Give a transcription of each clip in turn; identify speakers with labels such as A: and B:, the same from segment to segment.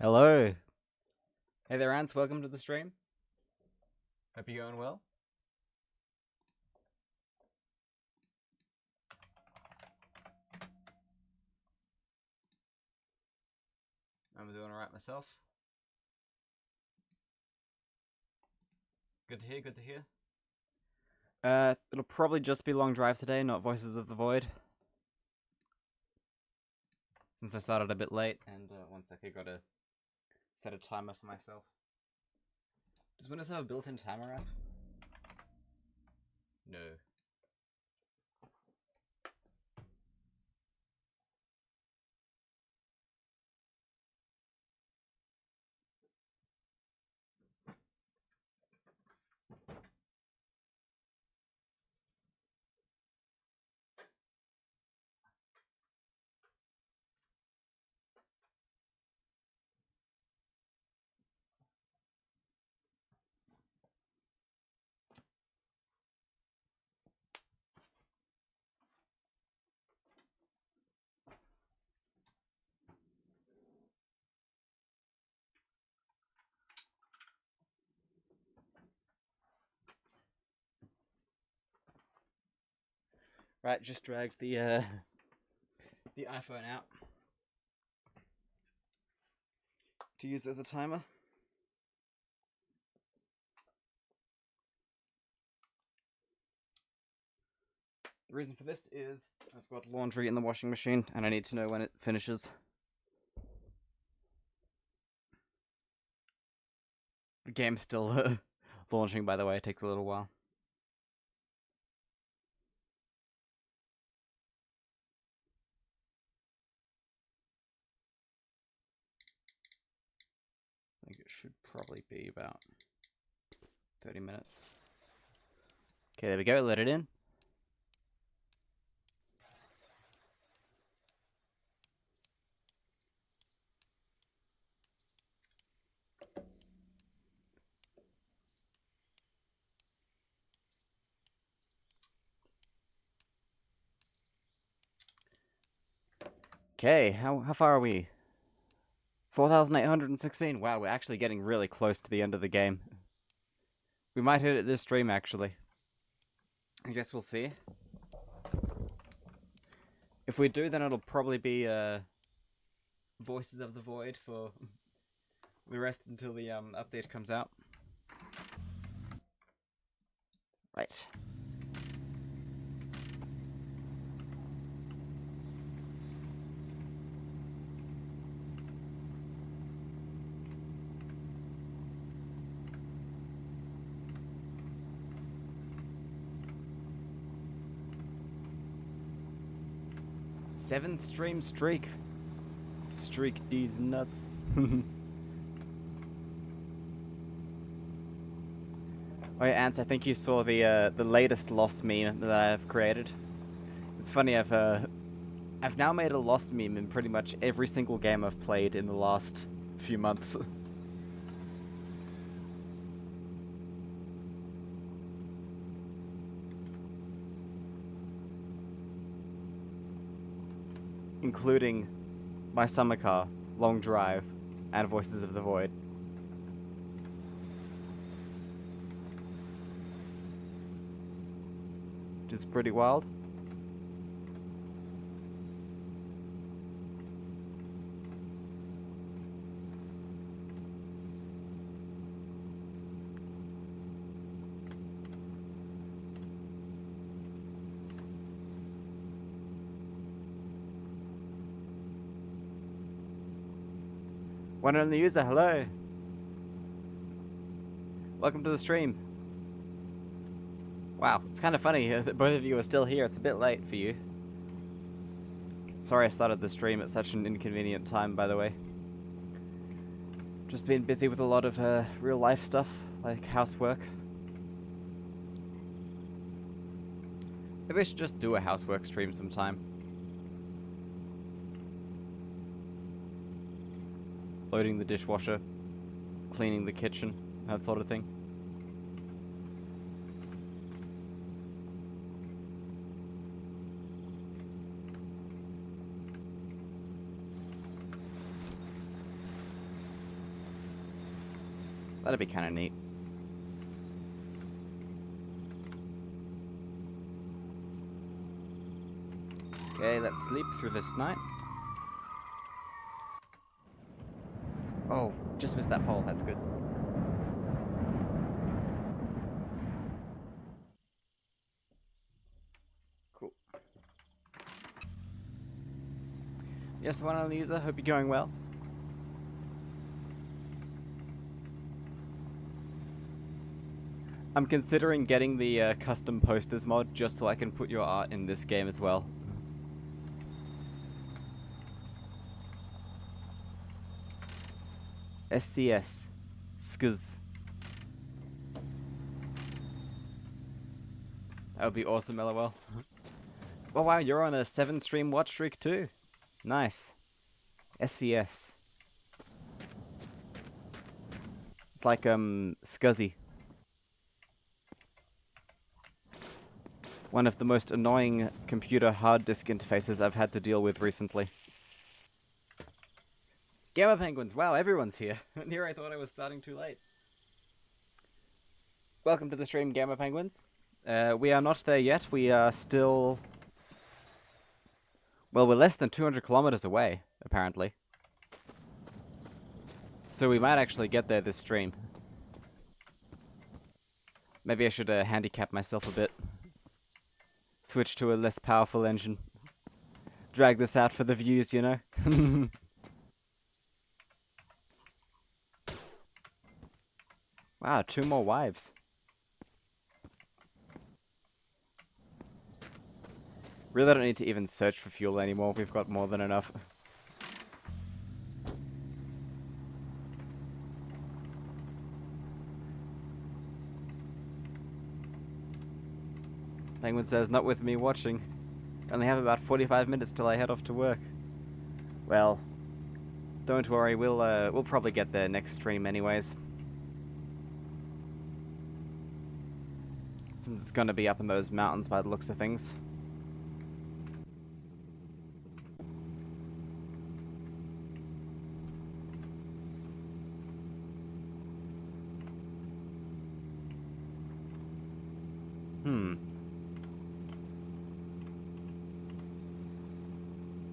A: Hello. Hey there, Ants. Welcome to the stream. Hope you're going well. I'm doing alright myself. Good to hear, good to hear. It'll probably just be Long Drive today, not Voices of the Void. Since I started a bit late, and one sec, I gotta set a timer for myself. Does Windows have a built-in timer app? No. Right, just dragged the iPhone out to use as a timer. The reason for this is I've got laundry in the washing machine and I need to know when it finishes. The game's still launching, by the way. It takes a little while. I think it should probably be about 30 minutes. Okay, there we go. Let it in. Okay, how far are we? 4,816. Wow, we're actually getting really close to the end of the game. We might hit it this stream, actually. I guess we'll see. If we do, then it'll probably be Voices of the Void for the rest until the update comes out. Right. Seven stream streak. Streak these nuts. Oh yeah, Ants, I think you saw the latest Lost meme that I've created. It's funny, I've now made a Lost meme in pretty much every single game I've played in the last few months. Including my summer car, Long Drive, and Voices of the Void. Which is pretty wild. One on the user, hello. Welcome to the stream. Wow, it's kind of funny that both of you are still here. It's a bit late for you. Sorry I started the stream at such an inconvenient time, by the way. Just been busy with a lot of real life stuff, like housework. Maybe I should just do a housework stream sometime. Loading the dishwasher, cleaning the kitchen, that sort of thing. That'd be kind of neat. Okay, let's sleep through this night. Oh, just missed that pole. That's good. Cool. Yes, one on user. Hope you're going well. I'm considering getting the custom posters mod just so I can put your art in this game as well. SCS. Skz. That would be awesome, LOL. Oh wow, you're on a 7-stream watch streak too. Nice. SCS. It's like, Scuzzy. One of the most annoying computer hard disk interfaces I've had to deal with recently. Gamma Penguins, wow, everyone's here. Here I thought I was starting too late. Welcome to the stream, Gamma Penguins. We are not there yet, we are still... Well, we're less than 200 kilometers away, apparently. So we might actually get there this stream. Maybe I should handicap myself a bit. Switch to a less powerful engine. Drag this out for the views, you know? Wow, 2 more wives. Really don't need to even search for fuel anymore, we've got more than enough. Penguin says, not with me watching. Only have about 45 minutes till I head off to work. Well, don't worry, we'll probably get there next stream anyways. Since it's gonna be up in those mountains by the looks of things.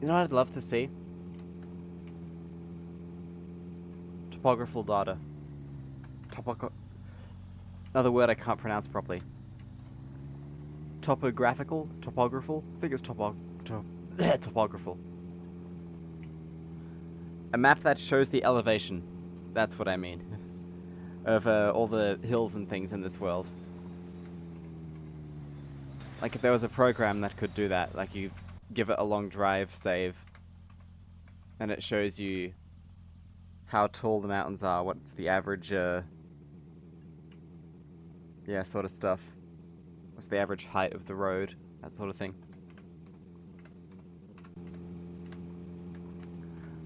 A: You know what I'd love to see? Topographical data. Another word I can't pronounce properly. Topographical? Topographical? I think it's topographical. A map that shows the elevation. That's what I mean. Of all the hills and things in this world. Like if there was a program that could do that, like you give it a long drive save, and it shows you how tall the mountains are, what's the average, yeah, sort of stuff. What's the average height of the road, that sort of thing.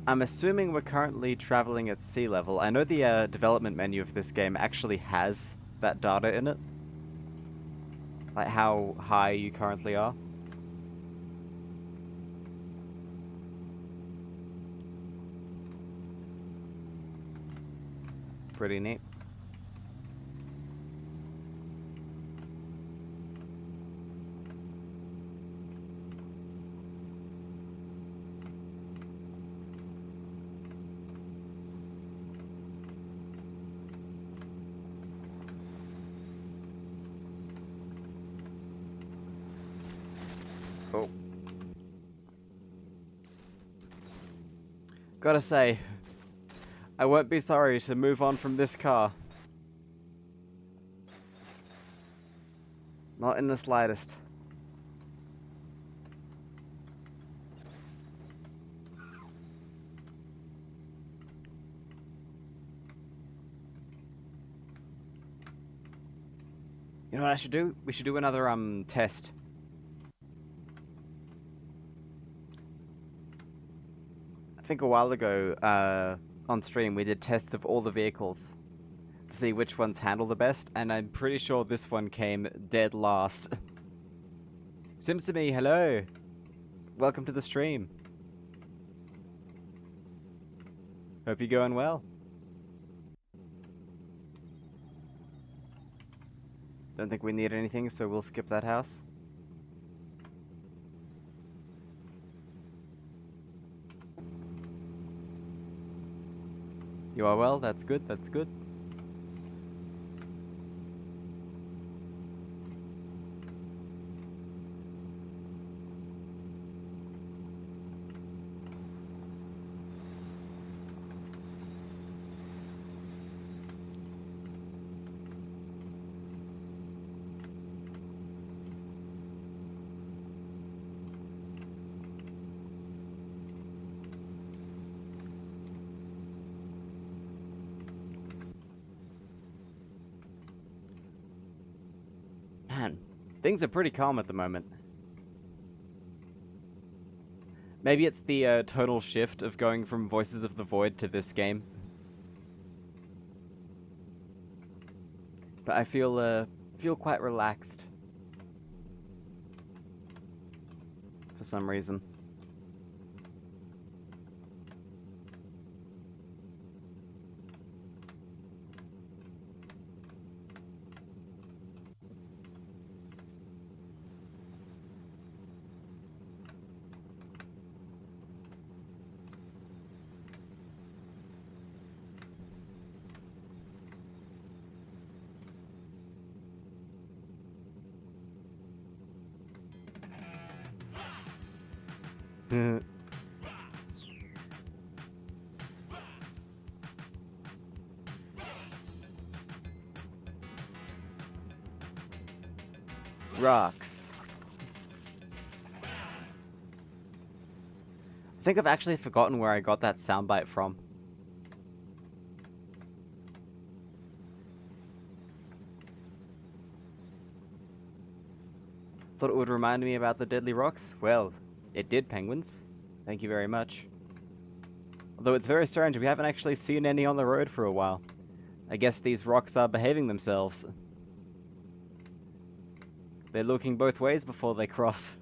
A: I'm assuming we're currently traveling at sea level. I know the development menu of this game actually has that data in it. Like how high you currently are. Pretty neat. Oh. Gotta say, I won't be sorry to move on from this car. Not in the slightest. You know what I should do? We should do another test. I think a while ago, on stream, we did tests of all the vehicles to see which ones handle the best, and I'm pretty sure this one came dead last. Simsimi, hello! Welcome to the stream. Hope you're going well. Don't think we need anything, so we'll skip that house. You are well, that's good, that's good. Man, things are pretty calm at the moment. Maybe it's the tonal shift of going from Voices of the Void to this game. But I feel quite relaxed. For some reason. Rocks. I think I've actually forgotten where I got that soundbite from. Thought it would remind me about the deadly rocks? Well, it did, penguins. Thank you very much. Although it's very strange, we haven't actually seen any on the road for a while. I guess these rocks are behaving themselves. They're looking both ways before they cross.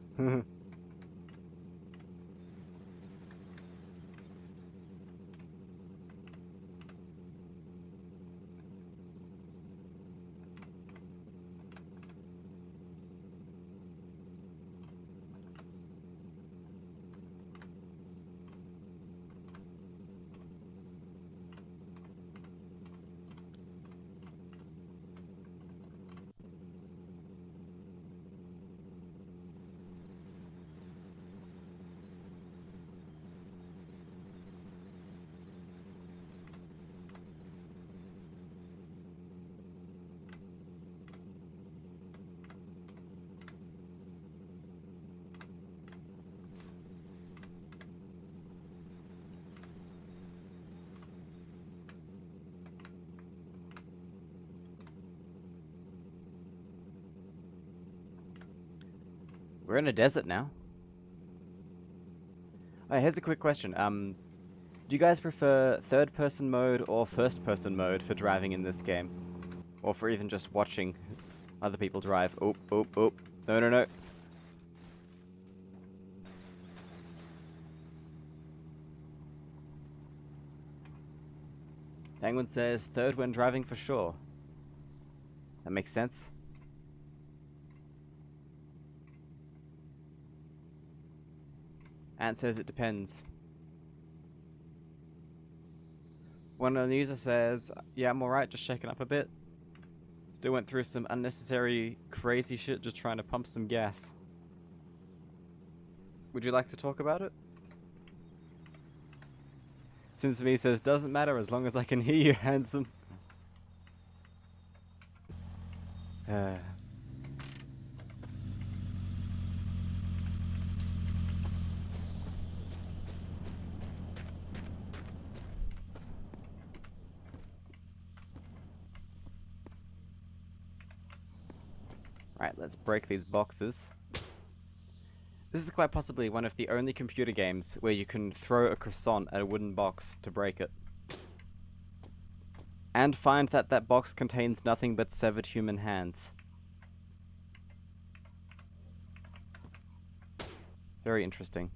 A: We're in a desert now. Oh, here's a quick question. Do you guys prefer third-person mode or first-person mode for driving in this game? Or for even just watching other people drive? Oh, oh, oh. No, no, no. Penguin says third when driving for sure. That makes sense. Ant says it depends. One user says, yeah, I'm alright, just shaking up a bit. Still went through some unnecessary crazy shit just trying to pump some gas. Would you like to talk about it? Sims to me says, doesn't matter as long as I can hear you, handsome. Right, let's break these boxes. This is quite possibly one of the only computer games where you can throw a croissant at a wooden box to break it. And find that that box contains nothing but severed human hands. Very interesting.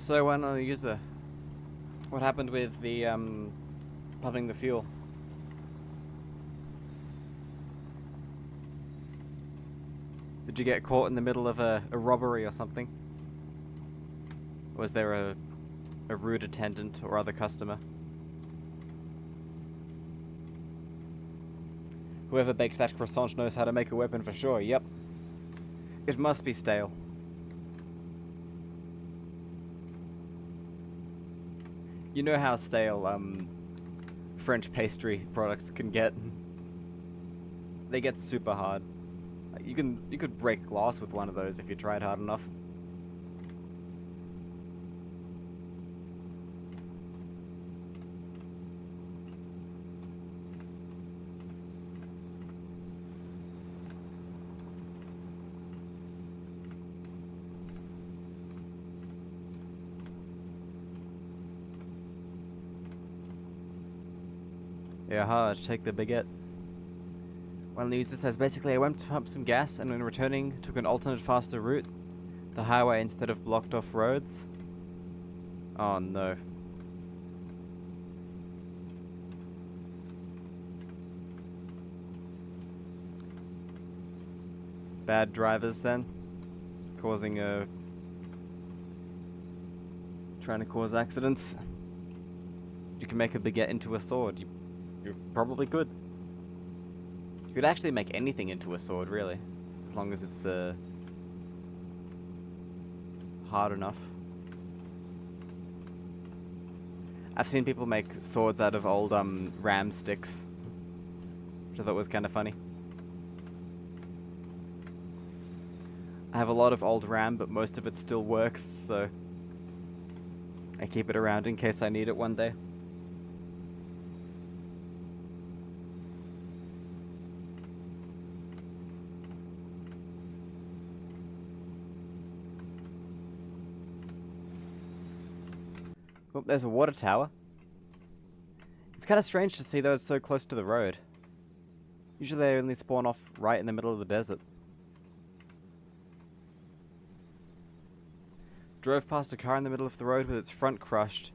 A: So when on the user, what happened with the pumping the fuel? Did you get caught in the middle of a robbery or something? Was there a rude attendant or other customer? Whoever baked that croissant knows how to make a weapon for sure, yep. It must be stale. You know how stale French pastry products can get. They get super hard. You could break glass with one of those if you tried hard enough. Yeah, hard. Take the baguette. One user says, basically I went to pump some gas and when returning took an alternate faster route. The highway instead of blocked off roads. Oh no. Bad drivers then? Causing trying to cause accidents. You can make a baguette into a sword. You probably could. You could actually make anything into a sword, really. As long as it's hard enough. I've seen people make swords out of old ram sticks. Which I thought was kind of funny. I have a lot of old RAM, but most of it still works, so I keep it around in case I need it one day. Oh, there's a water tower. It's kind of strange to see those so close to the road. Usually they only spawn off right in the middle of the desert. Drove past a car in the middle of the road with its front crushed,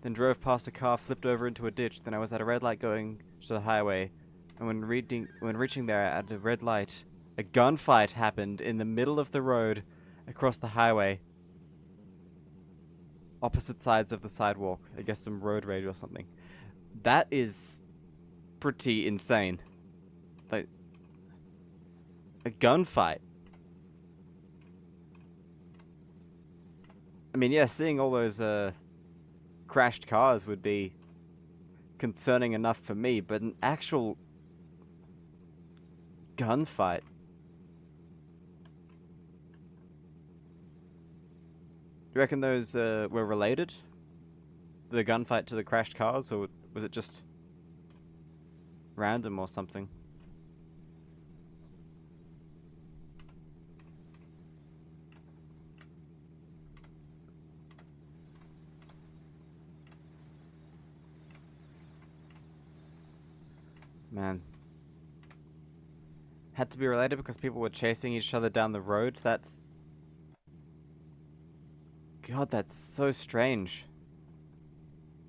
A: then drove past a car flipped over into a ditch, then I was at a red light going to the highway, and when reaching there at a red light, a gunfight happened in the middle of the road across the highway. Opposite sides of the sidewalk. I guess some road rage or something. That is pretty insane. Like, a gunfight. I mean, yeah, seeing all those crashed cars would be concerning enough for me, but an actual gunfight. Do you reckon those were related? The gunfight to the crashed cars, or was it just random or something? Man. Had to be related because people were chasing each other down the road? That's... God, that's so strange.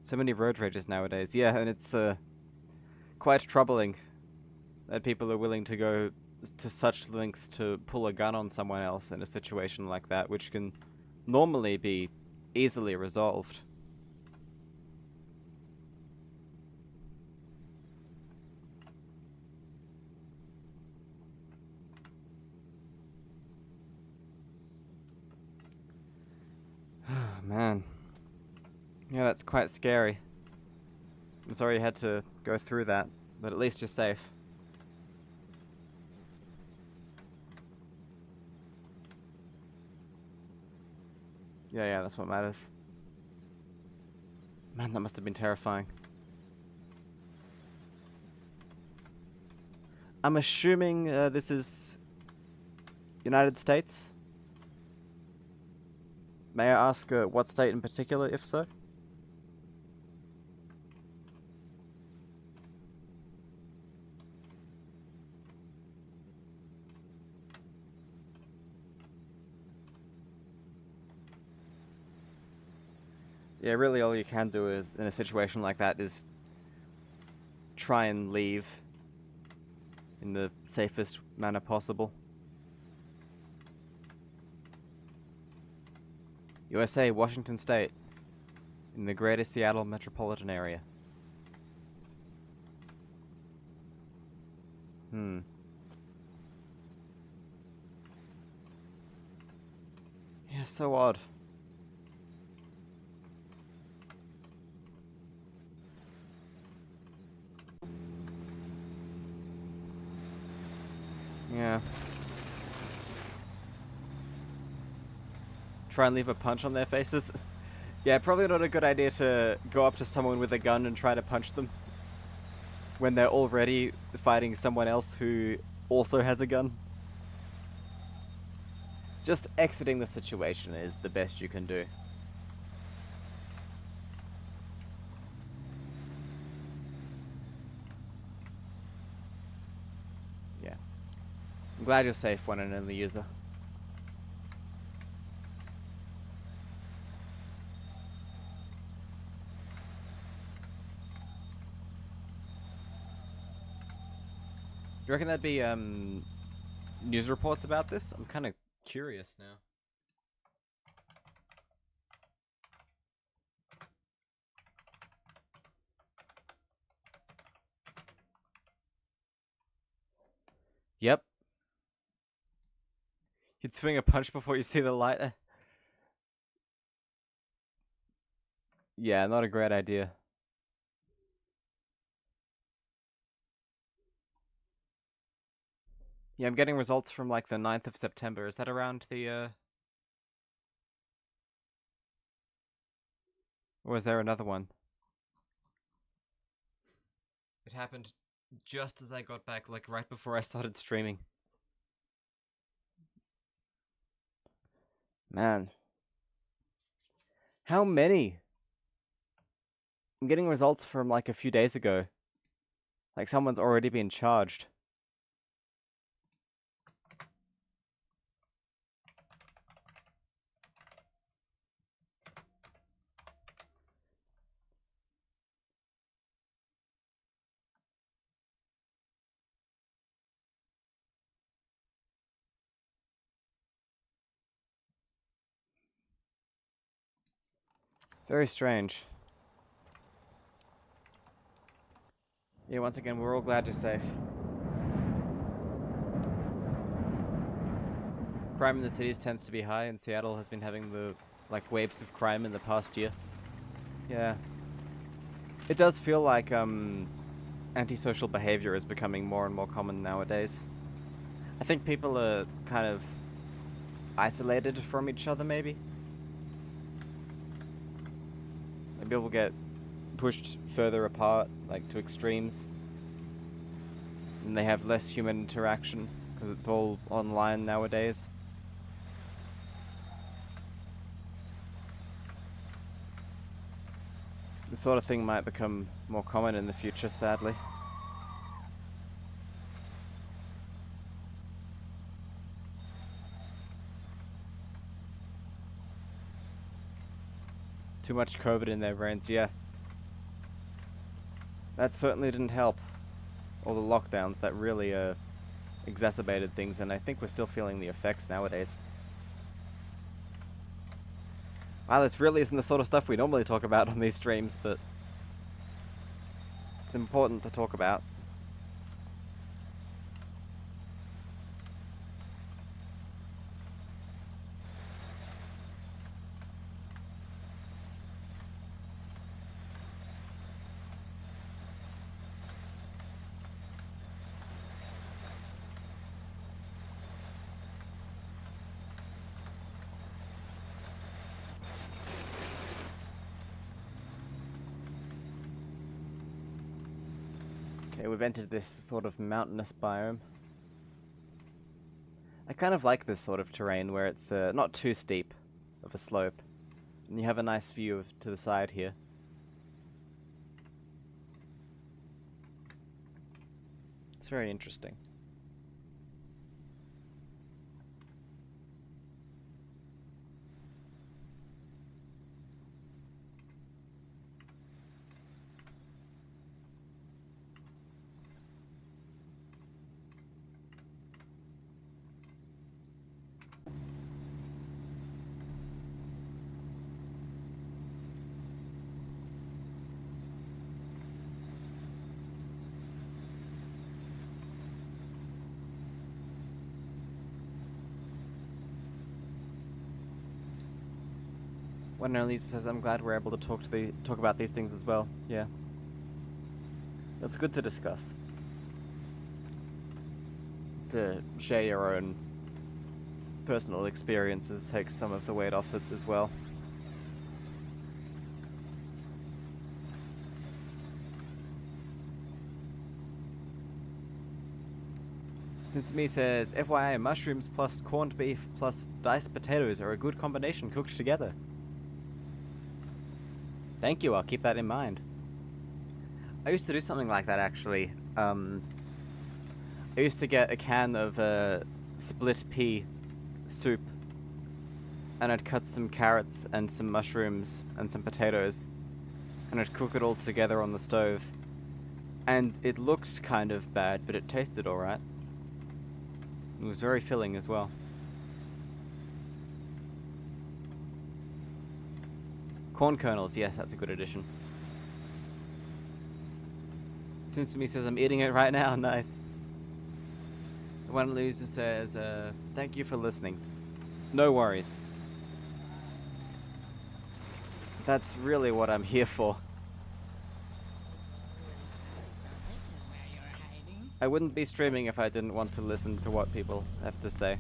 A: So many road rages nowadays. Yeah, and it's quite troubling that people are willing to go to such lengths to pull a gun on someone else in a situation like that, which can normally be easily resolved. Man. Yeah, that's quite scary. I'm sorry you had to go through that, but at least you're safe. Yeah, that's what matters. Man, that must have been terrifying. I'm assuming this is United States? May I ask what state in particular, if so? Yeah, really all you can do is, in a situation like that, is try and leave in the safest manner possible. USA, Washington State, in the greater Seattle metropolitan area. Yeah, so odd. Yeah. Try and leave a punch on their faces. Yeah, probably not a good idea to go up to someone with a gun and try to punch them when they're already fighting someone else who also has a gun. Just exiting the situation is the best you can do. Yeah. I'm glad you're safe, one and only user. You reckon there'd be news reports about this? I'm kind of curious now. Yep. You'd swing a punch before you see the light. Yeah, not a great idea. Yeah, I'm getting results from like the 9th of September. Is that around the or was there another one? It happened just as I got back, like right before I started streaming. Man. How many? I'm getting results from like a few days ago. Like someone's already been charged. Very strange. Yeah, once again, we're all glad you're safe. Crime in the cities tends to be high, and Seattle has been having the like waves of crime in the past year. Yeah. It does feel like antisocial behavior is becoming more and more common nowadays. I think people are kind of isolated from each other, maybe. Maybe people get pushed further apart, like to extremes. And they have less human interaction because it's all online nowadays. This sort of thing might become more common in the future, sadly. Too much COVID in their brains, yeah. That certainly didn't help. All the lockdowns, that really exacerbated things, and I think we're still feeling the effects nowadays. Wow, this really isn't the sort of stuff we normally talk about on these streams, but it's important to talk about. Okay, we've entered this sort of mountainous biome. I kind of like this sort of terrain where it's not too steep of a slope. And you have a nice view to the side here. It's very interesting. One and Lisa says, I'm glad we're able to talk about these things as well. Yeah. It's good to discuss. To share your own personal experiences takes some of the weight off it as well. Since me says, FYI, mushrooms plus corned beef plus diced potatoes are a good combination cooked together. Thank you, I'll keep that in mind. I used to do something like that, actually. I used to get a can of split pea soup, and I'd cut some carrots and some mushrooms and some potatoes, and I'd cook it all together on the stove. And it looked kind of bad, but it tasted alright. It was very filling as well. Corn kernels, yes, that's a good addition. Sims says, I'm eating it right now, nice. The one loser says, thank you for listening. No worries. That's really what I'm here for.
B: So this is where you're hiding?
A: I wouldn't be streaming if I didn't want to listen to what people have to say.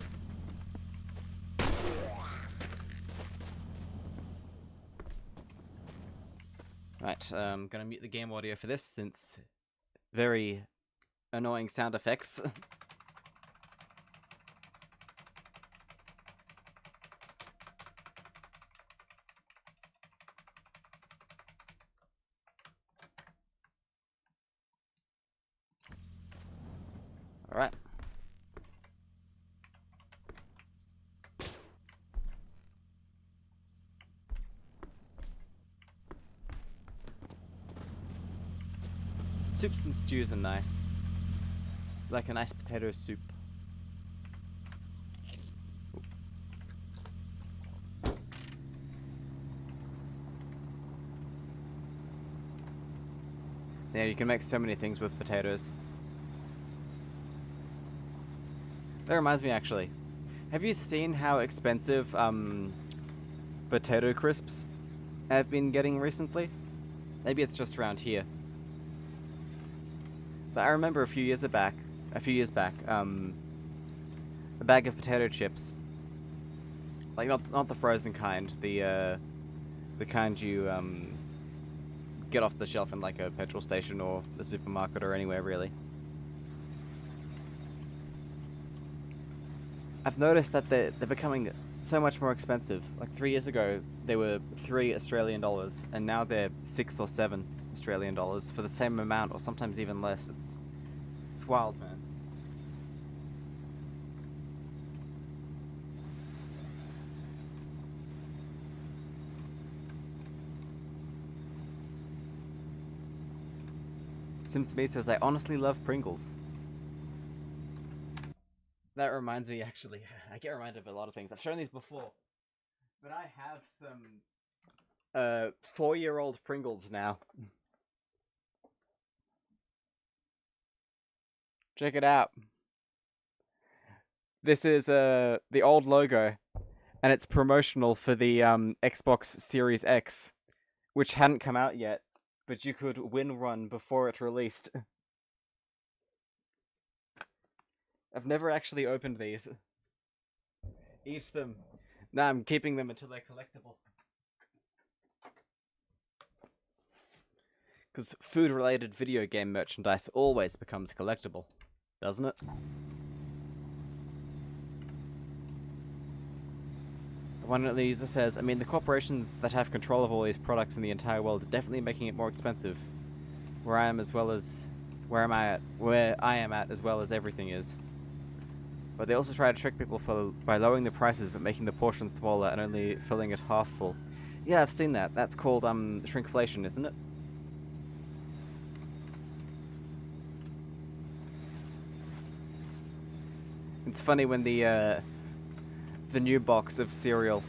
A: Right, I'm gonna mute the game audio for this since very annoying sound effects. Alright. Soups and stews are nice. Like a nice potato soup. Yeah, you can make so many things with potatoes. That reminds me, actually. Have you seen how expensive potato crisps have been getting recently? Maybe it's just around here. But I remember a few years back, a bag of potato chips, like not the frozen kind, the kind you get off the shelf in like a petrol station or the supermarket or anywhere really. I've noticed that they're becoming so much more expensive. Like 3 years ago, they were $3 Australian, and now they're $6 or $7 Australian for the same amount, or sometimes even less. It's wild, man. SimSme says, I honestly love Pringles. That reminds me, actually, I get reminded of a lot of things. I've shown these before, but I have some 4-year-old Pringles now. Check it out. This is the old logo, and it's promotional for the Xbox Series X, which hadn't come out yet, but you could win one before it released. I've never actually opened these. Eat them. Nah, I'm keeping them until they're collectible. Because food-related video game merchandise always becomes collectible, doesn't it? One of the user says, I mean, the corporations that have control of all these products in the entire world are definitely making it more expensive. Where I am as well as... Where I am at as well as everything is. But they also try to trick people by lowering the prices but making the portions smaller and only filling it half full. Yeah, I've seen that. That's called shrinkflation, isn't it? It's funny when the new box of cereal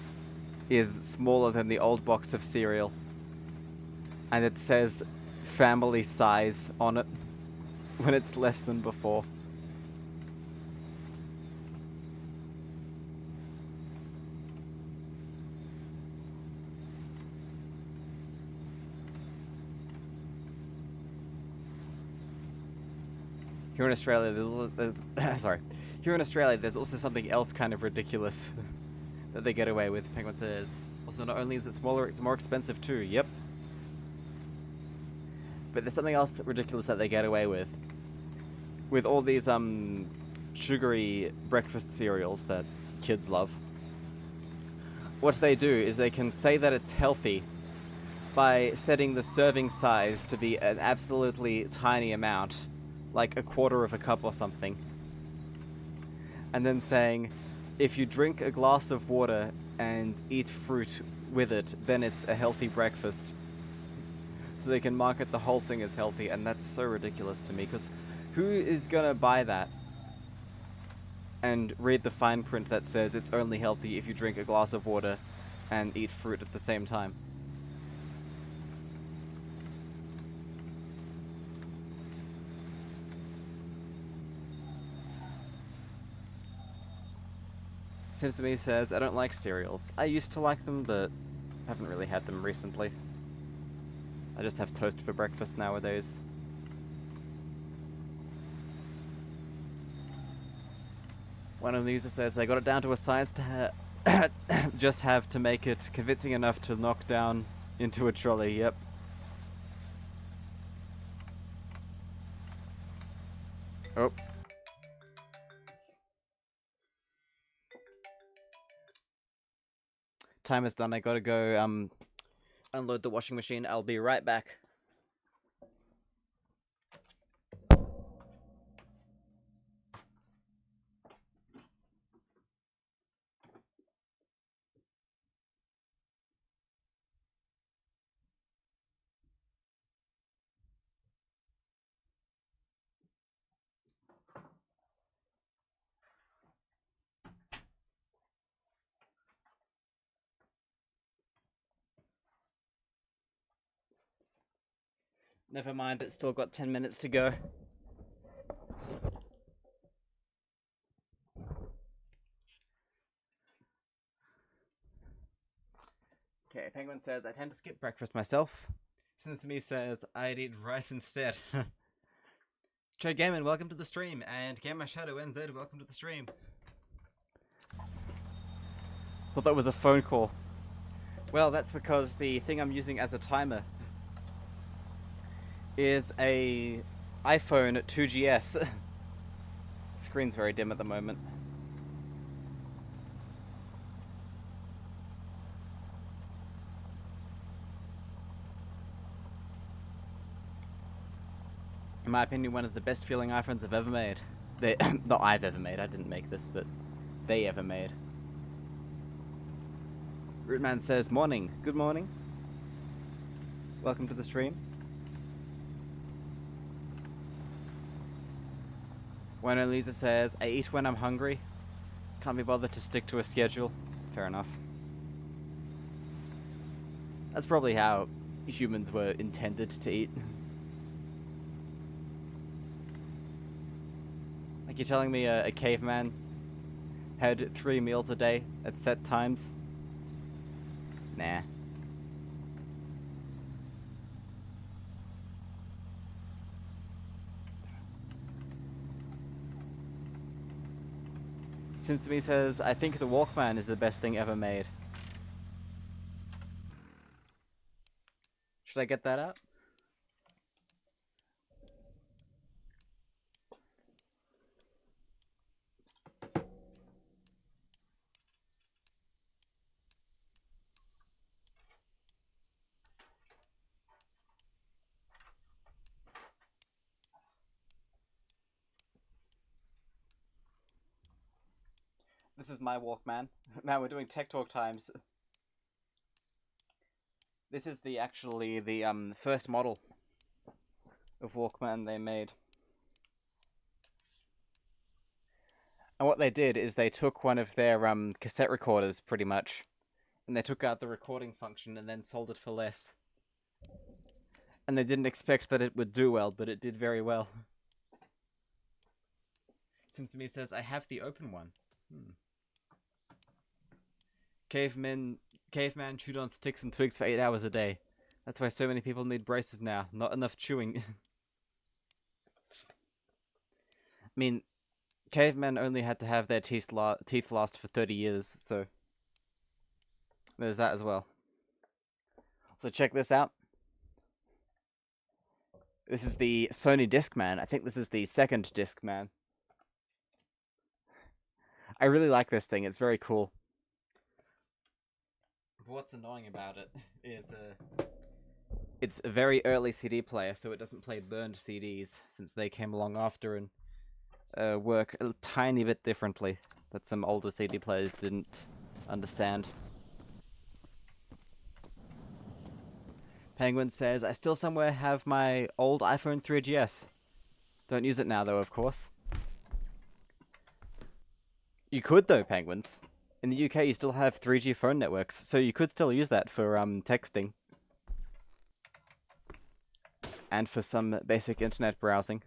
A: is smaller than the old box of cereal, and it says family size on it when it's less than before. Here in Australia, sorry. Here in Australia, there's also something else kind of ridiculous that they get away with. Penguin says. Also, not only is it smaller, it's more expensive too. Yep. But there's something else ridiculous that they get away with. With all these sugary breakfast cereals that kids love. What they do is they can say that it's healthy by setting the serving size to be an absolutely tiny amount, like a quarter of a cup or something. And then saying, if you drink a glass of water and eat fruit with it, then it's a healthy breakfast. So they can market the whole thing as healthy, and that's so ridiculous to me, because who is gonna buy that and read the fine print that says it's only healthy if you drink a glass of water and eat fruit at the same time? Seems to me says, I don't like cereals. I used to like them, but haven't really had them recently. I just have toast for breakfast nowadays. One of the users says they got it down to a science to just have to make it convincing enough to knock down into a trolley. Yep. Oh. Time is done. I gotta go unload the washing machine. I'll be right back. Never mind, it's still got 10 minutes to go. Okay, Penguin says, I tend to skip breakfast myself. Since me says, I'd eat rice instead. Trey Gaiman, welcome to the stream. And Gamer Shadow NZ, welcome to the stream. Thought that was a phone call. Well, that's because the thing I'm using as a timer is a iPhone 2GS. Screen's very dim at the moment. In my opinion, one of the best feeling iPhones I've ever made. Not I've ever made, I didn't make this, but they ever made. Rootman says, morning. Good morning. Welcome to the stream. One Elisa says, I eat when I'm hungry. Can't be bothered to stick to a schedule. Fair enough. That's probably how humans were intended to eat. Like you're telling me a caveman had 3 meals a day at set times? Nah. Sims to me says, I think the Walkman is the best thing ever made. Should I get that out? This is my Walkman. Man, we're doing Tech Talk times. This is the first model of Walkman they made. And what they did is they took one of their cassette recorders, pretty much, and they took out the recording function and then sold it for less. And they didn't expect that it would do well, but it did very well. Simsimi says, I have the open one. Caveman chewed on sticks and twigs for 8 hours a day. That's why so many people need braces now. Not enough chewing. mean, cavemen only had to have their teeth last for 30 years, so there's that as well. So check this out. This is the Sony Discman. I think this is the second Discman. I really like this thing. It's very cool. But what's annoying about it is it's a very early CD player, so it doesn't play burned CDs since they came along after and work a tiny bit differently that some older CD players didn't understand. Penguin says, I still somewhere have my old iPhone 3GS. Don't use it now, though, of course. You could, though, Penguins. In the UK, you still have 3G phone networks, so you could still use that for texting. And for some basic internet browsing.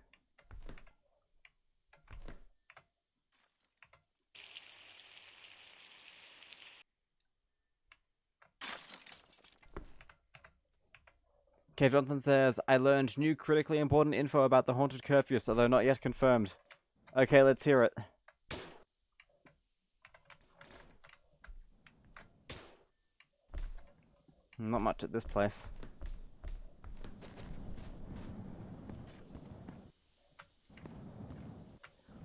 A: Cave Johnson says, I learned new critically important info about the haunted curfews, although not yet confirmed. Okay, let's hear it. Not much at this place.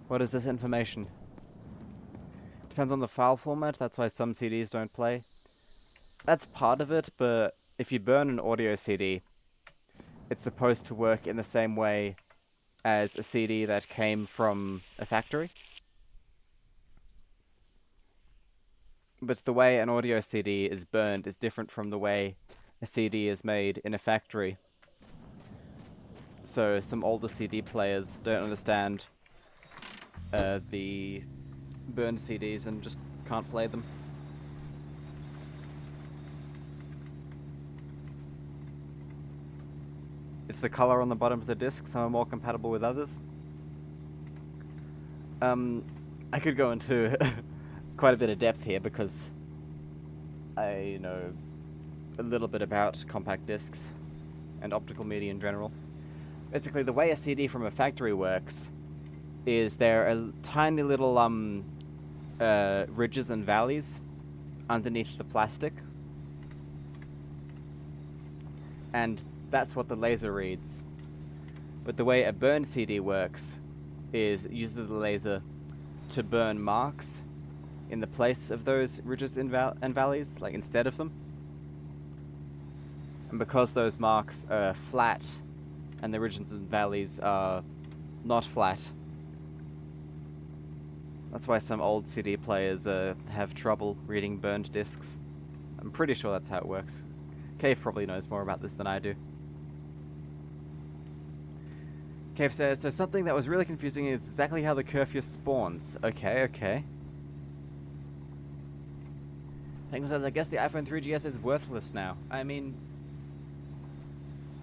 A: What is this information? Depends on the file format, that's why some CDs don't play. That's part of it, but if you burn an audio CD, it's supposed to work in the same way as a CD that came from a factory. But the way an audio CD is burned is different from the way a CD is made in a factory. So some older CD players don't understand the burned CDs and just can't play them. It's the color on the bottom of the disc, some are more compatible with others. I could go into quite a bit of depth here because I know a little bit about compact discs and optical media in general. Basically, the way a CD from a factory works is there are tiny little ridges and valleys underneath the plastic, and that's what the laser reads. But the way a burn CD works is it uses the laser to burn marks in the place of those ridges and valleys, like instead of them. And because those marks are flat and the ridges and valleys are not flat, that's why some old CD players have trouble reading burned discs. I'm pretty sure that's how it works. Cave probably knows more about this than I do. Cave says, so something that was really confusing is exactly how the curfew spawns. Okay. Penguin says, I guess the iPhone 3GS is worthless now. I mean,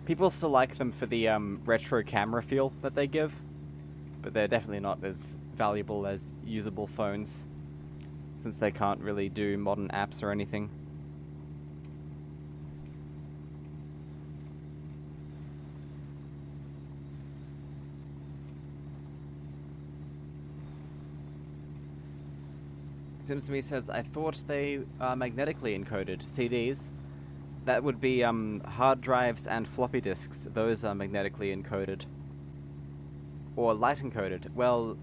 A: people still like them for the retro camera feel that they give, but they're definitely not as valuable as usable phones, since they can't really do modern apps or anything. SimsMe says, I thought they are magnetically encoded. CDs? That would be hard drives and floppy disks. Those are magnetically encoded. Or light encoded. Well,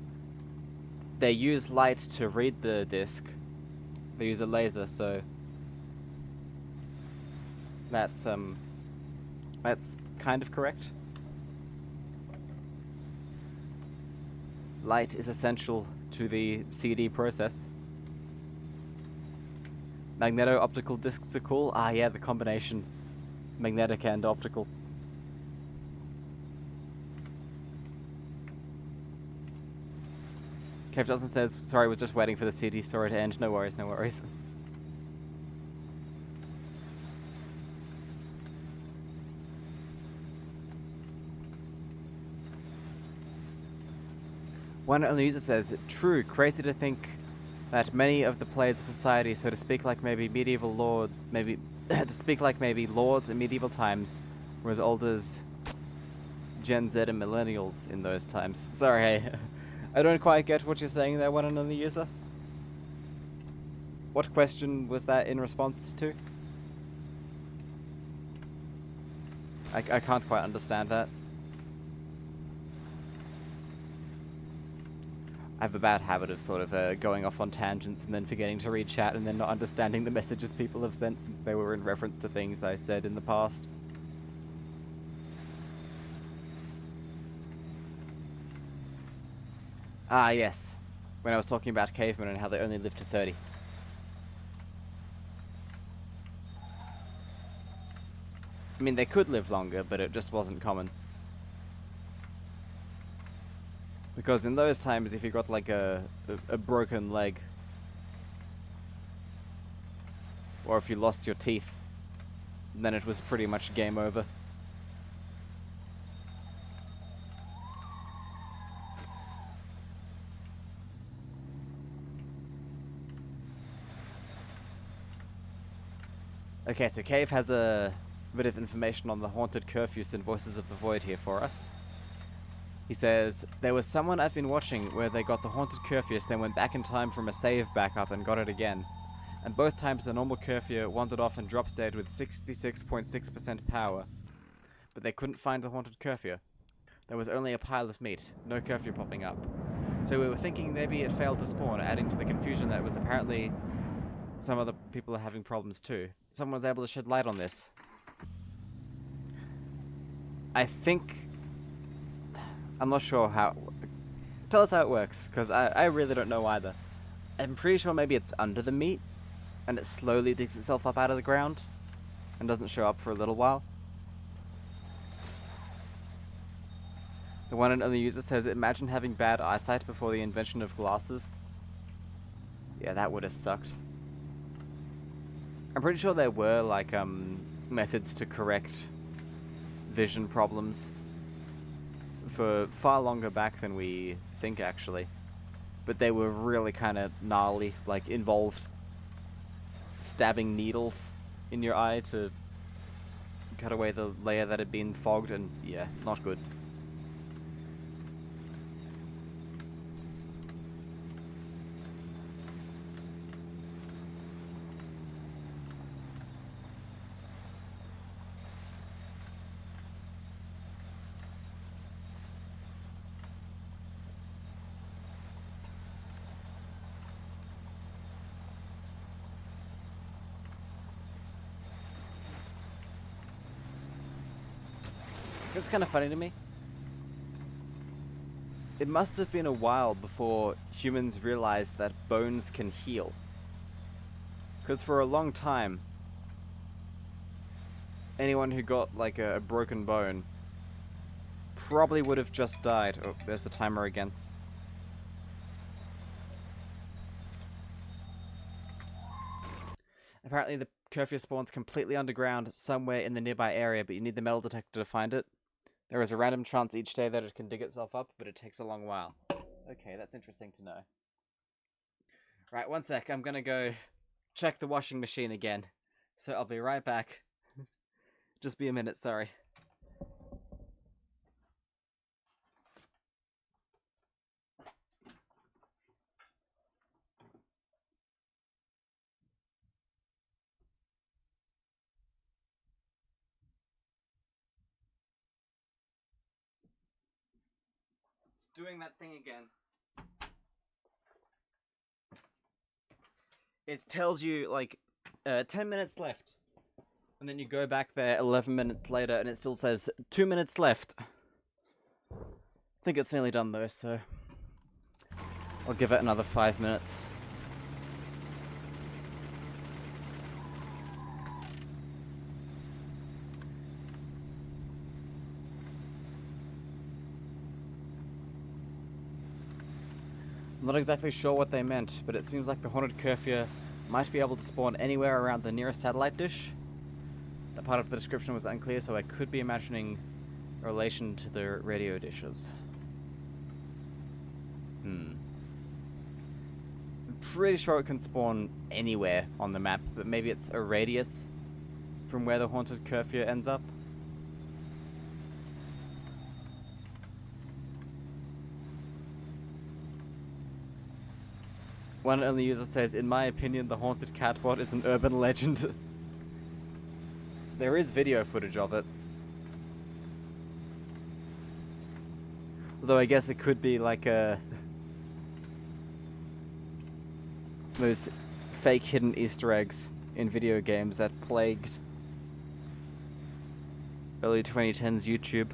A: they use light to read the disk. They use a laser, so that's kind of correct. Light is essential to the CD process. Magneto-optical discs are cool. Ah, yeah, the combination. Magnetic and optical. Cave Johnson says, sorry, was just waiting for the CD story to end. No worries. One only user says, true, crazy to think that many of the players of society, so to speak like maybe medieval lords in medieval times, were as old as Gen Z and millennials in those times. Sorry, hey. I don't quite get what you're saying there, one and only user. What question was that in response to? I can't quite understand that. I have a bad habit of sort of going off on tangents and then forgetting to read chat and then not understanding the messages people have sent since they were in reference to things I said in the past. Ah, yes. When I was talking about cavemen and how they only lived to 30. I mean, they could live longer, but it just wasn't common. Because in those times, if you got like a broken leg, or if you lost your teeth, then it was pretty much game over. Okay, so Cave has a bit of information on the haunted curfews and Voices of the Void here for us. He says, there was someone I've been watching where they got the haunted curfews, then went back in time from a save backup and got it again. And both times the normal curfew wandered off and dropped dead with 66.6% power. But they couldn't find the haunted curfew. There was only a pile of meat, no curfew popping up. So we were thinking maybe it failed to spawn, adding to the confusion that was apparently some other people are having problems too. Someone was able to shed light on this. I'm not sure how... Tell us how it works, because I really don't know either. I'm pretty sure maybe it's under the meat, and it slowly digs itself up out of the ground, and doesn't show up for a little while. The one and only user says, imagine having bad eyesight before the invention of glasses. Yeah, that would have sucked. I'm pretty sure there were, like, methods to correct vision problems for far longer back than we think, actually. But they were really kind of gnarly, like, involved stabbing needles in your eye to cut away the layer that had been fogged, and yeah, not good. It's kind of funny to me. It must have been a while before humans realized that bones can heal. Because for a long time, anyone who got like a broken bone probably would have just died. Oh, there's the timer again. Apparently the curfew spawns completely underground somewhere in the nearby area, but you need the metal detector to find it. There is a random chance each day that it can dig itself up, but it takes a long while. Okay, that's interesting to know. Right, one sec, I'm gonna go check the washing machine again. So I'll be right back. Just be a minute, sorry. It's doing that thing again. It tells you, like, 10 minutes left. And then you go back there 11 minutes later and it still says 2 minutes left. I think it's nearly done though, so I'll give it another 5 minutes. I'm not exactly sure what they meant, but it seems like the haunted curfew might be able to spawn anywhere around the nearest satellite dish. That part of the description was unclear, so I could be imagining a relation to the radio dishes. I'm pretty sure it can spawn anywhere on the map, but maybe it's a radius from where the haunted curfew ends up. One only user says, in my opinion, the haunted catbot is an urban legend. There is video footage of it. Although I guess it could be like those fake hidden Easter eggs in video games that plagued early 2010s YouTube.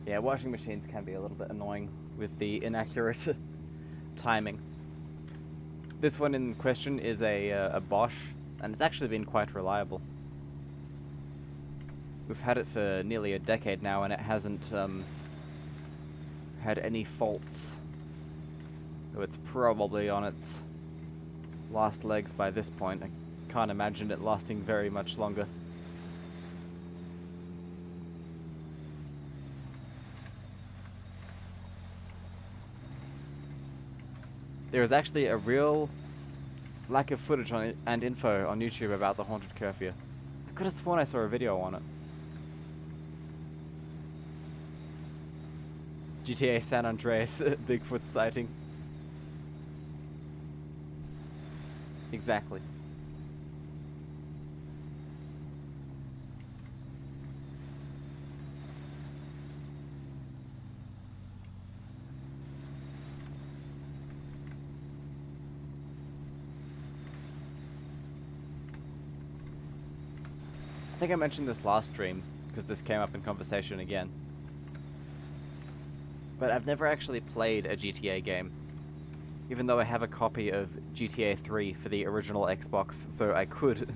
A: Yeah, washing machines can be a little bit annoying with the inaccurate timing. This one in question is a Bosch, and it's actually been quite reliable. We've had it for nearly a decade now, and it hasn't had any faults. So it's probably on its last legs by this point. I can't imagine it lasting very much longer. There is actually a real lack of footage on it and info on YouTube about the haunted curfew. I could have sworn I saw a video on it. GTA San Andreas Bigfoot sighting. Exactly. I think I mentioned this last stream, because this came up in conversation again. But I've never actually played a GTA game, even though I have a copy of GTA 3 for the original Xbox, so I could.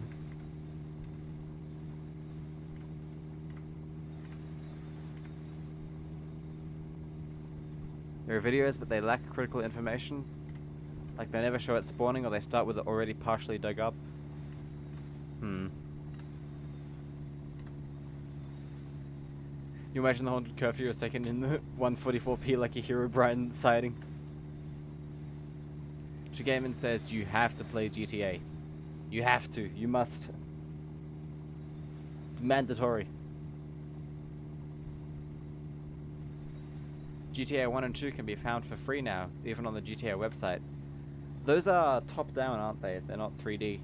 A: There are videos, but they lack critical information. Like they never show it spawning, or they start with it already partially dug up. You imagine the haunted curfew was taken in the 144p like a Herobrine sighting. Shigaman says you have to play GTA. You have to. You must. It's mandatory. GTA 1 and 2 can be found for free now, even on the GTA website. Those are top-down, aren't they? They're not 3D.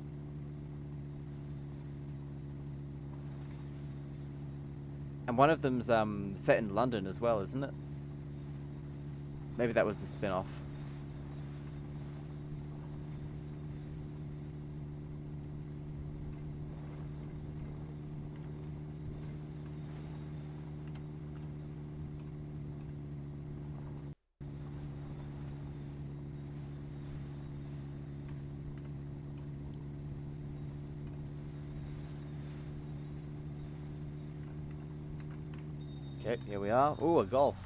A: And one of them's set in London as well, isn't it? Maybe that was the spin-off. Okay, here we are. Ooh, a Golf.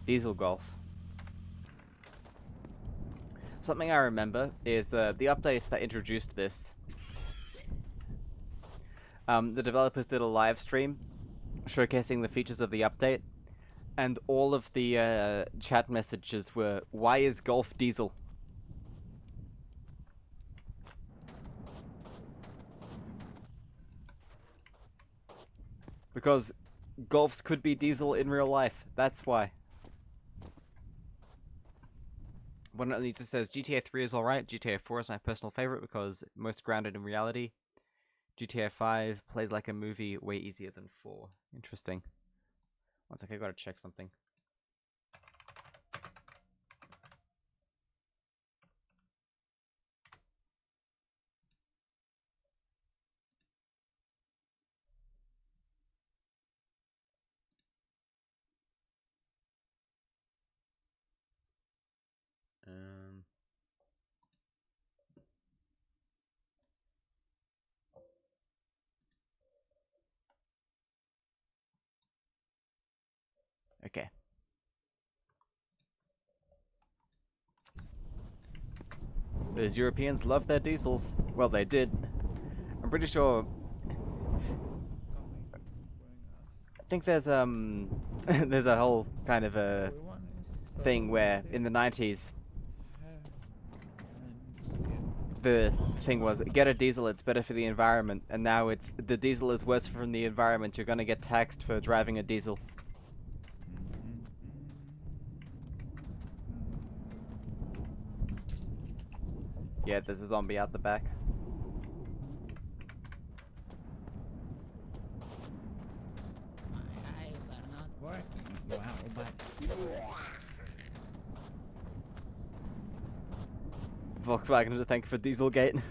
A: Diesel Golf. Something I remember is the update that introduced this. The developers did a live stream showcasing the features of the update, and all of the chat messages were, "Why is Golf diesel?" Because Golfs could be diesel in real life. That's why. One of these just says GTA 3 is alright. GTA 4 is my personal favorite because most grounded in reality. GTA 5 plays like a movie, way easier than 4. Interesting. One sec, I gotta check something. Okay. Those Europeans love their diesels. Well, they did. I'm pretty sure. I think there's there's a whole kind of a thing where in the 90s the thing was, get a diesel, it's better for the environment, and now it's the diesel is worse for the environment. You're gonna get taxed for driving a diesel. Yeah, there's a zombie out the back.
B: My eyes are not working well, but
A: Volkswagen to thank for Dieselgate.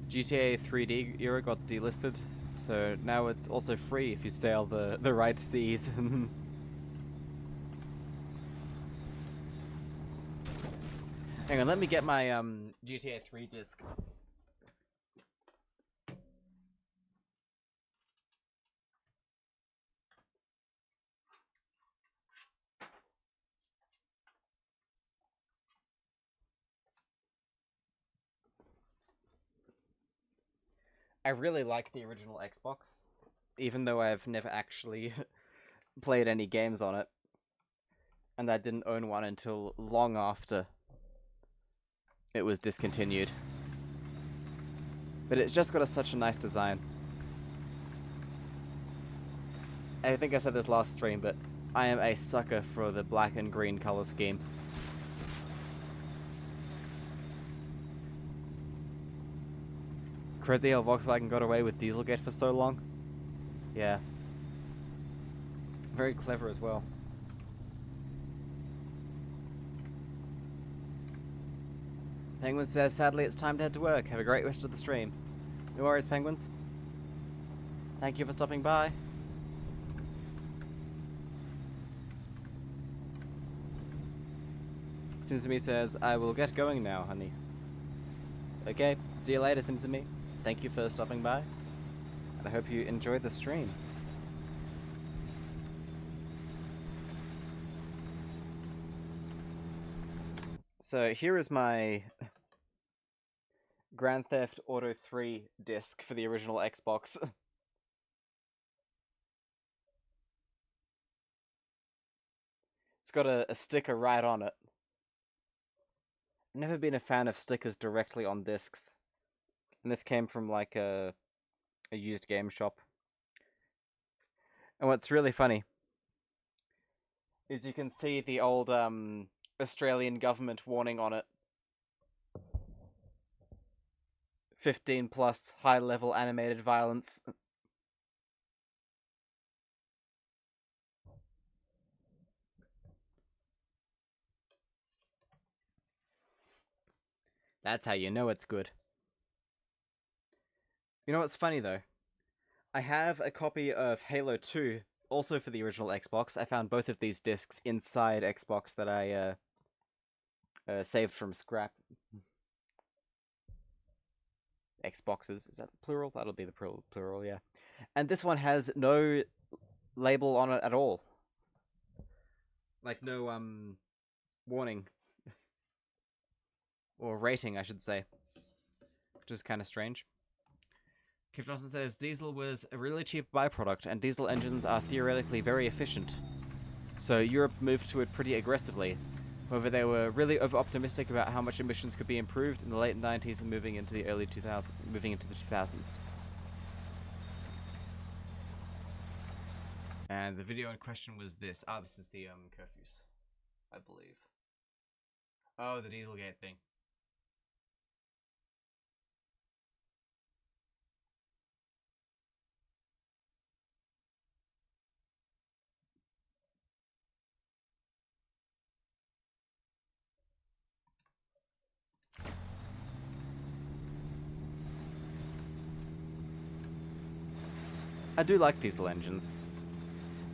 A: GTA 3D era got delisted, so now it's also free if you sail the right seas. Hang on, let me get my GTA 3 disc. I really like the original Xbox, even though I've never actually played any games on it. And I didn't own one until long after it was discontinued. But it's just got such a nice design. I think I said this last stream, but I am a sucker for the black and green color scheme. Crazy how Volkswagen got away with Dieselgate for so long. Yeah. Very clever as well. Penguin says, sadly it's time to head to work. Have a great rest of the stream. No worries, Penguins. Thank you for stopping by. Simsimi says, I will get going now, honey. Okay, see you later, Simsimi. Thank you for stopping by. And I hope you enjoyed the stream. So here is my Grand Theft Auto 3 disc for the original Xbox. It's got a sticker right on it. I've never been a fan of stickers directly on discs. And this came from like a used game shop. And what's really funny is you can see the old Australian government warning on it. 15 plus high level animated violence. That's how you know it's good. You know what's funny though? I have a copy of Halo 2, also for the original Xbox. I found both of these discs inside Xbox that I saved from scrap. Xboxes, is that plural? That'll be the plural, yeah. And this one has no label on it at all. Like no warning. Or rating, I should say. Which is kind of strange. Keith Johnson says, diesel was a really cheap byproduct, and diesel engines are theoretically very efficient. So Europe moved to it pretty aggressively. However, they were really over-optimistic about how much emissions could be improved in the late 90s and moving into the 2000s. And the video in question was this. Ah, this is the curfews, I believe. Oh, the Dieselgate thing. I do like diesel engines.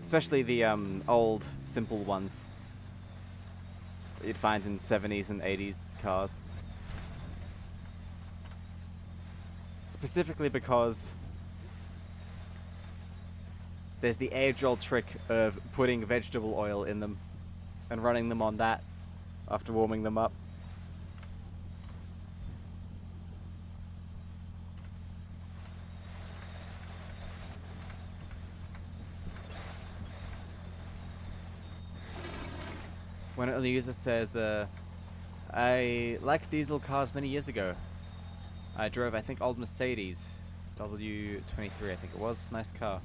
A: Especially the old, simple ones that you'd find in 70s and 80s cars. Specifically because there's the age-old trick of putting vegetable oil in them and running them on that after warming them up. One of the user says, I liked diesel cars many years ago. I drove, I think, old Mercedes. W23, I think it was. Nice car.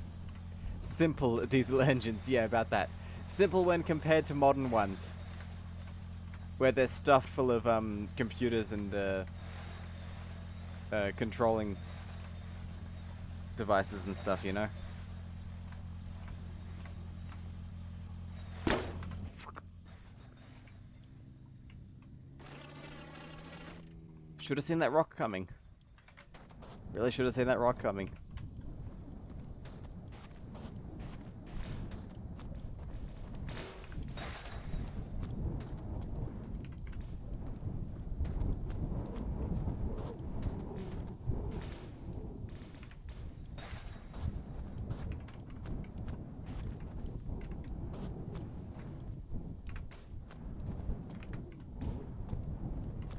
A: Simple diesel engines, yeah, about that. Simple when compared to modern ones. Where they're stuffed full of computers and controlling devices and stuff, you know? Fuck. Should have seen that rock coming. Really should have seen that rock coming.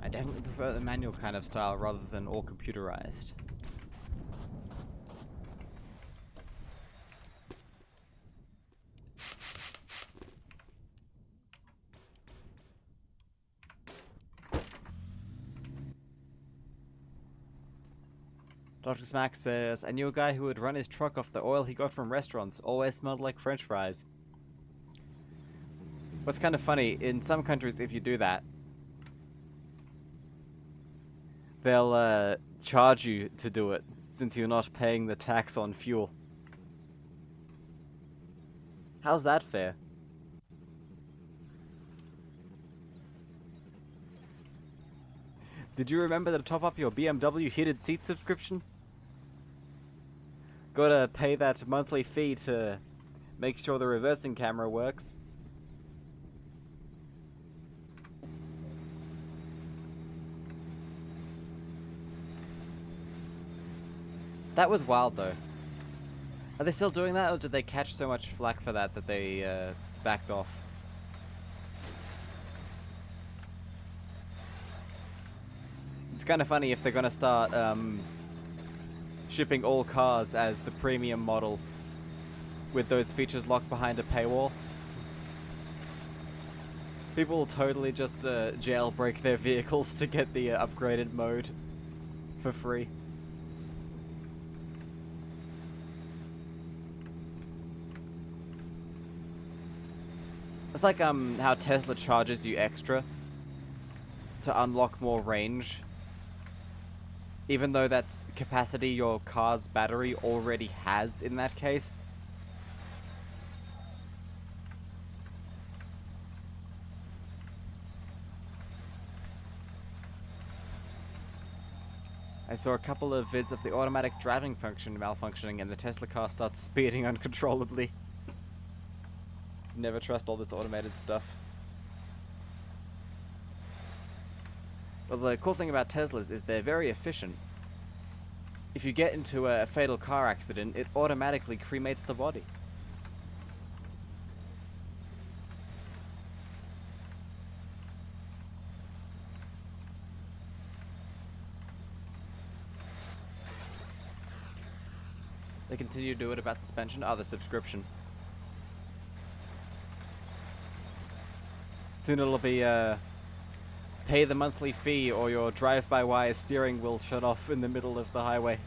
A: I definitely prefer the manual kind of style rather than all computerized. Dr. Smack says, I knew a guy who would run his truck off the oil he got from restaurants. Always smelled like French fries. What's kind of funny, in some countries if you do that, they'll charge you to do it, since you're not paying the tax on fuel. How's that fair? Did you remember to top up your BMW heated seat subscription? Gotta pay that monthly fee to make sure the reversing camera works. That was wild though. Are they still doing that, or did they catch so much flack for that that they backed off? It's kind of funny if they're gonna start shipping all cars as the premium model with those features locked behind a paywall. People will totally just jailbreak their vehicles to get the upgraded mode for free. It's like how Tesla charges you extra to unlock more range, even though that's capacity your car's battery already has in that case. I saw a couple of vids of the automatic driving function malfunctioning and the Tesla car starts speeding uncontrollably. Never trust all this automated stuff. Well, the cool thing about Teslas is they're very efficient. If you get into a fatal car accident, it automatically cremates the body. They continue to do it about suspension, the subscription. Soon it'll be, pay the monthly fee or your drive-by-wire steering will shut off in the middle of the highway.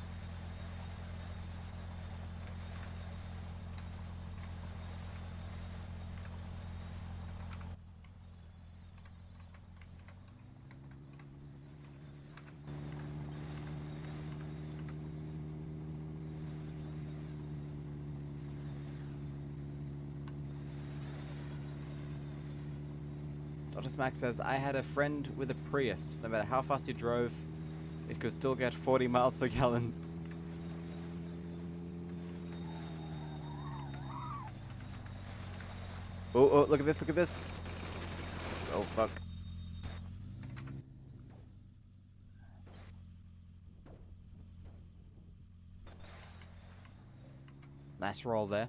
A: Dr. Smack says, I had a friend with a Prius. No matter how fast you drove, it could still get 40 miles per gallon. Oh, look at this, look at this. Oh, fuck. Nice roll there.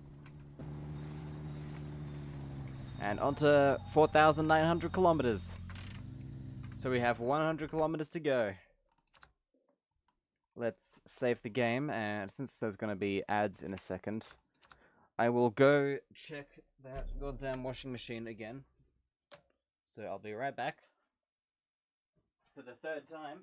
A: And onto 4,900 kilometers. So we have 100 kilometers to go. Let's save the game, and since there's going to be ads in a second, I will go check that goddamn washing machine again. So I'll be right back for the third time.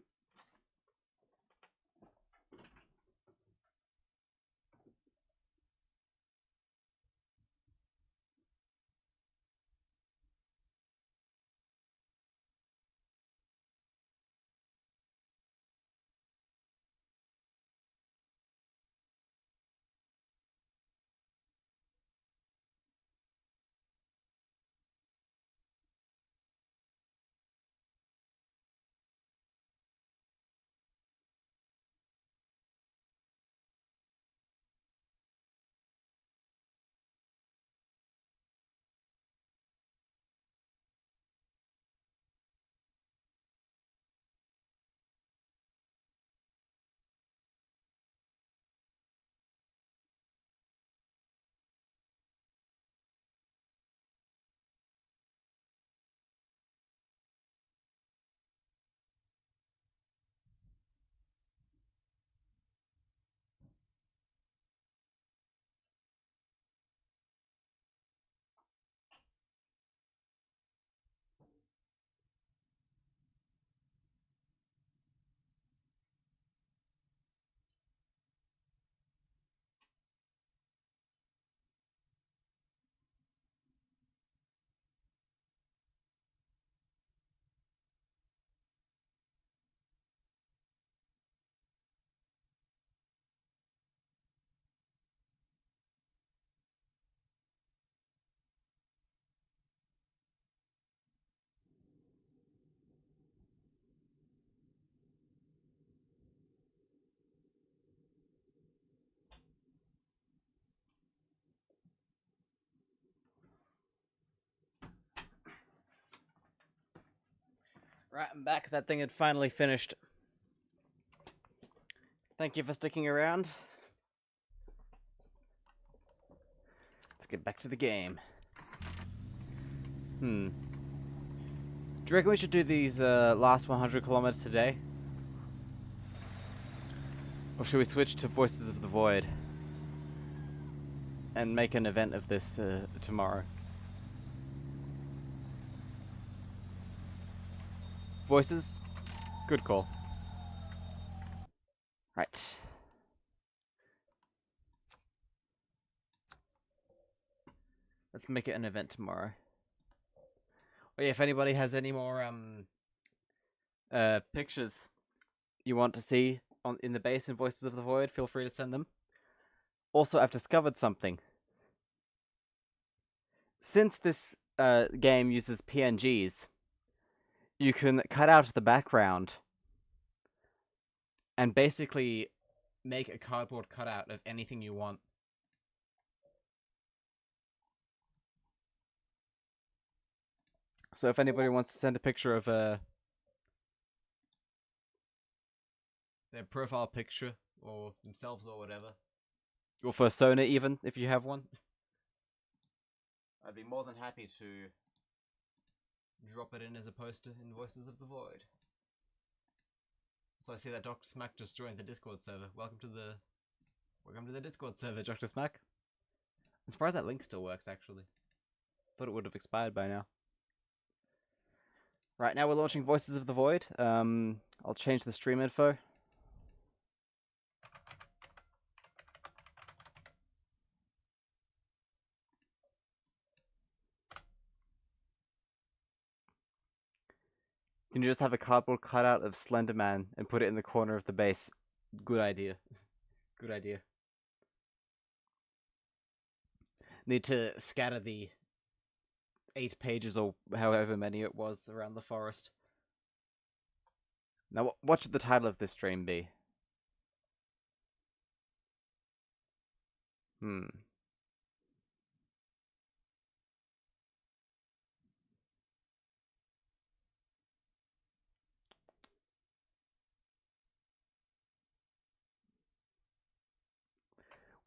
A: Right, I'm back. That thing had finally finished. Thank you for sticking around. Let's get back to the game. Do you reckon we should do these last 100 kilometers today? Or should we switch to Voices of the Void? And make an event of this tomorrow? Voices? Good call. Right. Let's make it an event tomorrow. Oh yeah, if anybody has any more pictures you want to see in the base in Voices of the Void, feel free to send them. Also, I've discovered something. Since this game uses PNGs, you can cut out the background and basically make a cardboard cutout of anything you want. So if anybody wants to send a picture of their profile picture, or themselves or whatever, or persona even, if you have one, I'd be more than happy to drop it in as a poster in Voices of the Void. So I see that Dr. Smack just joined the Discord server. Welcome to the Discord server, Dr. Smack. I'm surprised that link still works, actually. Thought it would have expired by now. Right, now we're launching Voices of the Void. I'll change the stream info. Can you just have a cardboard cutout of Slenderman and put it in the corner of the base? Good idea. Good idea. Need to scatter the 8 pages or however many it was around the forest. Now, what should the title of this stream be?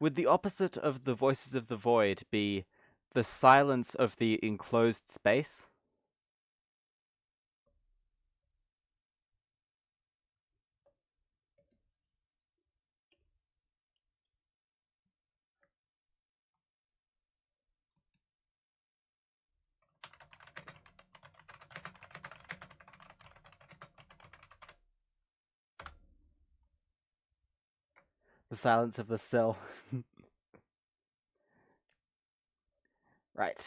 A: Would the opposite of the Voices of the Void be the silence of the enclosed space? The silence of the cell. Right.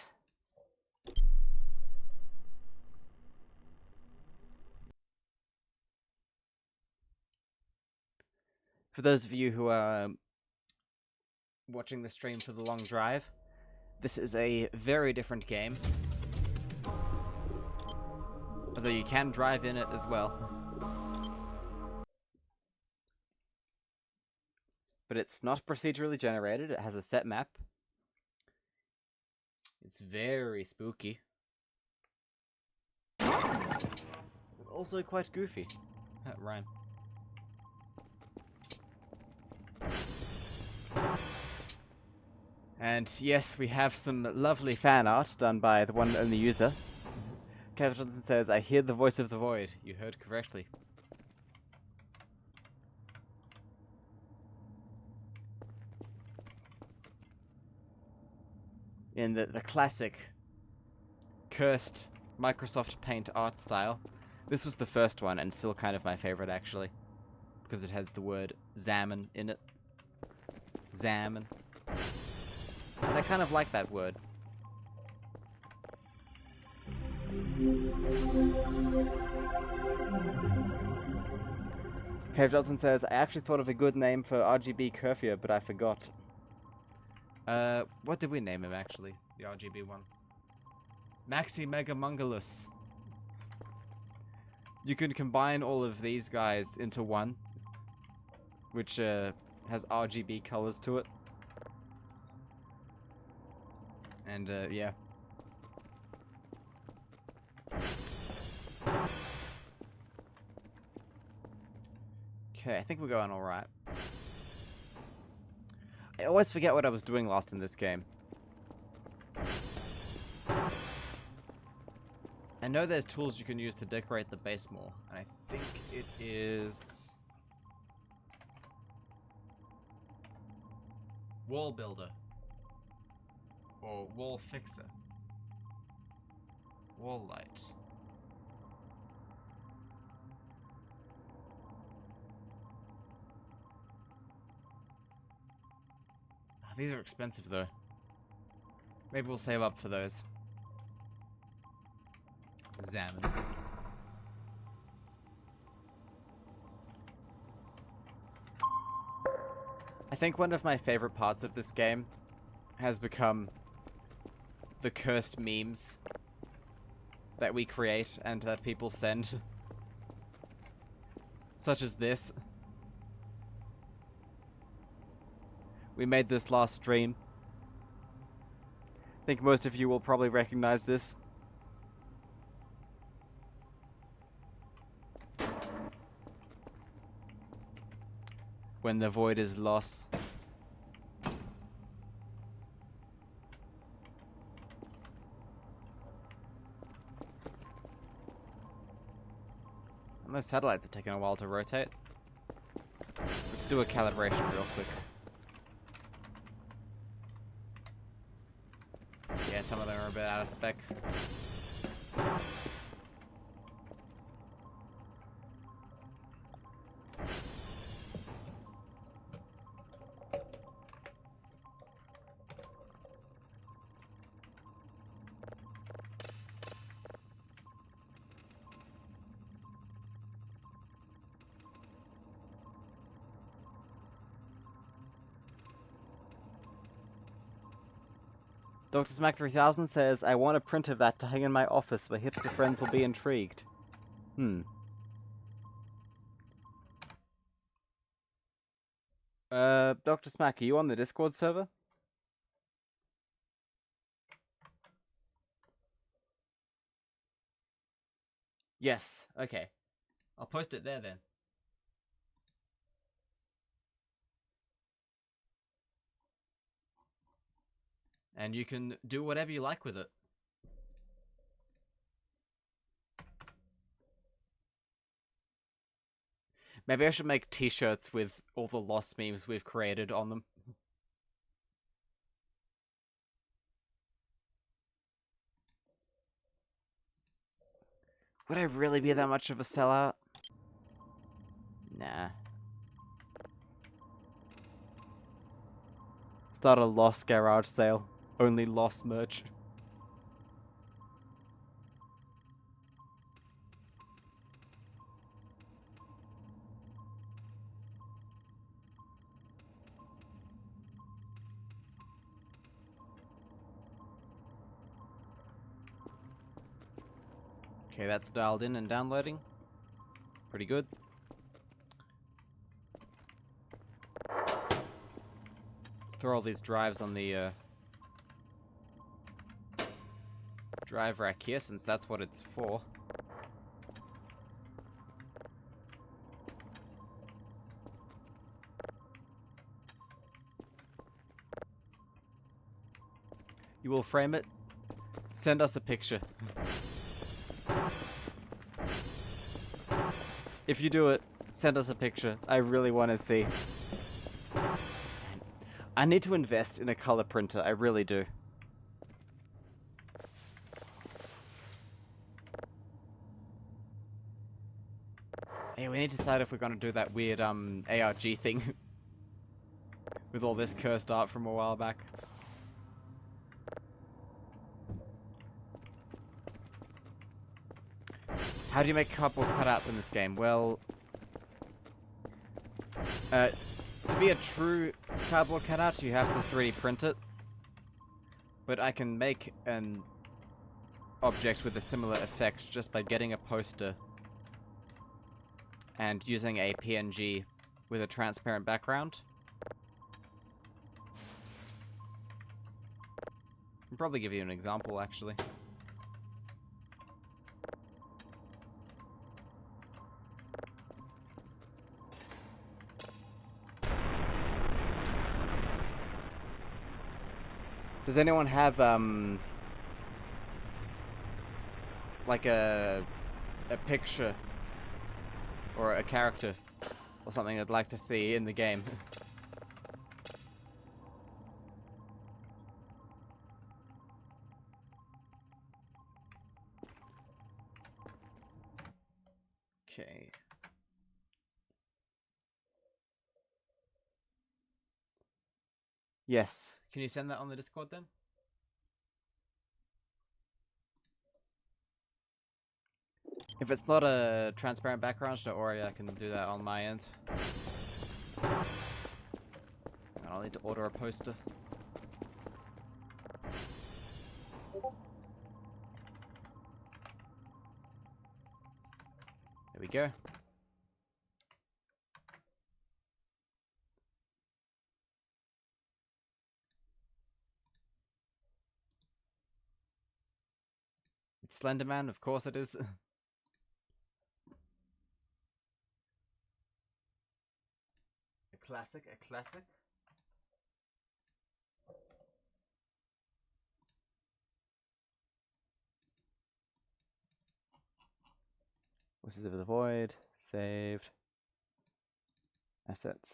A: For those of you who are watching the stream for the long drive, this is a very different game. Although you can drive in it as well. But it's not procedurally generated, it has a set map. It's very spooky. Also quite goofy. That rhyme. And yes, we have some lovely fan art done by the one and only user. Kevin Johnson says, I hear the voice of the void. You heard correctly. In the classic cursed Microsoft Paint art style. This was the first one, and still kind of my favorite, actually. Because it has the word Zaman in it. Zaman. And I kind of like that word. Cave Johnson says, I actually thought of a good name for RGB Curfew, but I forgot. What did we name him, actually? The RGB one. Maxi Mega Mungalus. You can combine all of these guys into one, which has RGB colors to it. And yeah. Okay, I think we're going alright. I always forget what I was doing last in this game. I know there's tools you can use to decorate the base more, and I think it is Wall Builder. Or Wall Fixer. Wall Light. These are expensive though. Maybe we'll save up for those. Zaman. I think one of my favorite parts of this game has become the cursed memes that we create and that people send. Such as this. We made this last stream. I think most of you will probably recognize this. When the void is lost. And those satellites are taking a while to rotate. Let's do a calibration real quick. Yeah, some of them are a bit out of spec. Dr. Smack 3000 says, I want a print of that to hang in my office where hipster friends will be intrigued. Dr. Smack, are you on the Discord server? Yes, okay. I'll post it there then. And you can do whatever you like with it. Maybe I should make t-shirts with all the lost memes we've created on them. Would I really be that much of a sellout? Nah. Start a Lost garage sale. Only Lost merch. Okay, that's dialed in and downloading. Pretty good. Let's throw all these drives on the drive rack here, since that's what it's for. You will frame it? Send us a picture. If you do it, send us a picture. I really want to see. I need to invest in a color printer. I really do. Hey, we need to decide if we're going to do that weird ARG thing. With all this cursed art from a while back. How do you make cardboard cutouts in this game? Well, to be a true cardboard cutout, you have to 3D print it. But I can make an object with a similar effect just by getting a poster and using a PNG with a transparent background. I'll probably give you an example, actually. Does anyone have, like a picture or a character or something I'd like to see in the game? Okay. Yes. Can you send that on the Discord then? If it's not a transparent background, don't worry, I can do that on my end. I'll need to order a poster. There we go. It's Slenderman, of course it is. A classic, a classic. Voices of the Void, saved. Assets,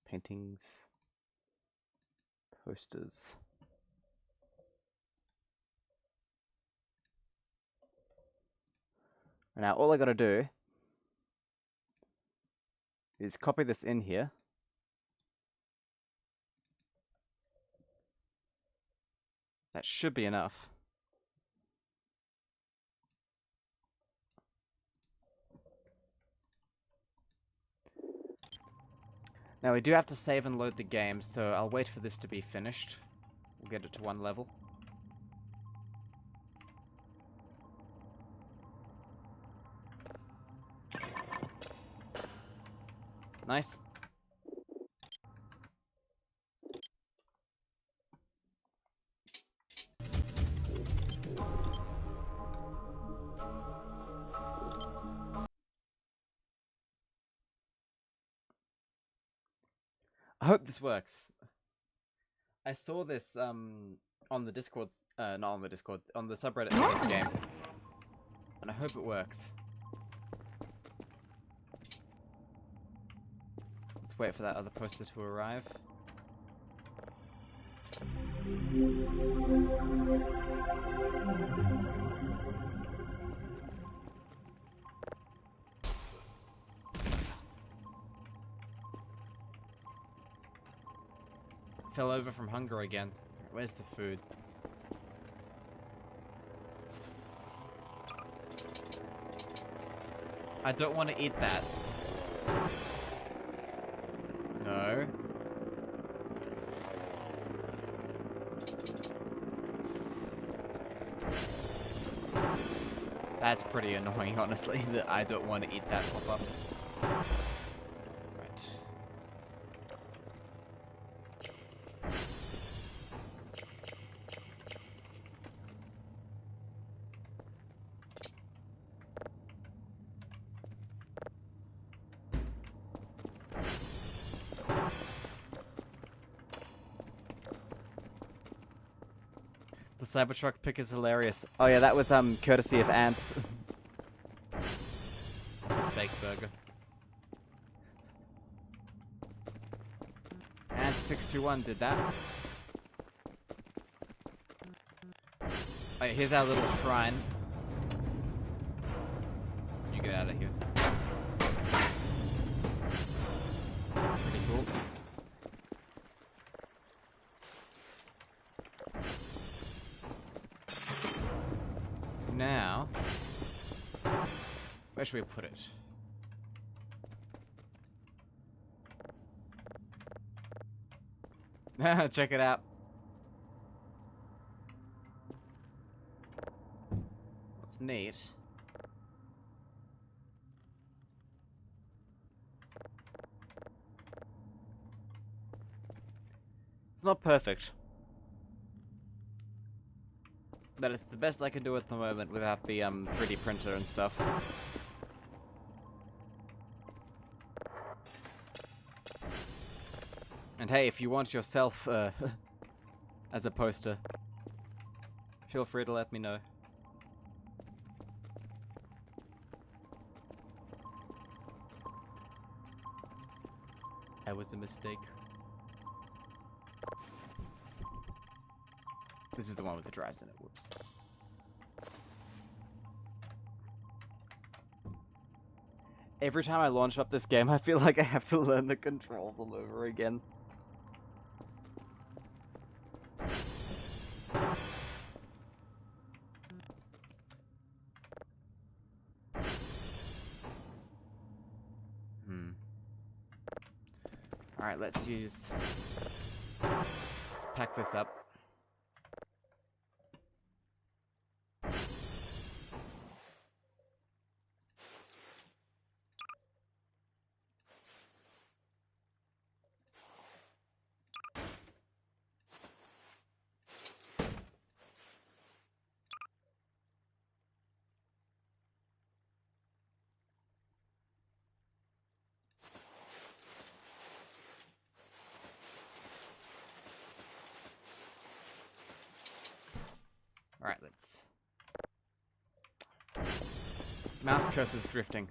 A: paintings, posters. Now all I gotta do is copy this in here. That should be enough. Now we do have to save and load the game, so I'll wait for this to be finished. We'll get it to 1 level. Nice. I hope this works. I saw this on the Discord, not on the Discord, on the subreddit for this game, and I hope it works. Let's wait for that other poster to arrive. Fell over from hunger again. Where's the food? I don't want to eat that. No. That's pretty annoying, honestly, that I don't want to eat that pop-ups. Right. The Cybertruck pick is hilarious. Oh yeah, that was courtesy of Ants. That's a fake burger. Ants621 did that. Alright, here's our little shrine. You get out of here. Pretty cool. Now, where should we put it? Check it out. What's neat? It's not perfect. But it's the best I can do at the moment without the 3D printer and stuff. And hey, if you want yourself as a poster, feel free to let me know. That was a mistake. This is the one with the drives in it. Whoops. Every time I launch up this game, I feel like I have to learn the controls all over again. Alright, let's pack this up. Alright, let's... Mouse cursor's drifting.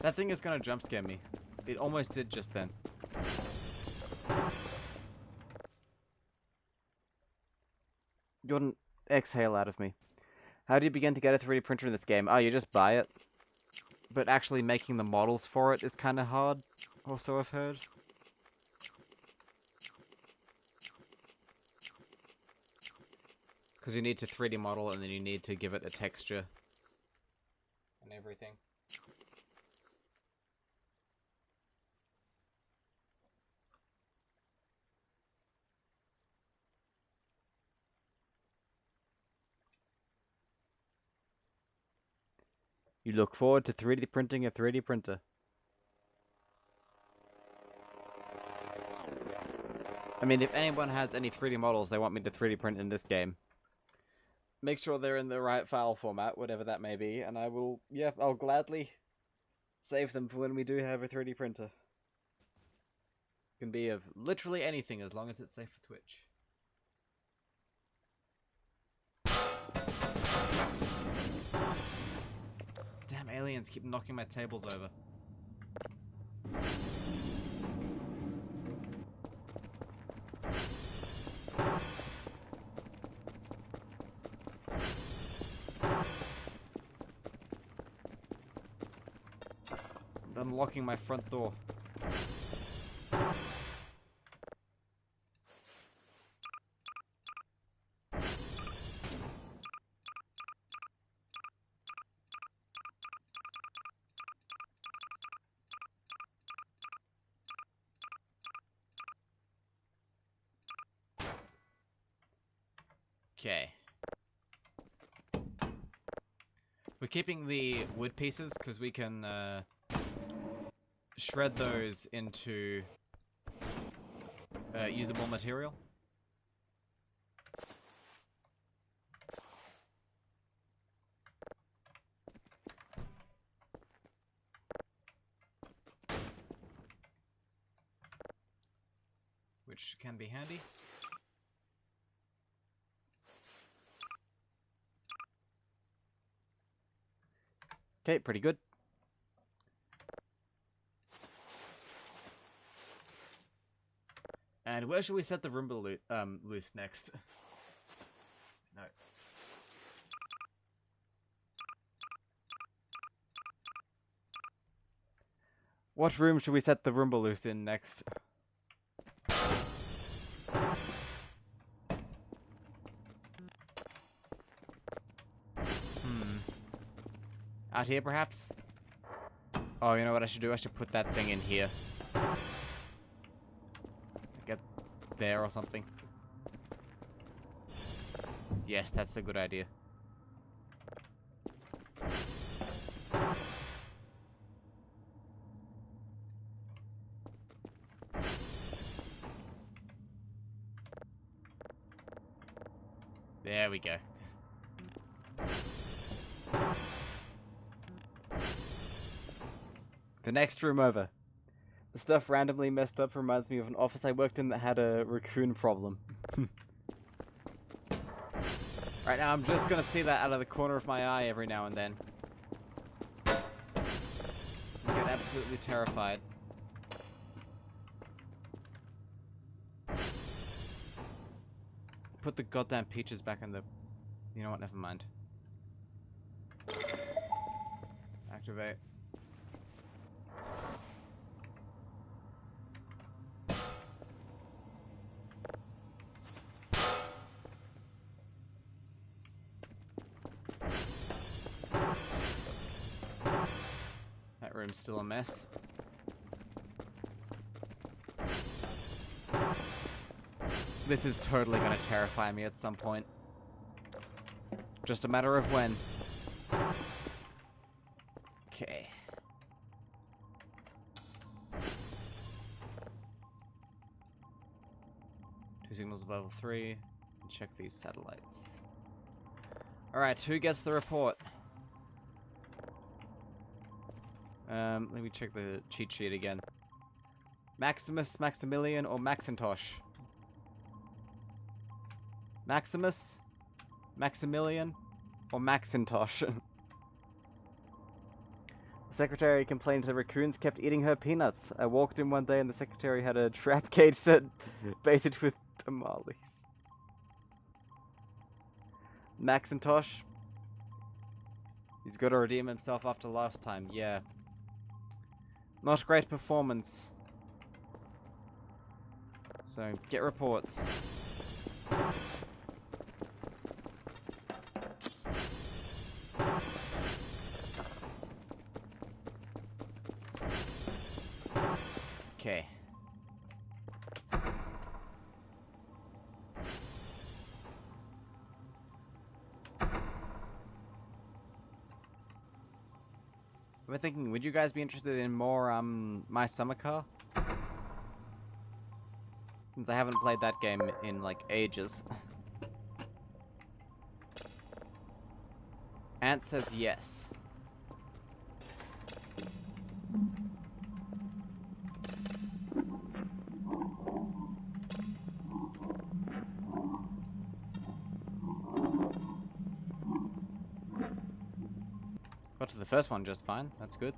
A: That thing is gonna jump scare me. It almost did just then. Jordan, exhale out of me. How do you begin to get a 3D printer in this game? Oh, you just buy it. But actually making the models for it is kind of hard, also I've heard. Because you need to 3D model and then you need to give it a texture and everything. You look forward to 3D printing a 3D printer. I mean, if anyone has any 3D models they want me to 3D print in this game, make sure they're in the right file format, whatever that may be, and I will, yeah, I'll gladly save them for when we do have a 3D printer. It can be of literally anything as long as it's safe for Twitch. Damn aliens keep knocking my tables over. Unlocking my front door. Okay. We're keeping the wood pieces because we can shred those into usable material. Which can be handy. Okay, pretty good. And where should we set the Roomba loose next? No. What room should we set the Roomba loose in next? Out here, perhaps? Oh, you know what I should do? I should put that thing in here. Get there or something. Yes, that's a good idea. There we go. The next room over. The stuff randomly messed up reminds me of an office I worked in that had a raccoon problem. Right now, I'm just gonna see that out of the corner of my eye every now and then. I get absolutely terrified. Put the goddamn peaches back in the... You know what, never mind. Activate. That room's still a mess. This is totally gonna terrify me at some point. Just a matter of when. Okay. Two signals of level 3. And check these satellites. Alright, who gets the report? Let me check the cheat sheet again. Maximus, Maximilian, or Maxintosh? Maximus, Maximilian, or Maxintosh? The secretary complained the raccoons kept eating her peanuts. I walked in one day and the secretary had a trap cage set baited with tamales. Maxintosh? He's got to redeem himself after last time, yeah. Not great performance. So, get reports. Okay. We're thinking, would you guys be interested in more, My Summer Car? Since I haven't played that game in, like, ages. Ant says yes. Got to the first one just fine. That's good.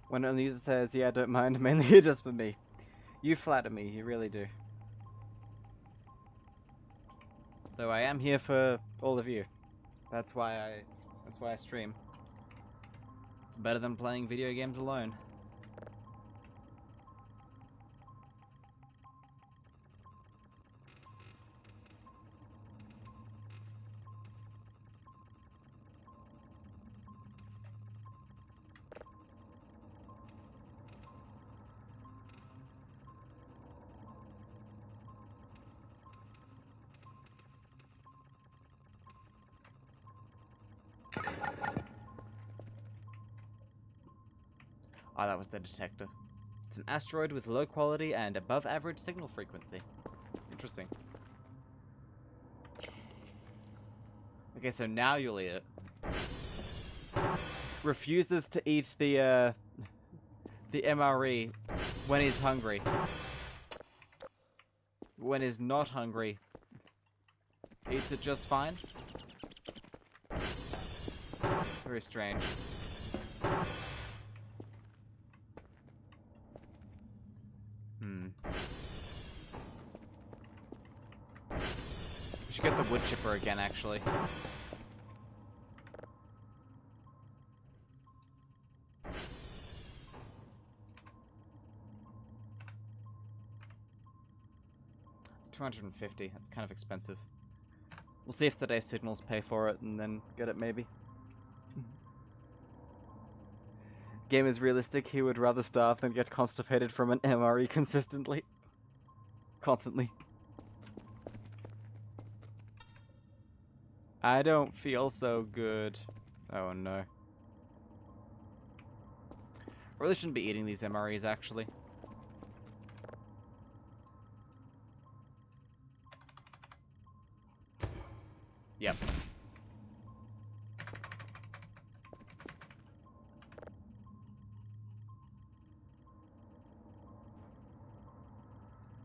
A: When a user says, yeah, I don't mind, mainly just for me. You flatter me, you really do. Though I am here for all of you. That's why I stream. It's better than playing video games alone. Ah, that was the detector. It's an asteroid with low quality and above average signal frequency. Interesting. Okay, so now you'll eat it. Refuses to eat the MRE when he's hungry. When he's not hungry, eats it just fine. Very strange. We should get the wood chipper again, actually. It's 250. That's kind of expensive. We'll see if today's signals pay for it and then get it, maybe. Game is realistic. He would rather starve than get constipated from an MRE consistently. Constantly. I don't feel so good. Oh no. Really shouldn't be eating these MREs, actually. Yep.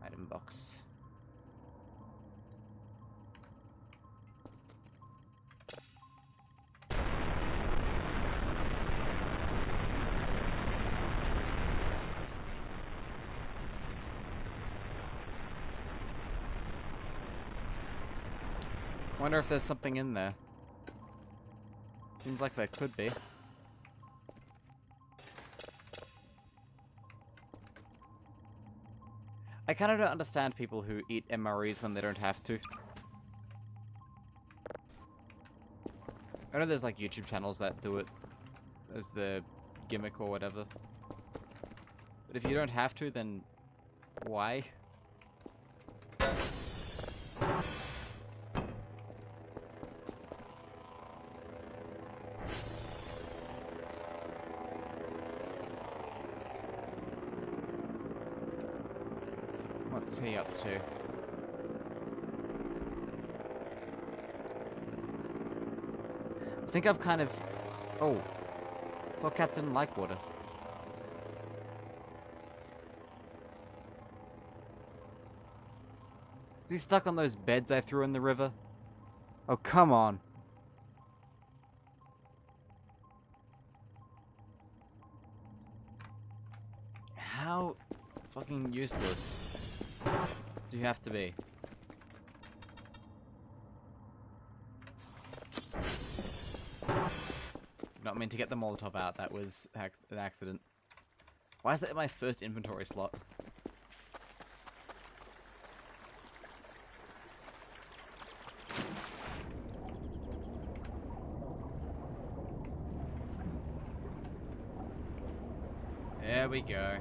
A: Item box. Wonder if there's something in there. Seems like there could be. I kind of don't understand people who eat MREs when they don't have to. I know there's like YouTube channels that do it as the gimmick or whatever. But if you don't have to, then why? What's he up to? I think I've kind of... Oh. Thought cats didn't like water. Is he stuck on those beds I threw in the river? Oh, come on. How fucking useless do you have to be? Not meant to get the Molotov out, that was an accident. Why is that in my first inventory slot? There we go.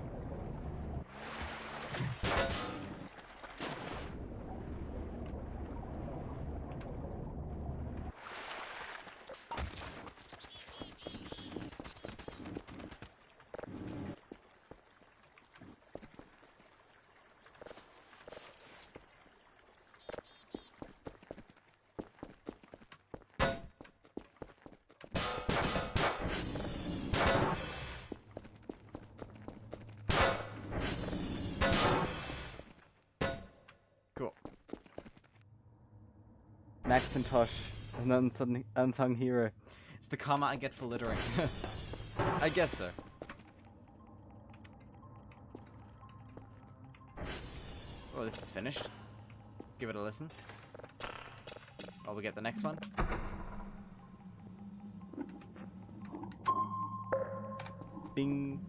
A: Cool. Maxintosh, an unsung hero. It's the karma I get for littering. I guess so. Oh, this is finished. Let's give it a listen. While we get the next one. Bing.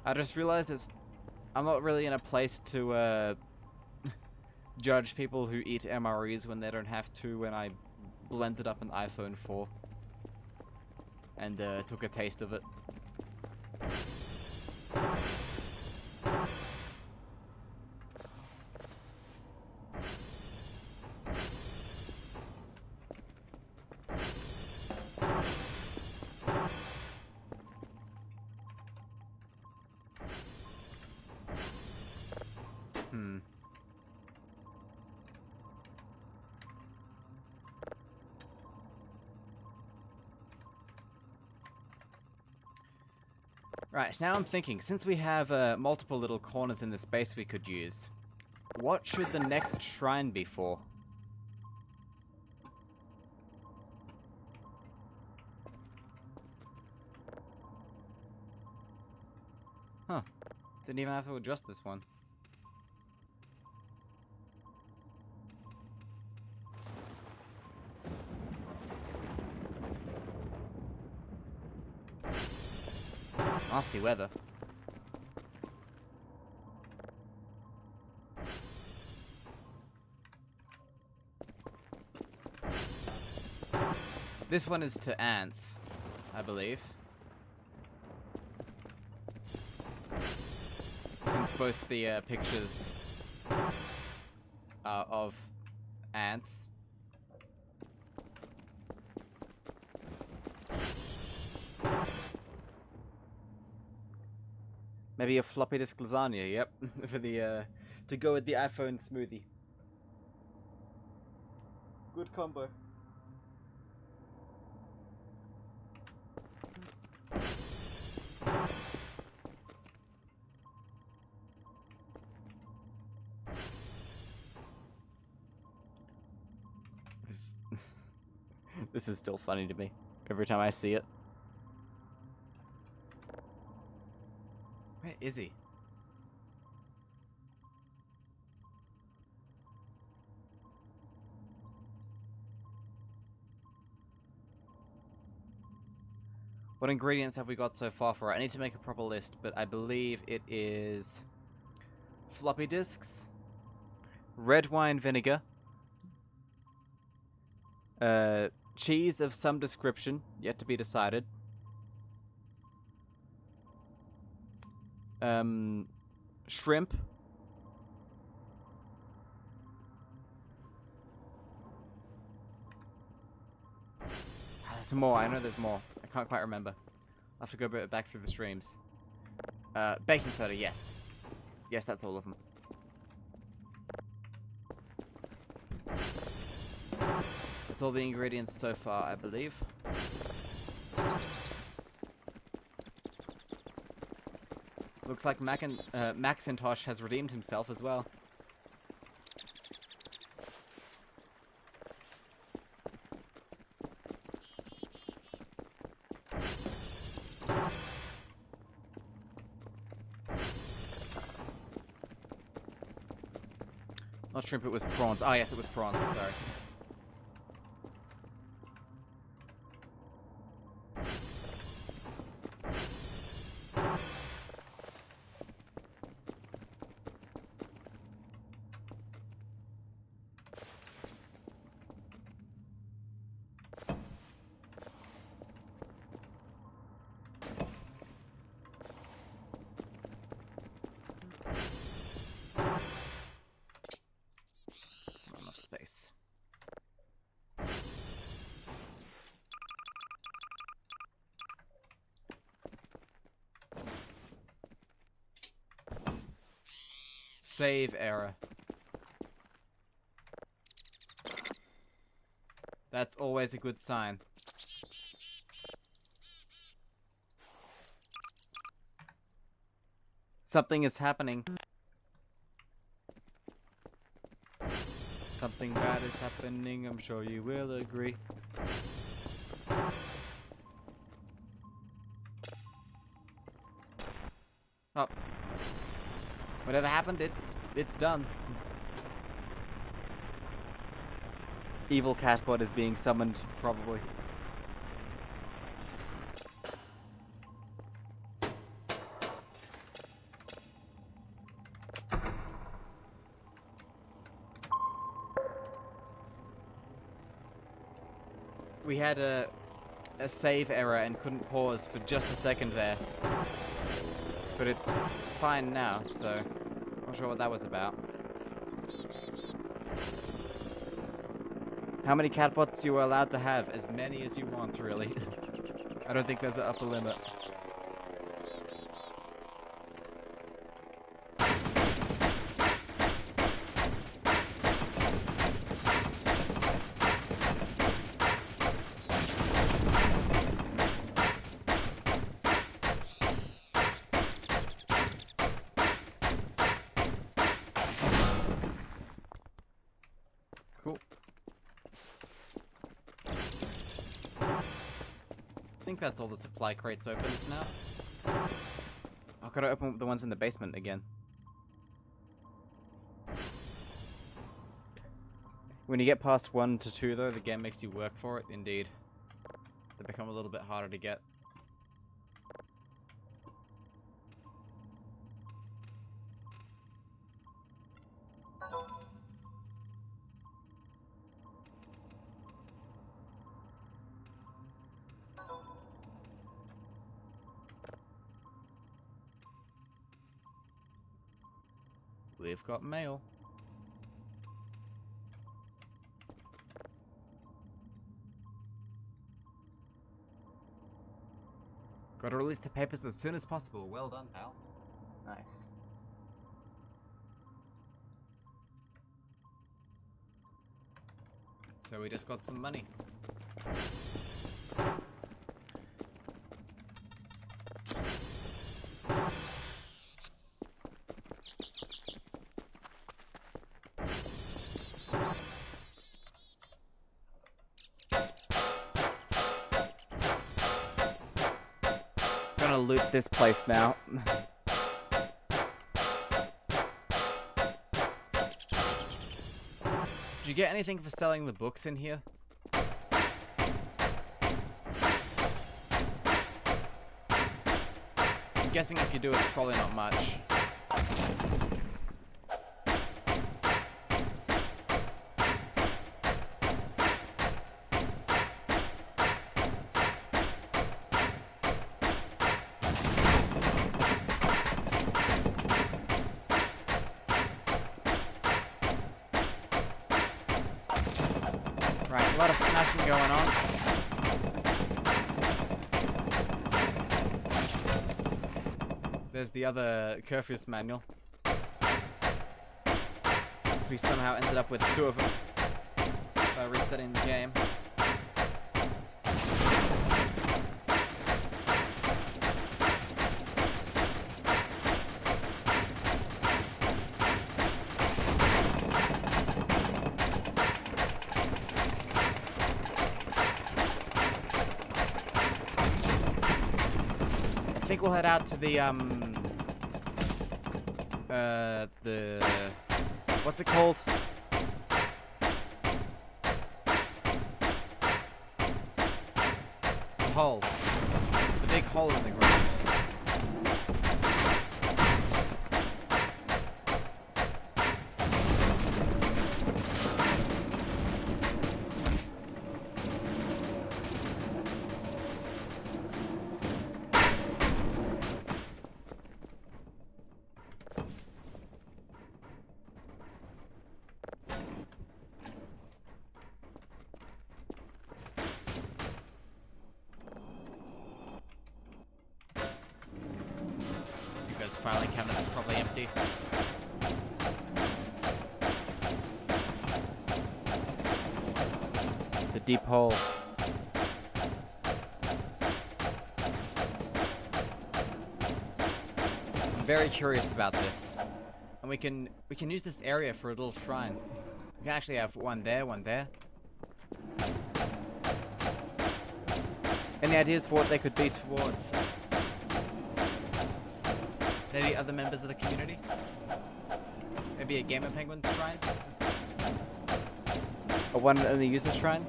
A: I just realized I'm not really in a place to judge people who eat MREs when they don't have to, when I blended up an iPhone 4 and took a taste of it. Right, now I'm thinking, since we have multiple little corners in this base we could use, what should the next shrine be for? Huh. Didn't even have to adjust this one. Nasty weather. This one is to ants, I believe. Since both the pictures are of ants. Maybe a floppy disk lasagna, yep, for the to go with the iPhone smoothie. Good combo. This, this is still funny to me every time I see it. Where is he? What ingredients have we got so far for it? I need to make a proper list, but I believe it is floppy disks, red wine vinegar, cheese of some description, yet to be decided, shrimp, there's more, I know there's more. I can't quite remember. I'll have to go back through the streams. Baking soda, yes. Yes, that's all of them. That's all the ingredients so far, I believe. Looks like Macintosh has redeemed himself as well. Not shrimp, it was prawns. Ah, yes, it was prawns, sorry. Not enough space. Save error. That's always a good sign. Something is happening. Something bad is happening, I'm sure you will agree. Oh. Whatever happened, it's done. Evil Catbot is being summoned, probably. We had a save error and couldn't pause for just a second there. But it's fine now, so not sure what that was about. How many catbots you are allowed to have? As many as you want, really. I don't think there's an upper limit. think that's all the supply crates open now. I've got to open the ones in the basement again. When you get past 1 to 2 though, the game makes you work for it, indeed. They become a little bit harder to get. We've got mail. Gotta release the papers as soon as possible. Well done, pal. Nice. So we just got some money. Gonna loot this place now. Did you get anything for selling the books in here? I'm guessing if you do, it's probably not much. Right, a lot of smashing going on. There's the other Curfews manual. Since we somehow ended up with 2 of them by resetting the game. I think we'll head out to the what's it called? The hole. The big hole in the ground. Those filing cabinets are probably empty. The deep hole. I'm very curious about this. And we can use this area for a little shrine. We can actually have one there, one there. Any ideas for what they could be towards maybe other members of the community? Maybe a Gamer Penguins shrine? A one and only user shrine?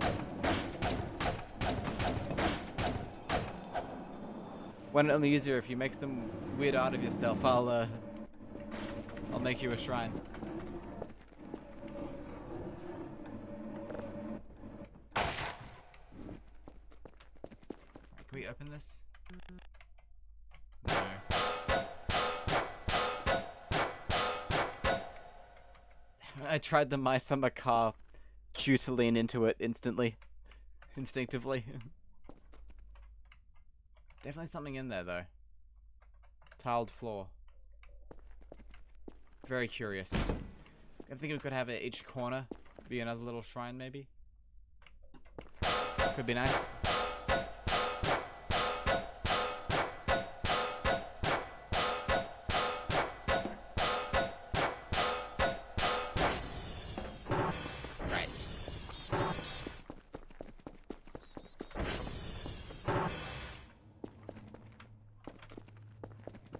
A: One and only user, if you make some weird art of yourself, I'll make you a shrine. Can we open this? No. I tried the My Summer Car cue to lean into it instinctively. Definitely something in there though. Tiled floor. Very curious. I think we could have at each corner be another little shrine maybe. Could be nice.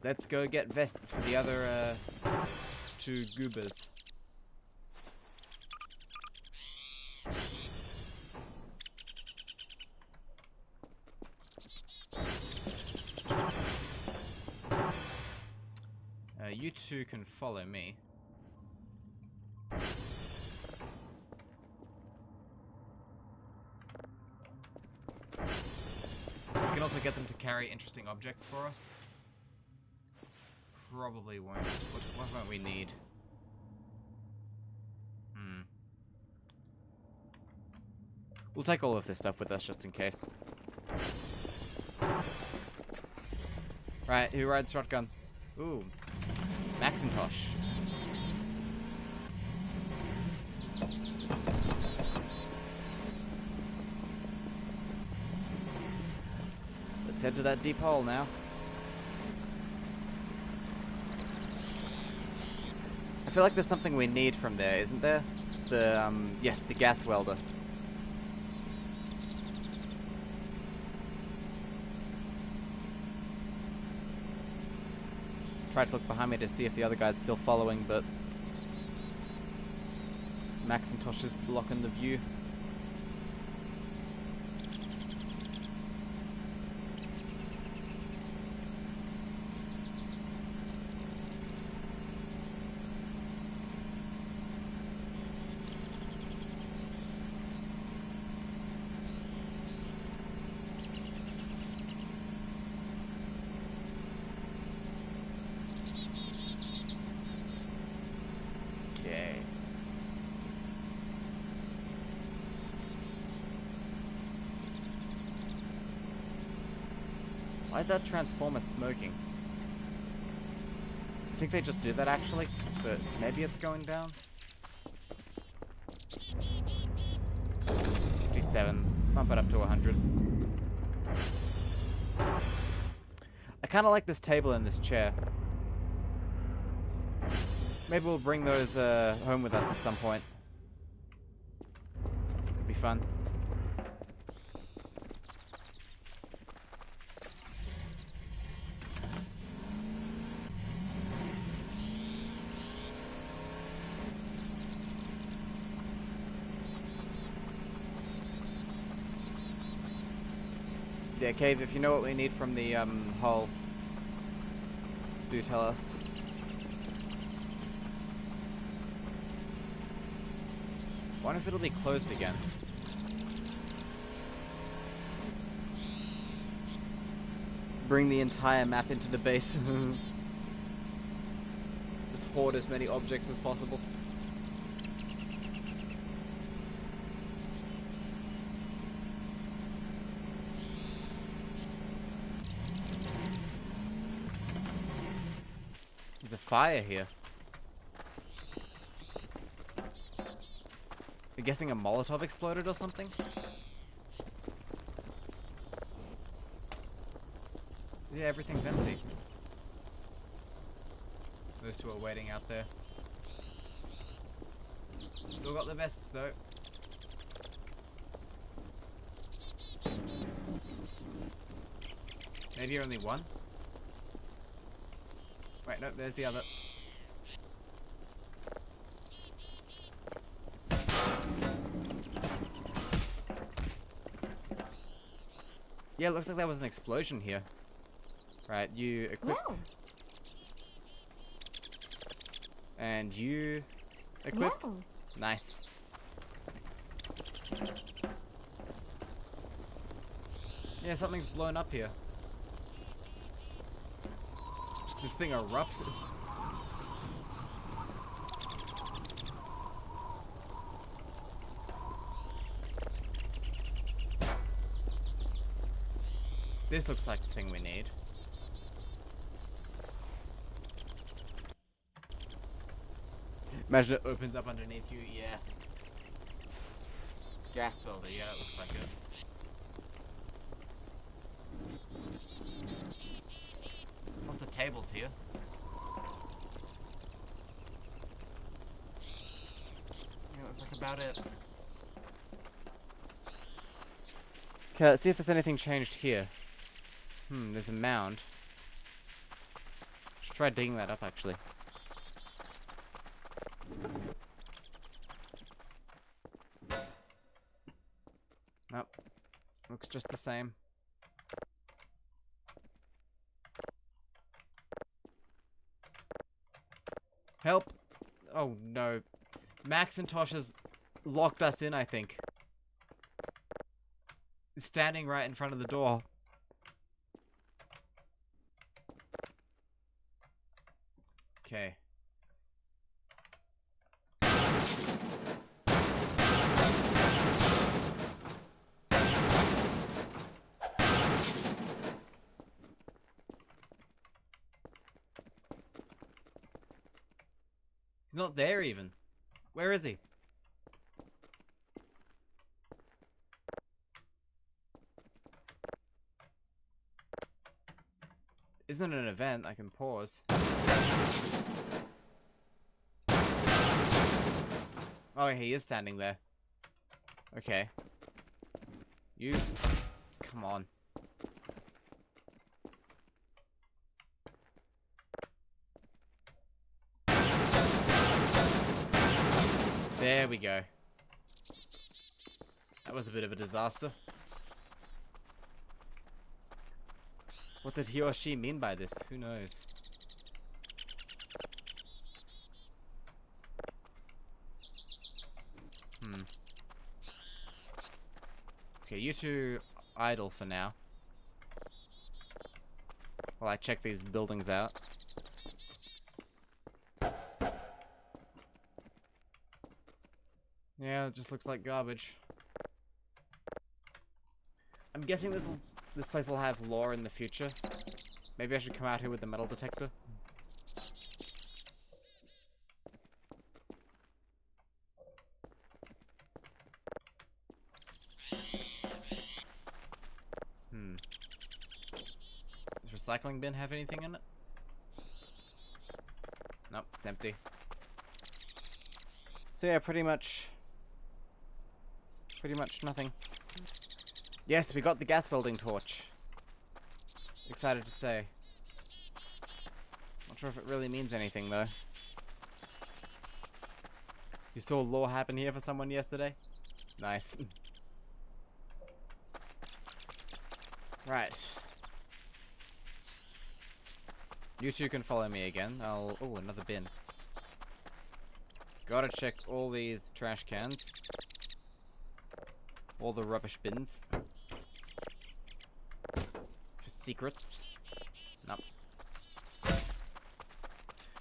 A: let's go get vests for the other two goobers. You two can follow me. So we can also get them to carry interesting objects for us. Probably won't. What won't we need? We'll take all of this stuff with us just in case. Right, who rides shotgun? Ooh. Macintosh. Let's head to that deep hole now. I feel like there's something we need from there, isn't there? The, yes, the gas welder. Tried to look behind me to see if the other guy's still following, but Macintosh is blocking the view. Okay. Why is that transformer smoking? I think they just do that actually, but maybe it's going down. 57. Bump it up to 100. I kind of like this table and this chair. Maybe we'll bring those home with us at some point. Could be fun. Yeah, Cave, if you know what we need from the hull, do tell us. Wonder if it'll be closed again. Bring the entire map into the base. Just hoard as many objects as possible. There's a fire here. I'm guessing a Molotov exploded or something? Yeah, everything's empty. Those two are waiting out there. Still got the vests though. Maybe only one? Wait, no, there's the other. Yeah, it looks like there was an explosion here. Right, you equip.
C: No.
A: And you equip.
C: No.
A: Nice. Yeah, something's blown up here. This thing erupted. This looks like the thing we need. Imagine it opens up underneath you, yeah. Gas welder, yeah, it looks like it. Lots of tables here. Yeah, looks like about it. Okay, let's see if there's anything changed here. There's a mound. Try digging that up, actually. Nope. Looks just the same. Help! Oh no. Maxintosh has locked us in, I think. Standing right in front of the door. Okay. He's not there even. Where is he? Isn't it an event? I can pause. Oh, he is standing there. Okay. You... Come on. There we go. That was a bit of a disaster. What did he or she mean by this? Who knows? Okay, you two idle for now. While I check these buildings out. Yeah, it just looks like garbage. I'm guessing this place will have lore in the future. Maybe I should come out here with the metal detector. Does recycling bin have anything in it? Nope, it's empty. So yeah, pretty much nothing. Yes, we got the gas welding torch. Excited to say. Not sure if it really means anything though. You saw lore happen here for someone yesterday? Nice. Right. You two can follow me again. Oh, another bin. Gotta check all these trash cans. All the rubbish bins. For secrets. Nope.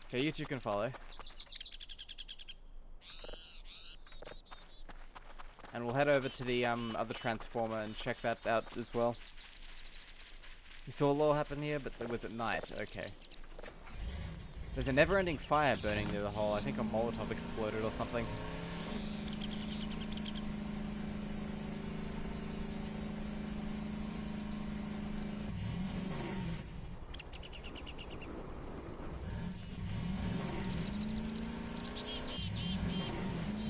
A: Okay, you two can follow. And we'll head over to the other transformer and check that out as well. We saw lore happen here, but it was at night. Okay. There's a never-ending fire burning near the hole. I think a Molotov exploded or something.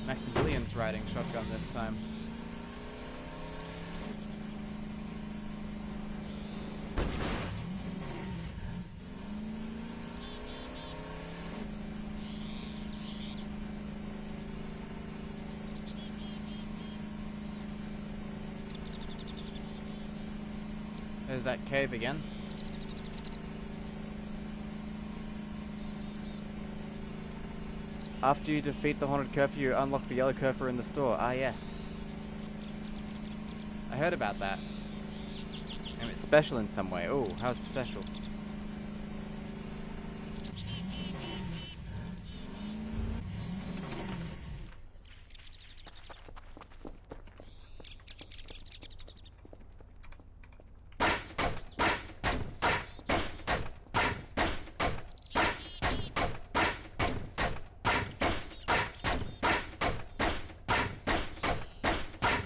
A: Maximilian's riding shotgun this time. There's that cave again. After you defeat the Haunted Curfew, you unlock the Yellow Curfew in the store. Ah, yes. I heard about that. And it's special in some way. Oh, how's it special?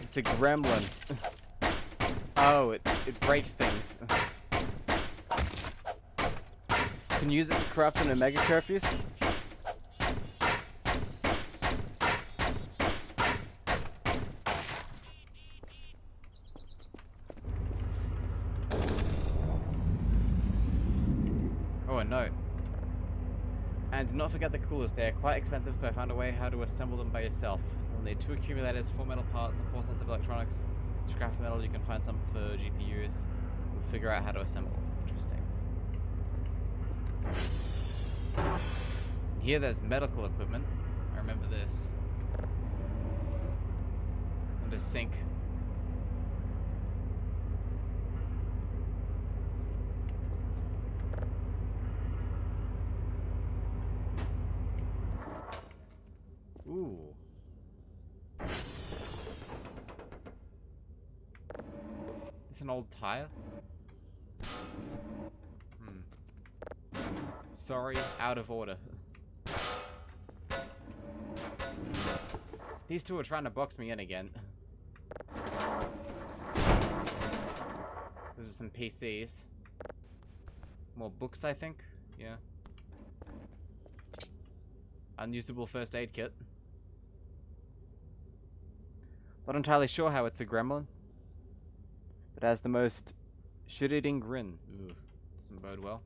A: It's a gremlin. Oh, it breaks things. Can you use it to craft an Omega Curfews? Oh, a note. And do not forget the coolers, they are quite expensive, so I found a way how to assemble them by yourself. You'll need 2 accumulators, 4 metal parts, and 4 sets of electronics. To craft the metal, you can find some for GPUs. We'll figure out how to assemble. Interesting. Here there's medical equipment. I remember this. And a sink. Ooh. It's an old tire? Sorry, out of order. These two are trying to box me in again. Those are some PCs. More books, I think? Yeah. Unusable first aid kit. Not entirely sure how it's a gremlin. But it has the most shit-eating grin. Ooh, doesn't bode well.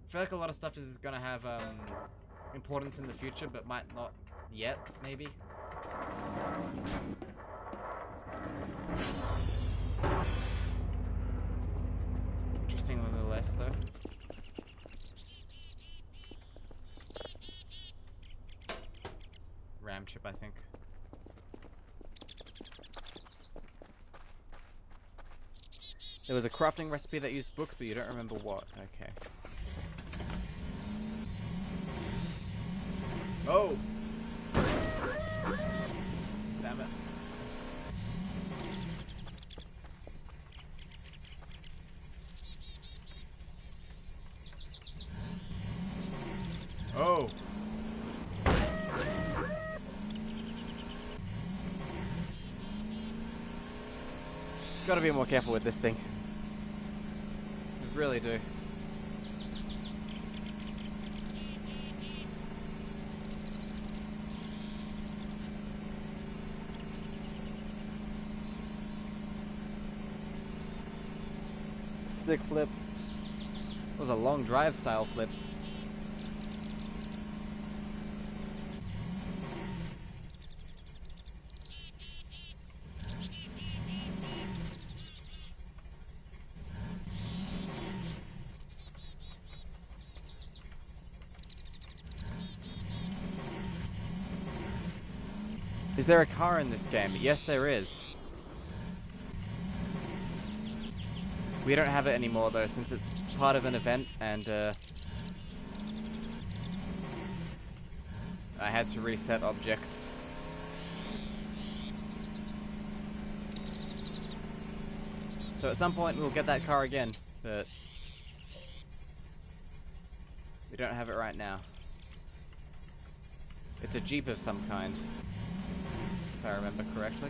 A: I feel like a lot of stuff is gonna have importance in the future, but might not yet, maybe. Interesting nonetheless, though. RAM chip, I think. There was a crafting recipe that used books, but you don't remember what. Okay. Oh! Damn it. Oh! Gotta be more careful with this thing. I really do. Sick flip. It was a long drive style flip. Is there a car in this game? Yes, there is. We don't have it anymore though, since it's part of an event, and I had to reset objects. So at some point we'll get that car again, but we don't have it right now. It's a Jeep of some kind, if I remember correctly.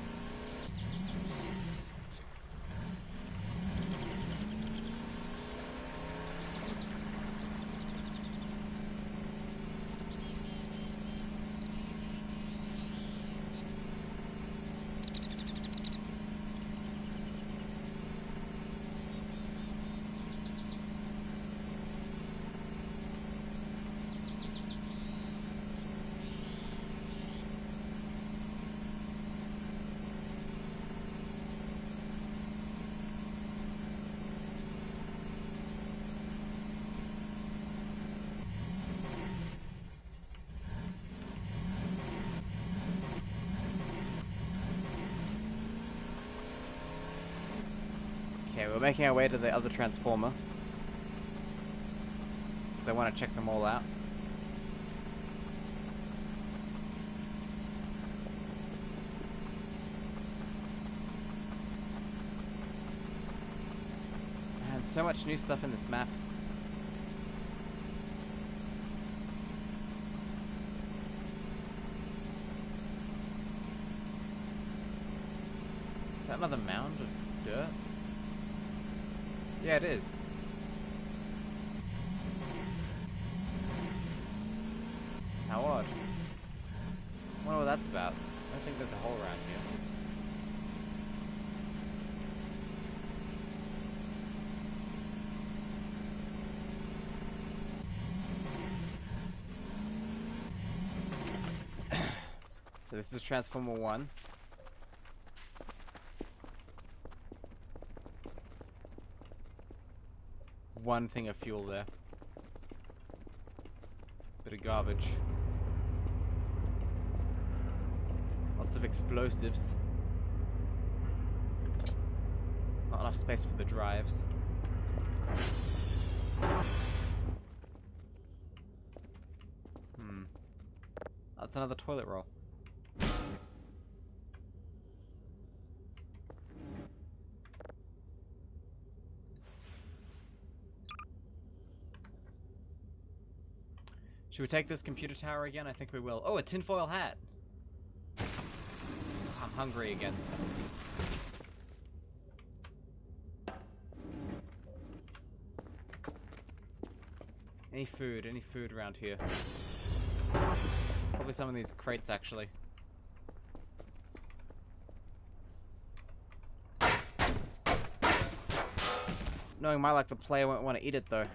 A: Okay, we're making our way to the other transformer, because I want to check them all out. Man, so much new stuff in this map. Is that another mound of dirt? Yeah, it is. How odd. I wonder what that's about. I don't think there's a hole around here. So this is Transformer 1. One thing of fuel there. Bit of garbage. Lots of explosives. Not enough space for the drives. That's another toilet roll. Should we take this computer tower again? I think we will. Oh, a tinfoil hat! I'm hungry again. Any food around here? Probably some of these crates, actually. Knowing my luck, the player won't want to eat it, though.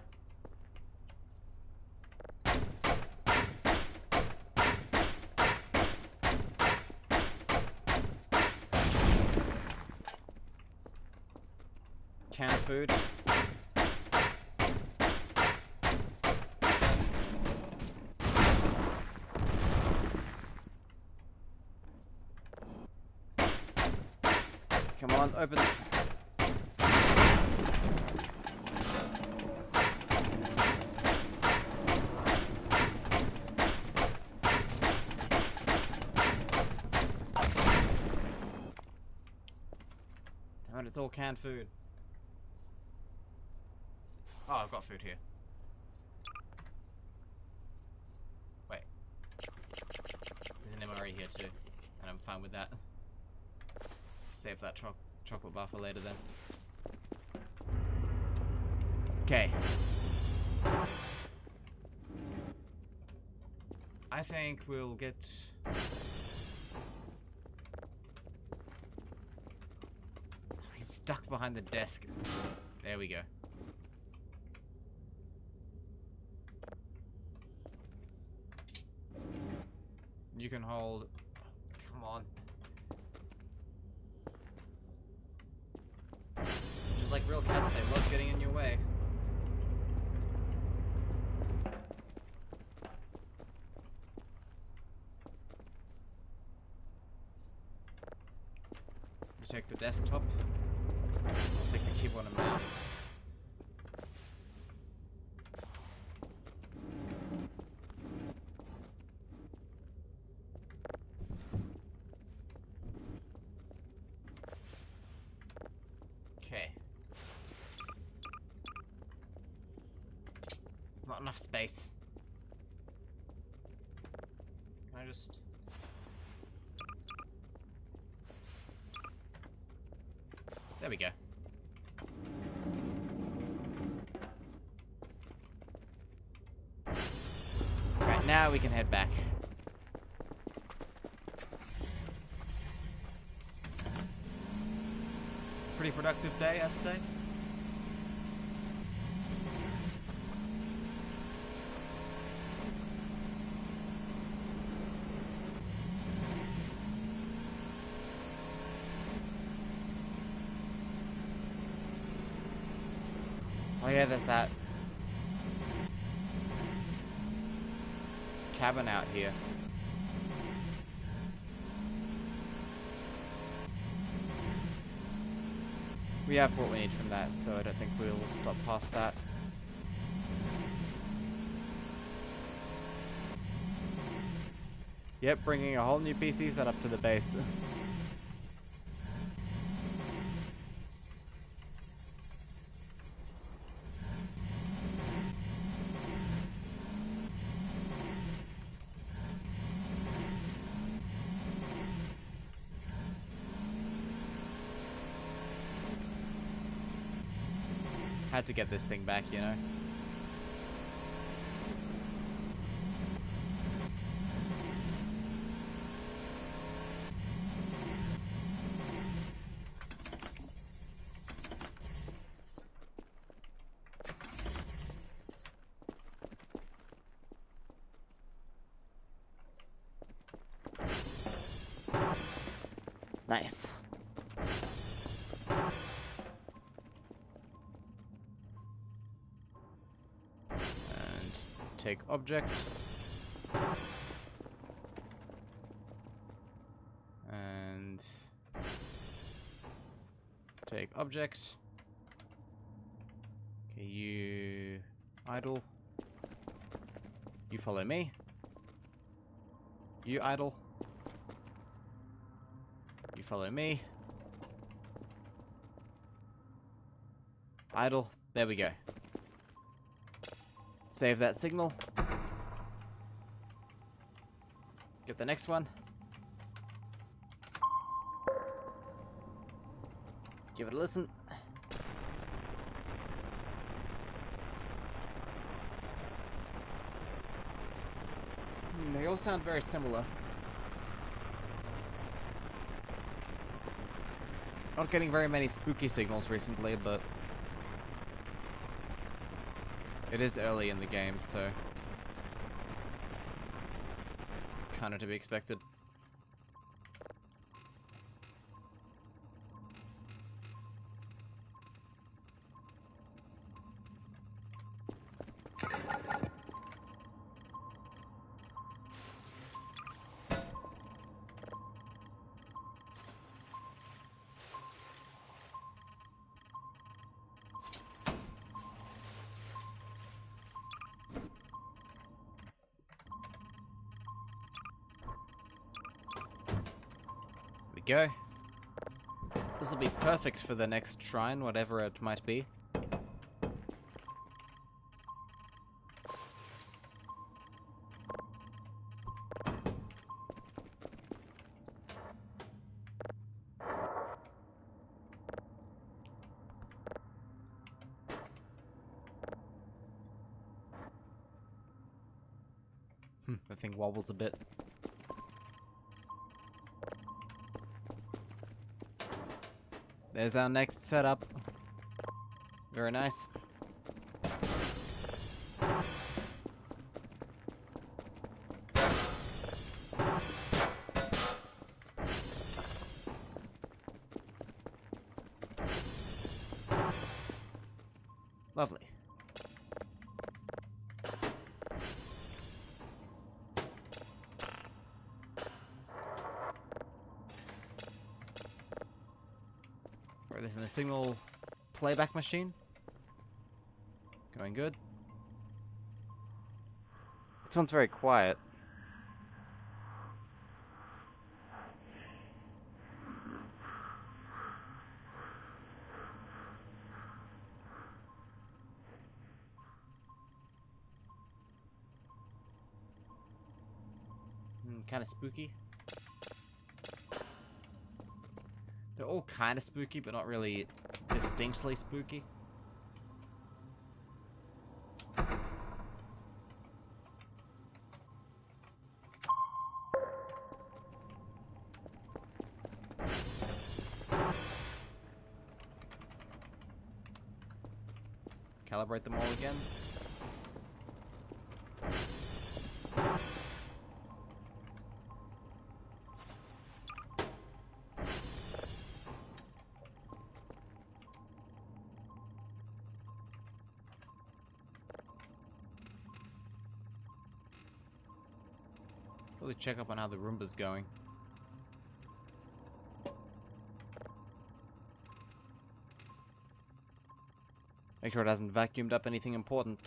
A: Canned food. Come on, open. Damn it, it's all canned food. Oh, I've got food here. Wait. There's an MRE here too, and I'm fine with that. Save that chocolate bar for later then. Okay. I think we'll get... He's stuck behind the desk. There we go. You can hold... Come on. Just like real cats, they love getting in your way. You take the desktop. I'll take the keyboard and mouse. Okay. Not enough space. Can I just... There we go. Right, now we can head back. Pretty productive day, I'd say. Oh yeah, there's that cabin out here. We have what we need from that, so I don't think we'll stop past that. Yep, bringing a whole new PC setup to the base. Had to get this thing back, you know. Nice. And take object. And take object. Okay, you idle. You follow me. You idle. You follow me. Idle. There we go. Save that signal. Get the next one. Give it a listen. They all sound very similar. Not getting very many spooky signals recently, but it is early in the game, so kind of to be expected. Go. This will be perfect for the next shrine, whatever it might be. The thing wobbles a bit. There's our next setup. Very nice. Lovely. This in the signal playback machine. Going good. This one's very quiet. Kind of spooky. They're all kind of spooky, but not really distinctly spooky. Calibrate them all again. Really check up on how the Roomba's going. Make sure it hasn't vacuumed up anything important.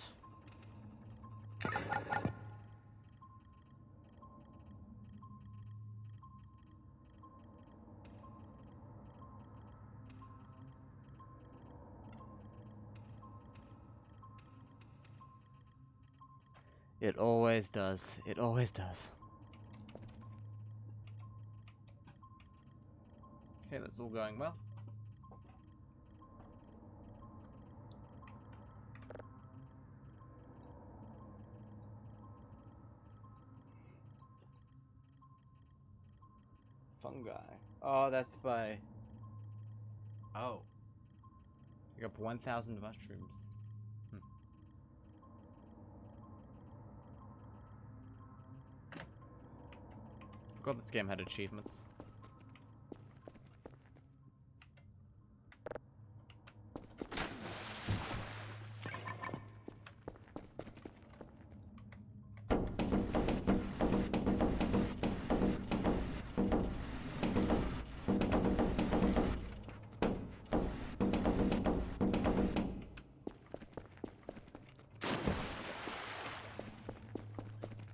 A: It always does. It always does. Okay, that's all going well. Fungi. Oh, that's by... Oh. I got 1,000 mushrooms. Forgot this game had achievements.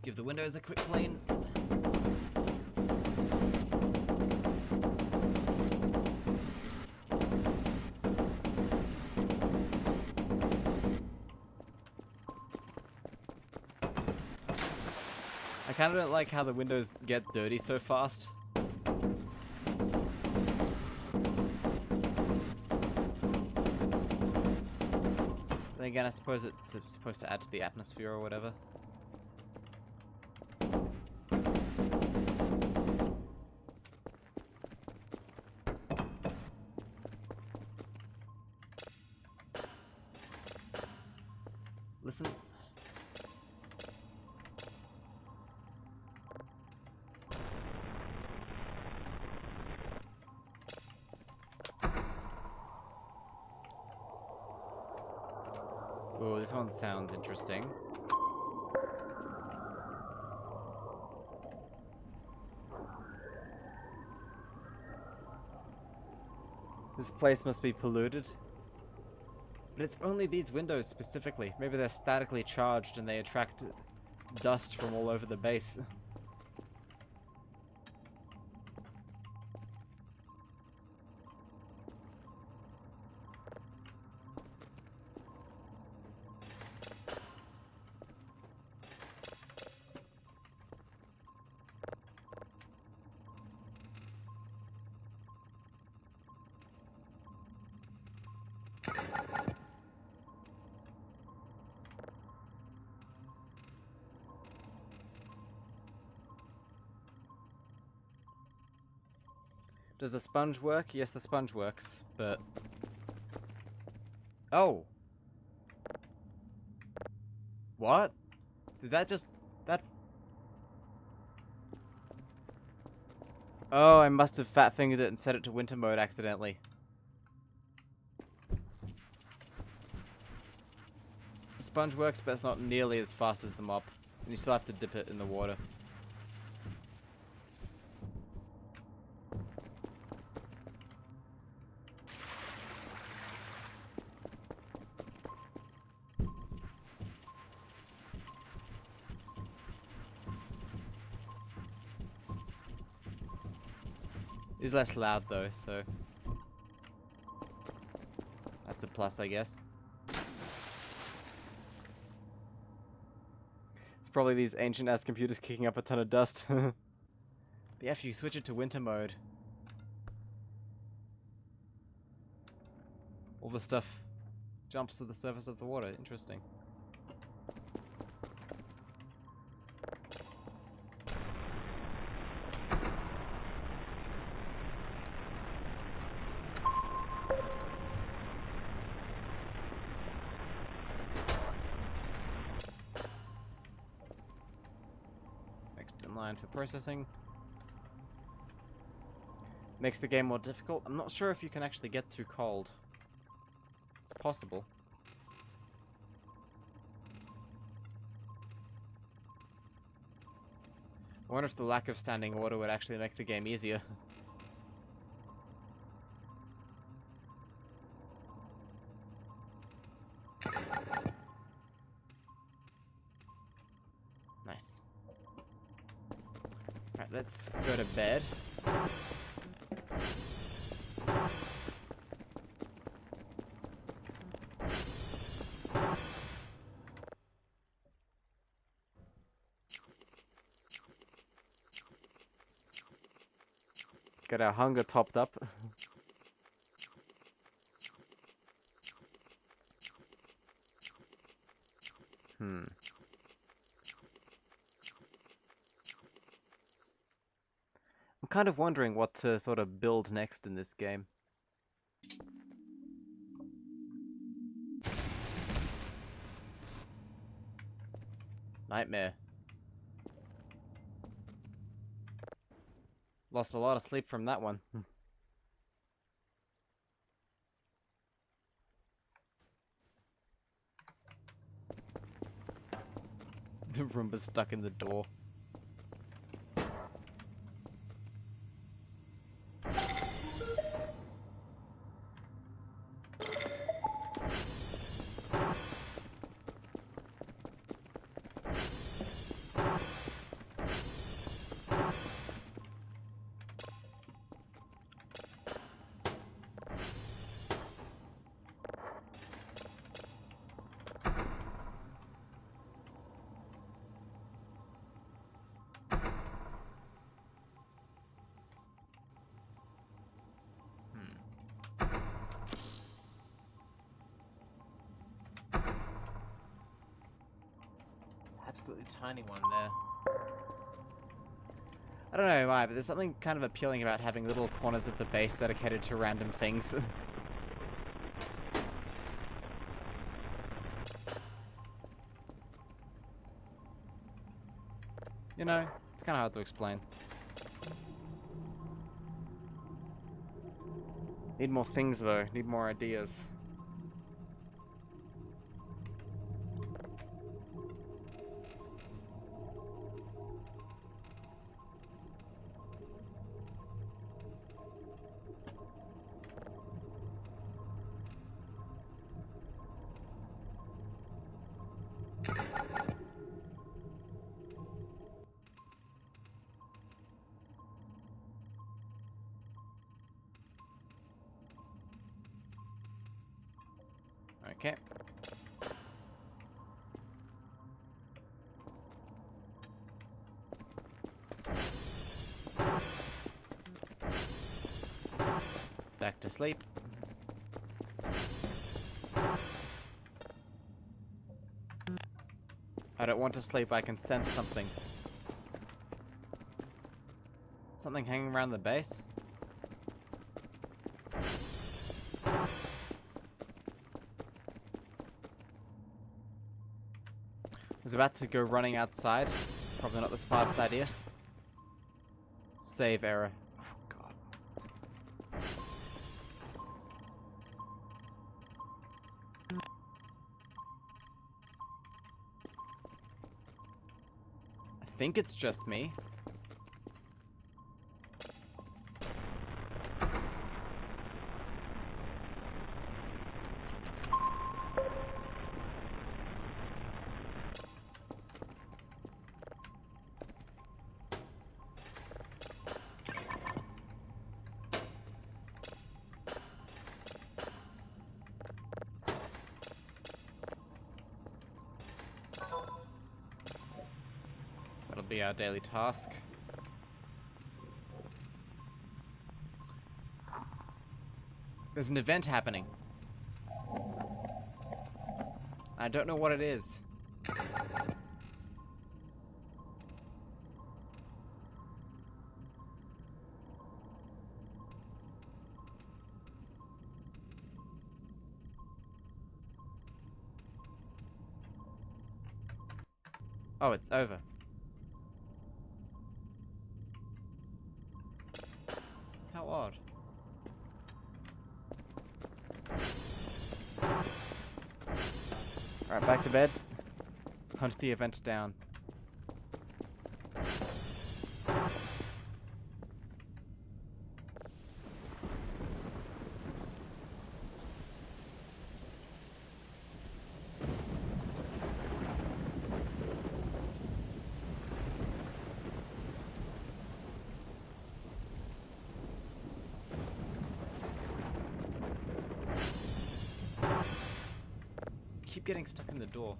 A: Give the windows a quick clean. I kind of don't like how the windows get dirty so fast. Then again, I suppose it's supposed to add to the atmosphere or whatever. Listen. Oh, this one sounds interesting. This place must be polluted. But it's only these windows specifically. Maybe they're statically charged and they attract dust from all over the base. Does the sponge work? Yes, the sponge works, but... Oh! What? Did that just... that... Oh, I must have fat-fingered it and set it to winter mode accidentally. The sponge works, but it's not nearly as fast as the mop. And you still have to dip it in the water. It's less loud though, so that's a plus, I guess. It's probably these ancient-ass computers kicking up a ton of dust. But yeah, if you switch it to winter mode, all the stuff jumps to the surface of the water. Interesting. Line for processing. Makes the game more difficult. I'm not sure if you can actually get too cold. It's possible. I wonder if the lack of standing water would actually make the game easier. Nice. Alright, let's go to bed. Get our hunger topped up. I'm kind of wondering what to sort of build next in this game. Nightmare. Lost a lot of sleep from that one. The Roomba's stuck in the door.
C: tiny one there.
A: I don't know why, but there's something kind of appealing about having little corners of the base dedicated to random things. You know, it's kind of hard to explain. Need more things though, need more ideas. Okay. Back to sleep. I don't want to sleep, I can sense something. Something hanging around the base? Was about to go running outside. Probably not the smartest idea. Save error. Oh god. I think it's just me. That'll be our daily task. There's an event happening. I don't know what it is. Oh, it's over. How odd. Alright, back to bed. Hunt the event down. Keep getting stuck in the door.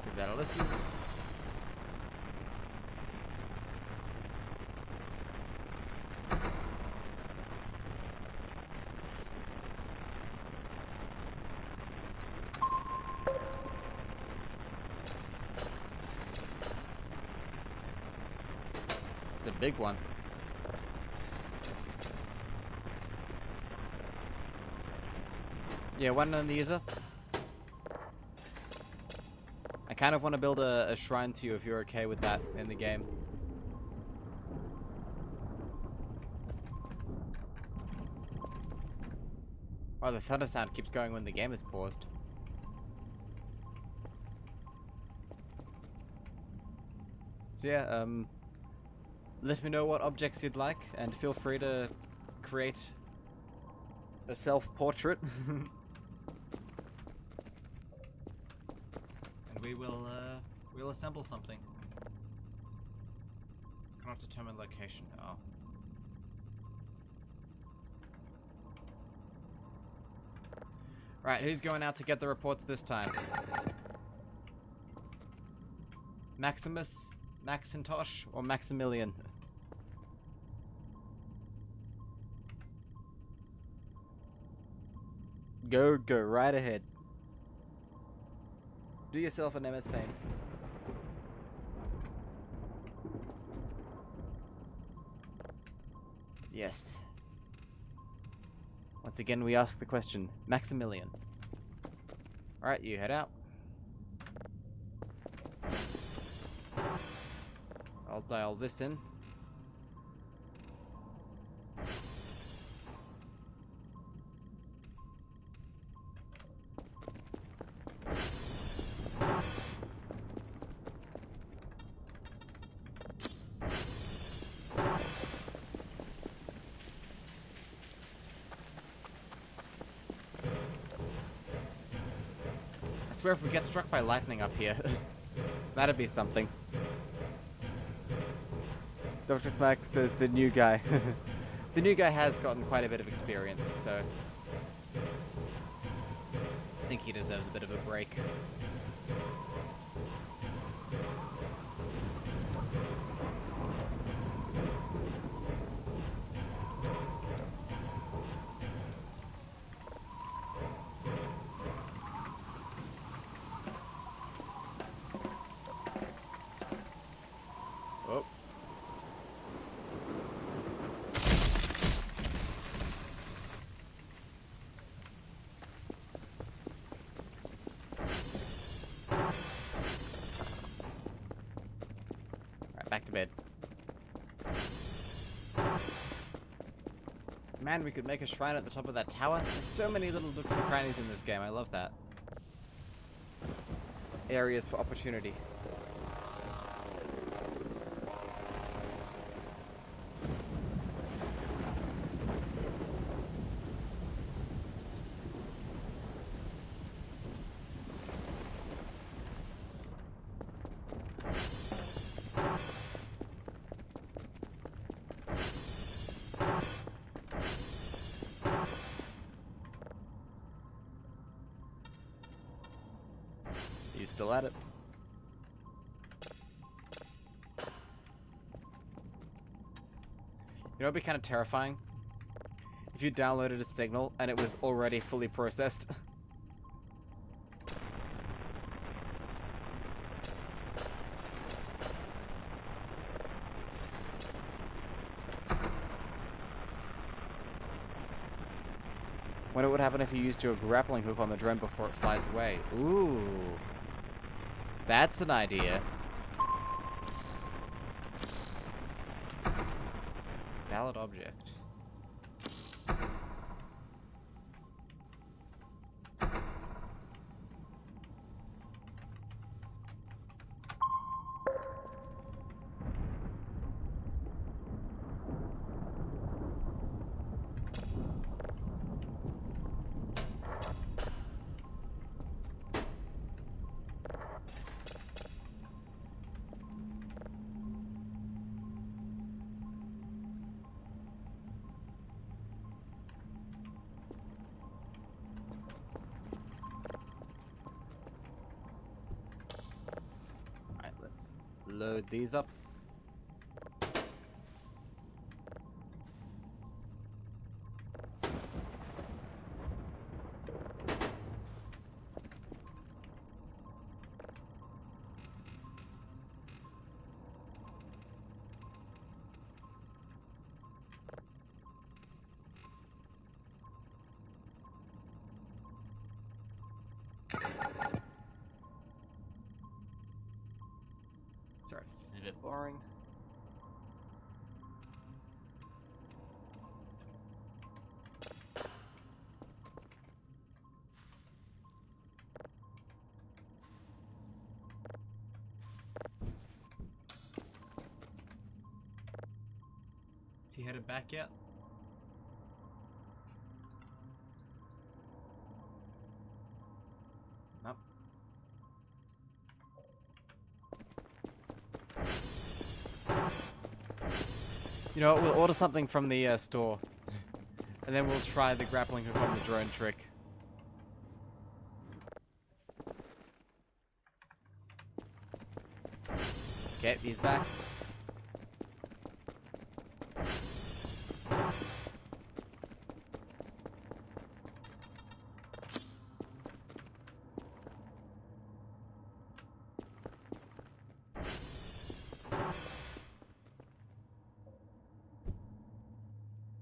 A: Give that a listen. It's a big one. Yeah, one on the user. I kind of want to build a shrine to you if you're okay with that in the game. Oh, the thunder sound keeps going when the game is paused. So yeah, let me know what objects you'd like, and feel free to create a self-portrait. And we'll assemble something. Cannot determine location. Oh. Right, who's going out to get the reports this time? Maximus, Maxintosh, or Maximilian? Go right ahead. Do yourself an MS Paint. Yes. Once again, we ask the question, Maximilian. Alright, you head out. I'll dial this in. I swear if we get struck by lightning up here, that'd be something. Dr. Smack says the new guy. The new guy has gotten quite a bit of experience, so I think he deserves a bit of a break. Oh. Alright, back to bed. Man, we could make a shrine at the top of that tower. There's so many little nooks and crannies in this game. I love that. Areas for opportunity. He's still at it. You know, it'd be kind of terrifying if you downloaded a signal and it was already fully processed. Wonder what would happen if you used your grappling hook on the drone before it flies away. Ooh. That's an idea. Valid object. Alright, let's load these up. Sorry, this is a bit boring. Is he headed back yet? Nope. You know what, we'll order something from the store. And then we'll try the grappling hook on the drone trick. Okay, he's back.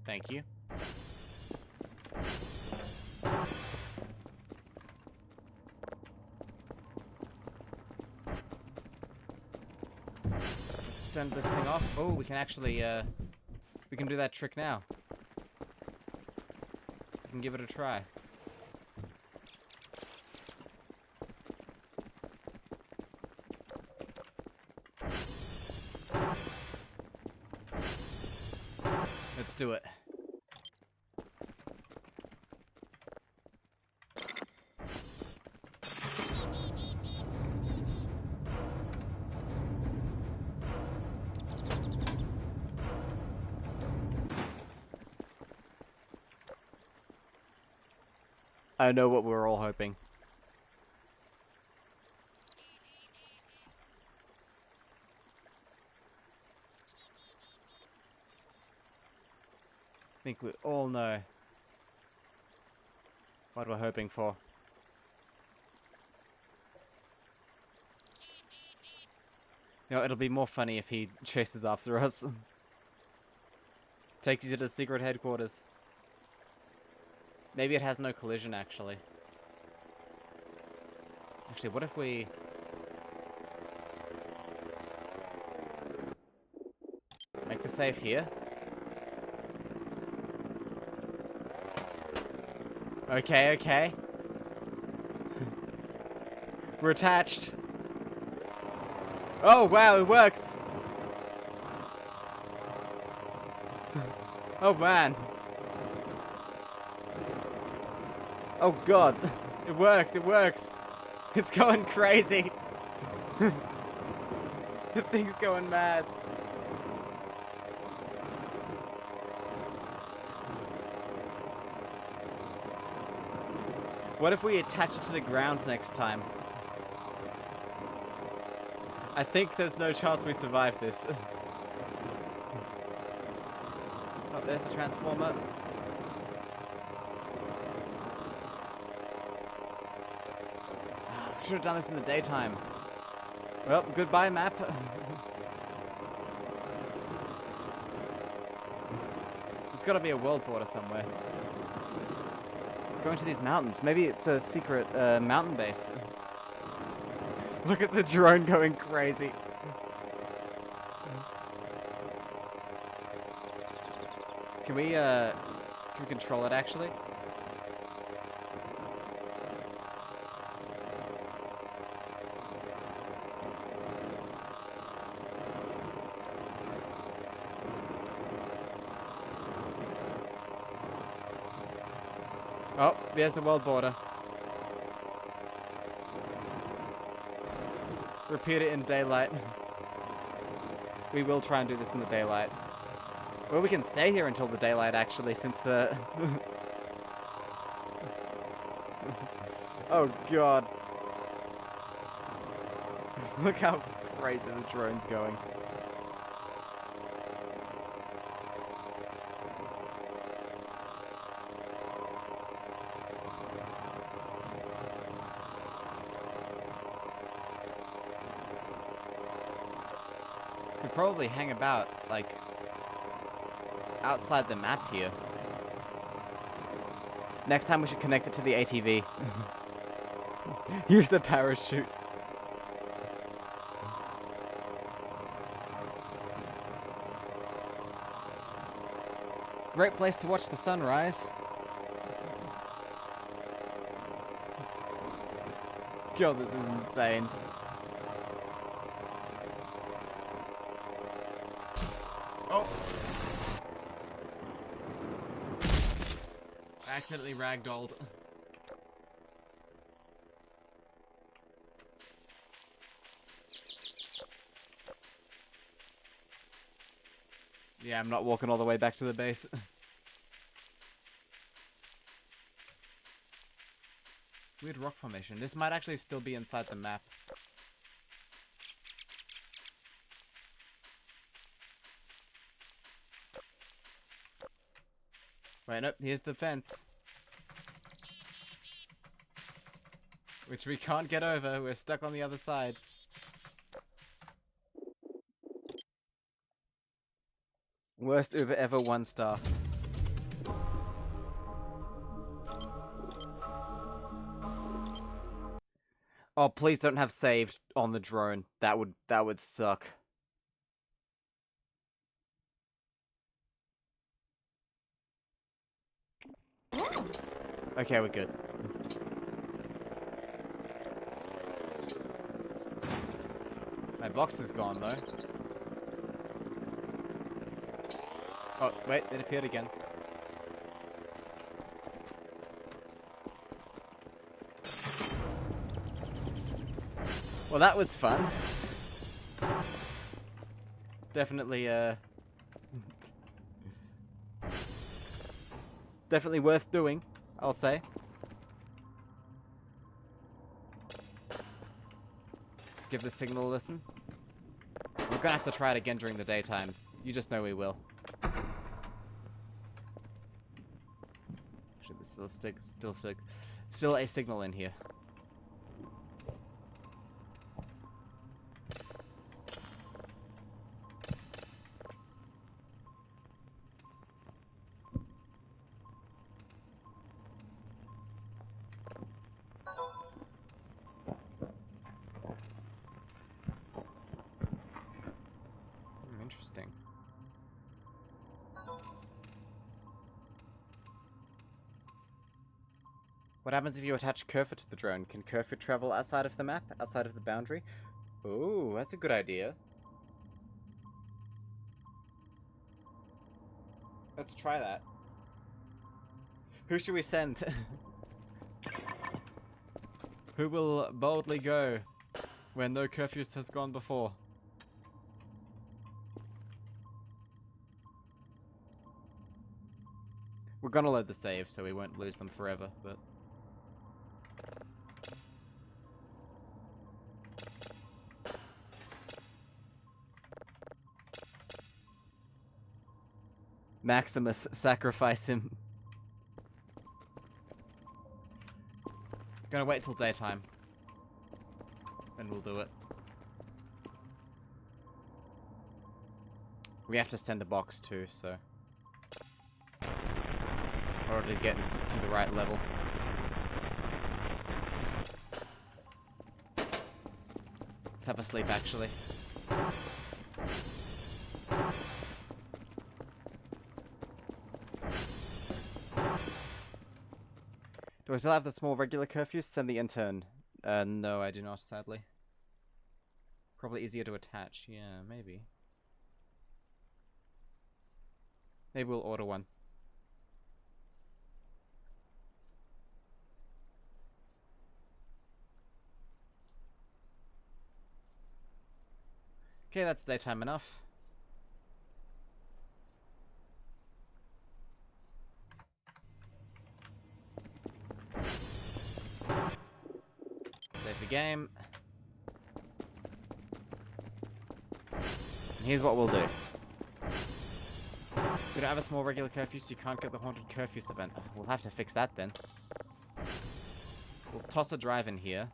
A: Thank you. Let's send this thing off. Oh, we can actually, we can do that trick now. We can give it a try. Let's do it. I know what we're all hoping. I think we all know what we're hoping for. You know, it'll be more funny if he chases after us. Takes you to the secret headquarters. Maybe it has no collision, actually. Actually, what if we... make the save here? Okay, okay. We're attached. Oh, wow, it works! Oh, man. Oh, God. It works, it works. It's going crazy. The thing's going mad. What if we attach it to the ground next time? I think there's no chance we survive this. Oh, there's the transformer. Should have done this in the daytime. Well, goodbye, map. There's got to be a world border somewhere. It's going to these mountains. Maybe it's a secret mountain base. Look at the drone going crazy. Can we control it actually? Oh, there's the world border. Repeat it in daylight. We will try and do this in the daylight. Well, we can stay here until the daylight, actually, since, oh, God. Look how crazy the drone's going. Could probably hang about, like, outside the map here. Next time we should connect it to the ATV. Use the parachute. Great place to watch the sunrise. God, this is insane. Oh! I accidentally ragdolled. Yeah, I'm not walking all the way back to the base. Weird rock formation. This might actually still be inside the map. Right, nope, here's the fence. Which we can't get over, we're stuck on the other side. Worst Uber ever, 1 star. Oh, please don't have saved on the drone. That would suck. Okay, we're good. My box is gone though. Oh, wait, it appeared again. Well, that was fun. Definitely, definitely worth doing, I'll say. Give the signal a listen. We're gonna have to try it again during the daytime. You just know we will. Actually, there's still a signal in here. Interesting. What happens if you attach Kerfit to the drone? Can Kerfit travel outside of the map? Outside of the boundary? Ooh, that's a good idea. Let's try that. Who should we send? Who will boldly go where no curfews has gone before? We're gonna load the save so we won't lose them forever, but... Maximus, sacrifice him. Gonna wait till daytime. And we'll do it. We have to send a box too, so... in order to get to the right level. Let's have a sleep, actually. Do I still have the small regular curfews? Send the intern. No, I do not, sadly. Probably easier to attach. Yeah, maybe. Maybe we'll order one. Okay, that's daytime enough. Save the game. And here's what we'll do. We don't have a small regular curfew, so you can't get the Haunted Curfews event. We'll have to fix that then. We'll toss a drive in here.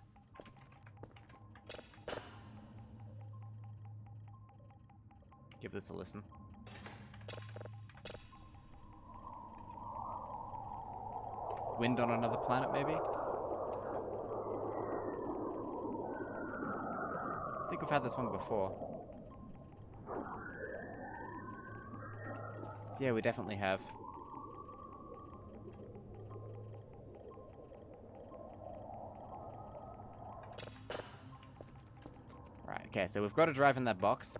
A: Give this a listen. Wind on another planet, maybe? I think we've had this one before. Yeah, we definitely have. Right, okay, so we've got to drive in that box.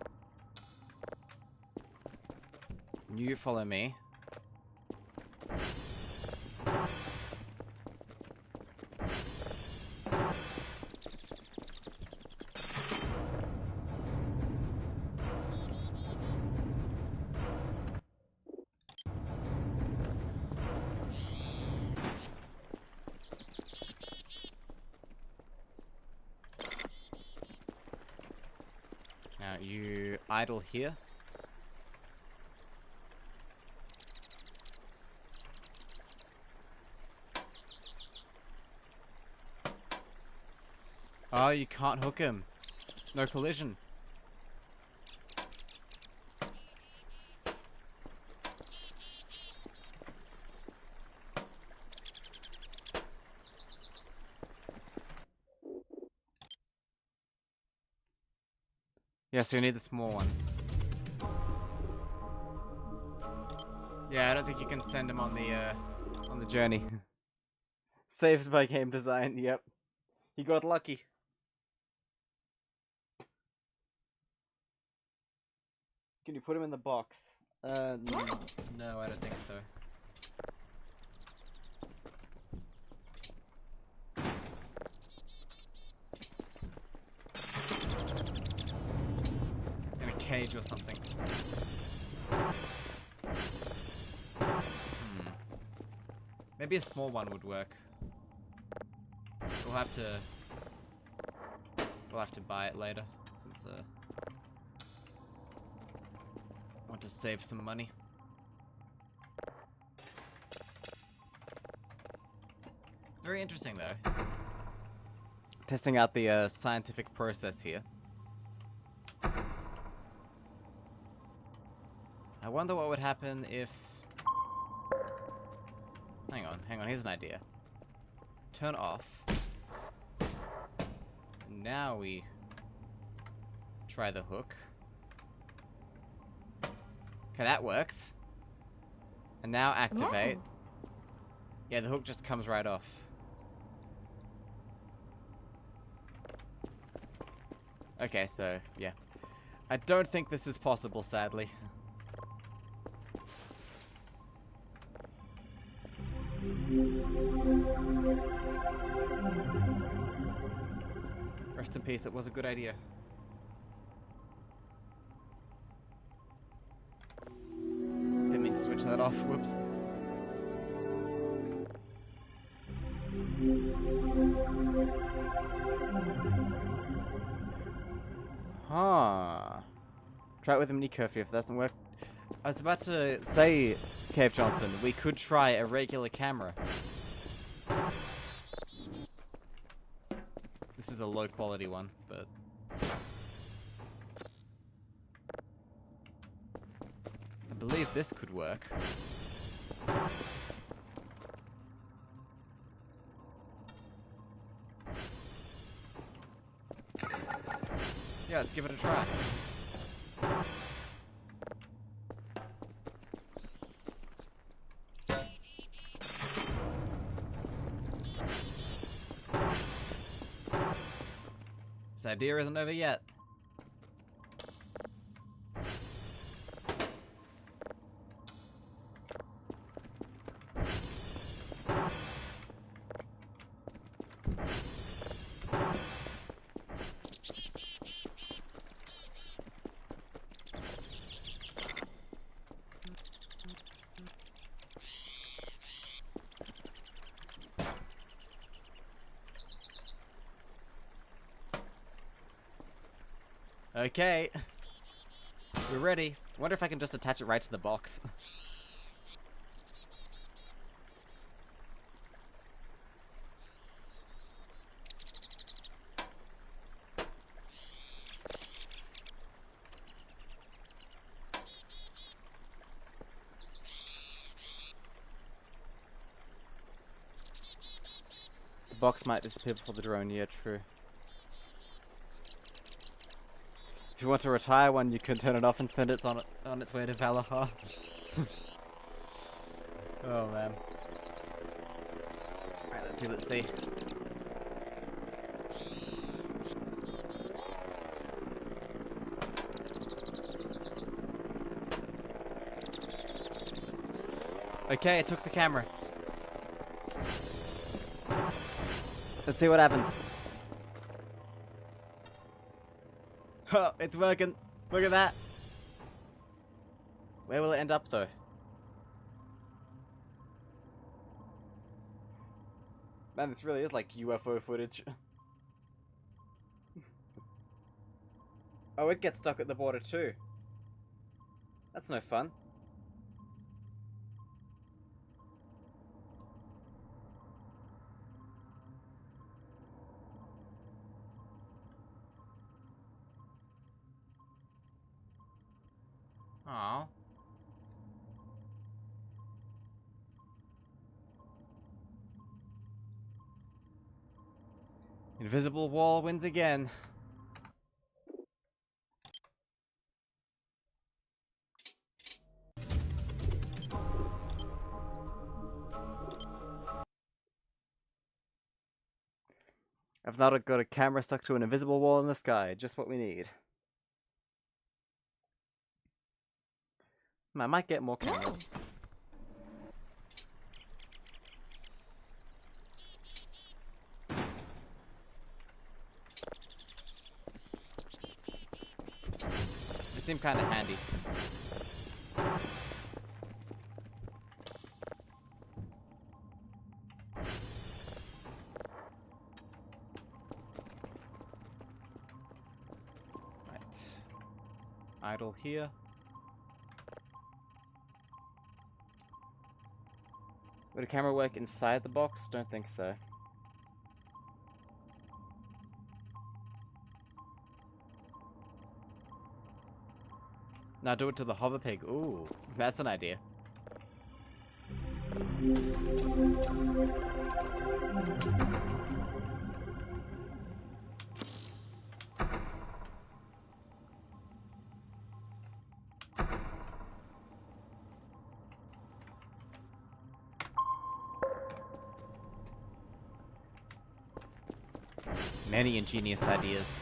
A: You follow me. Now, you idle here. Oh, you can't hook him. No collision. Yeah, so you need the small one. Yeah, I don't think you can send him on the journey. Saved by game design, yep. He got lucky. Can you put him in the box? No, I don't think so. In a cage or something. Maybe a small one would work. We'll have to buy it later, since I want to save some money. Very interesting though. Testing out the scientific process here. I wonder what would happen if... Hang on, here's an idea. Turn off. Now we try the hook. Okay, that works. And now activate.
B: Oh.
A: Yeah, the hook just comes right off. Okay, so, yeah. I don't think this is possible, sadly. Rest in peace, it was a good idea. Didn't mean to switch that off, whoops. Huh. Try it with a mini curfew if that doesn't work. I was about to say, Cave Johnson, we could try a regular camera. This is a low quality one, but... I believe this could work. Yeah, let's give it a try. This idea isn't over yet. Okay. We're ready. Wonder if I can just attach it right to the box. The box might disappear before the drone, yeah, true. If you want to retire one, you can turn it off and send it on its way to Valahar. Oh man. Alright, let's see. Okay, I took the camera. Let's see what happens. Oh, it's working. Look at that. Where will it end up, though? Man, this really is like UFO footage. Oh, it gets stuck at the border, too. That's no fun. Aww. Invisible wall wins again. I've now got a camera stuck to an invisible wall in the sky. Just what we need. I might get more cameras. They seem kind of handy. Right. Idle here. Would a camera work inside the box? Don't think so. Now do it to the hover pig. Ooh, that's an idea. Many ingenious ideas.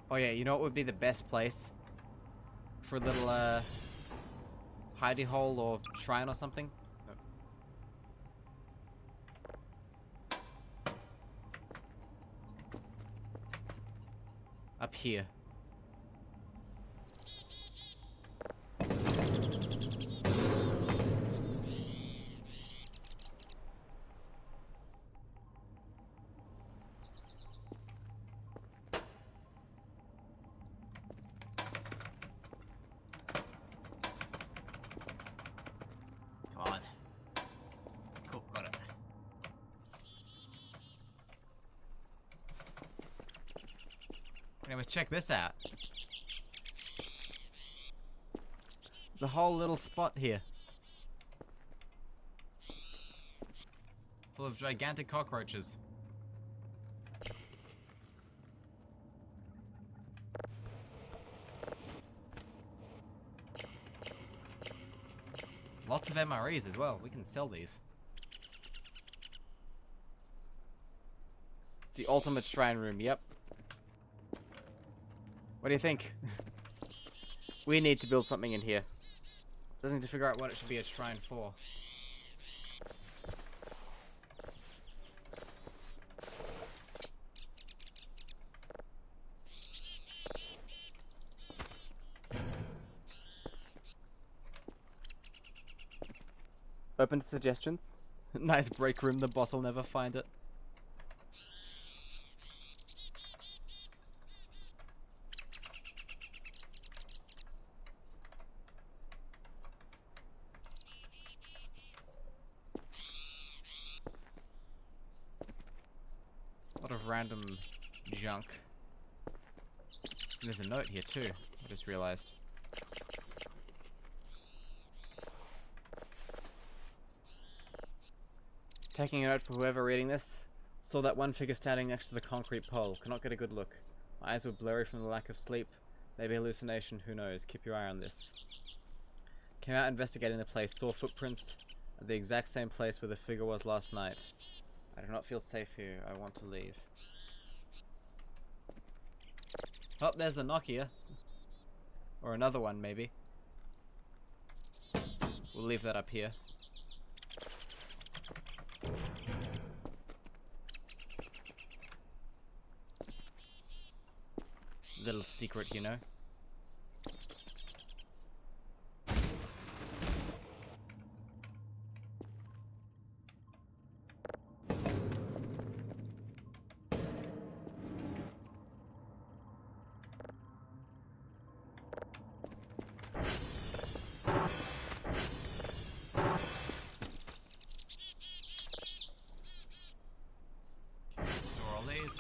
A: Oh yeah, you know what would be the best place for a little hidey hole or shrine or something? Up here. Come on. Cool, got it. Anyways, check this out. There's a whole little spot here. Full of gigantic cockroaches. Lots of MREs as well. We can sell these. The ultimate shrine room, yep. What do you think? We need to build something in here. Just need to figure out what it should be a shrine for. Open to suggestions. Nice break room, the boss will never find it. A lot of random junk. And there's a note here too, I just realized. Taking a note for whoever reading this. Saw that one figure standing next to the concrete pole. Cannot get a good look. My eyes were blurry from the lack of sleep. Maybe hallucination, who knows. Keep your eye on this. Came out investigating the place. Saw footprints at the exact same place where the figure was last night. I do not feel safe here. I want to leave. Oh, there's the Nokia. Or another one, maybe. We'll leave that up here. Little secret, you know. Store all these.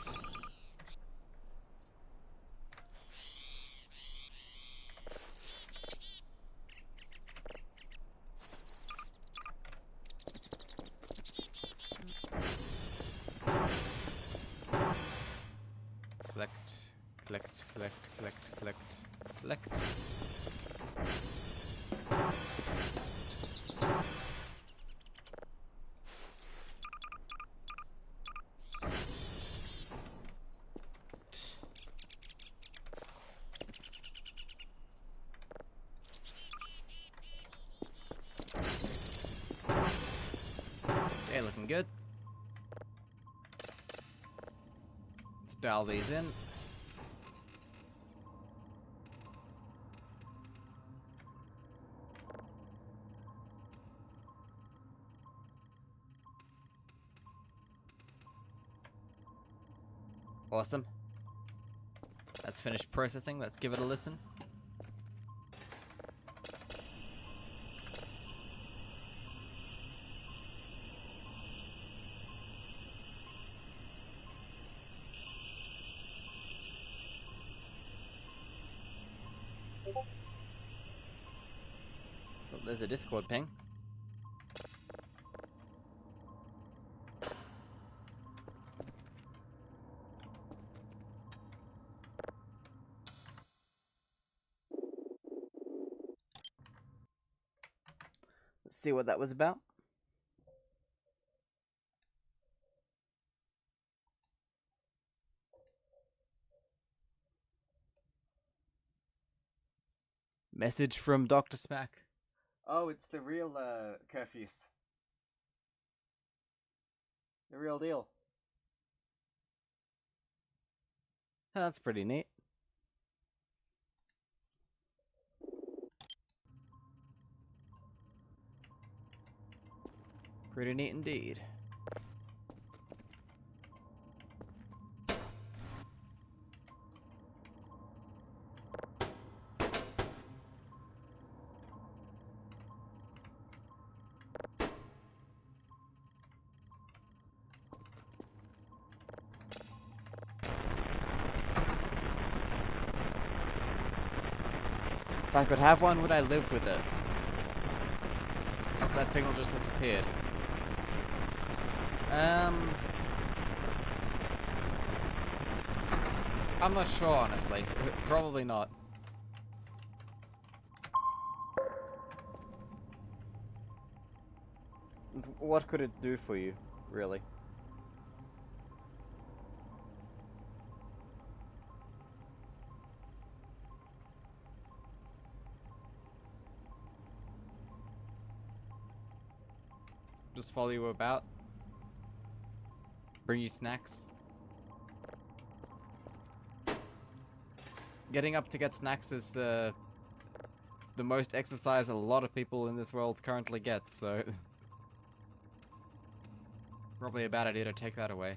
A: Collect. Okay, looking good. Let's dial these in. Awesome. That's finished processing. Let's give it a listen. Oh, there's a Discord ping. Let's see what that was about. Message from Dr. Smack. Oh, it's the real curfews. The real deal. That's pretty neat. Pretty neat indeed. If I could have one, would I live with it? That signal just disappeared. I'm not sure, honestly. Probably not. What could it do for you, really? Just follow you about? Bring you snacks? Getting up to get snacks is the most exercise a lot of people in this world currently get, so probably a bad idea to take that away.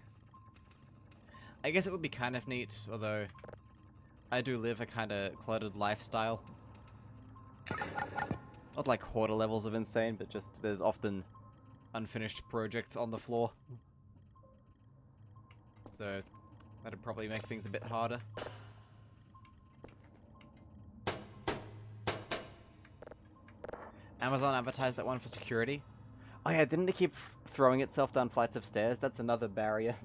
A: I guess it would be kind of neat, although I do live a kind of cluttered lifestyle. Not like hoarder levels of insane, but just there's often unfinished projects on the floor. So that'd probably make things a bit harder. Amazon advertised that one for security. Oh yeah, didn't it keep throwing itself down flights of stairs? That's another barrier.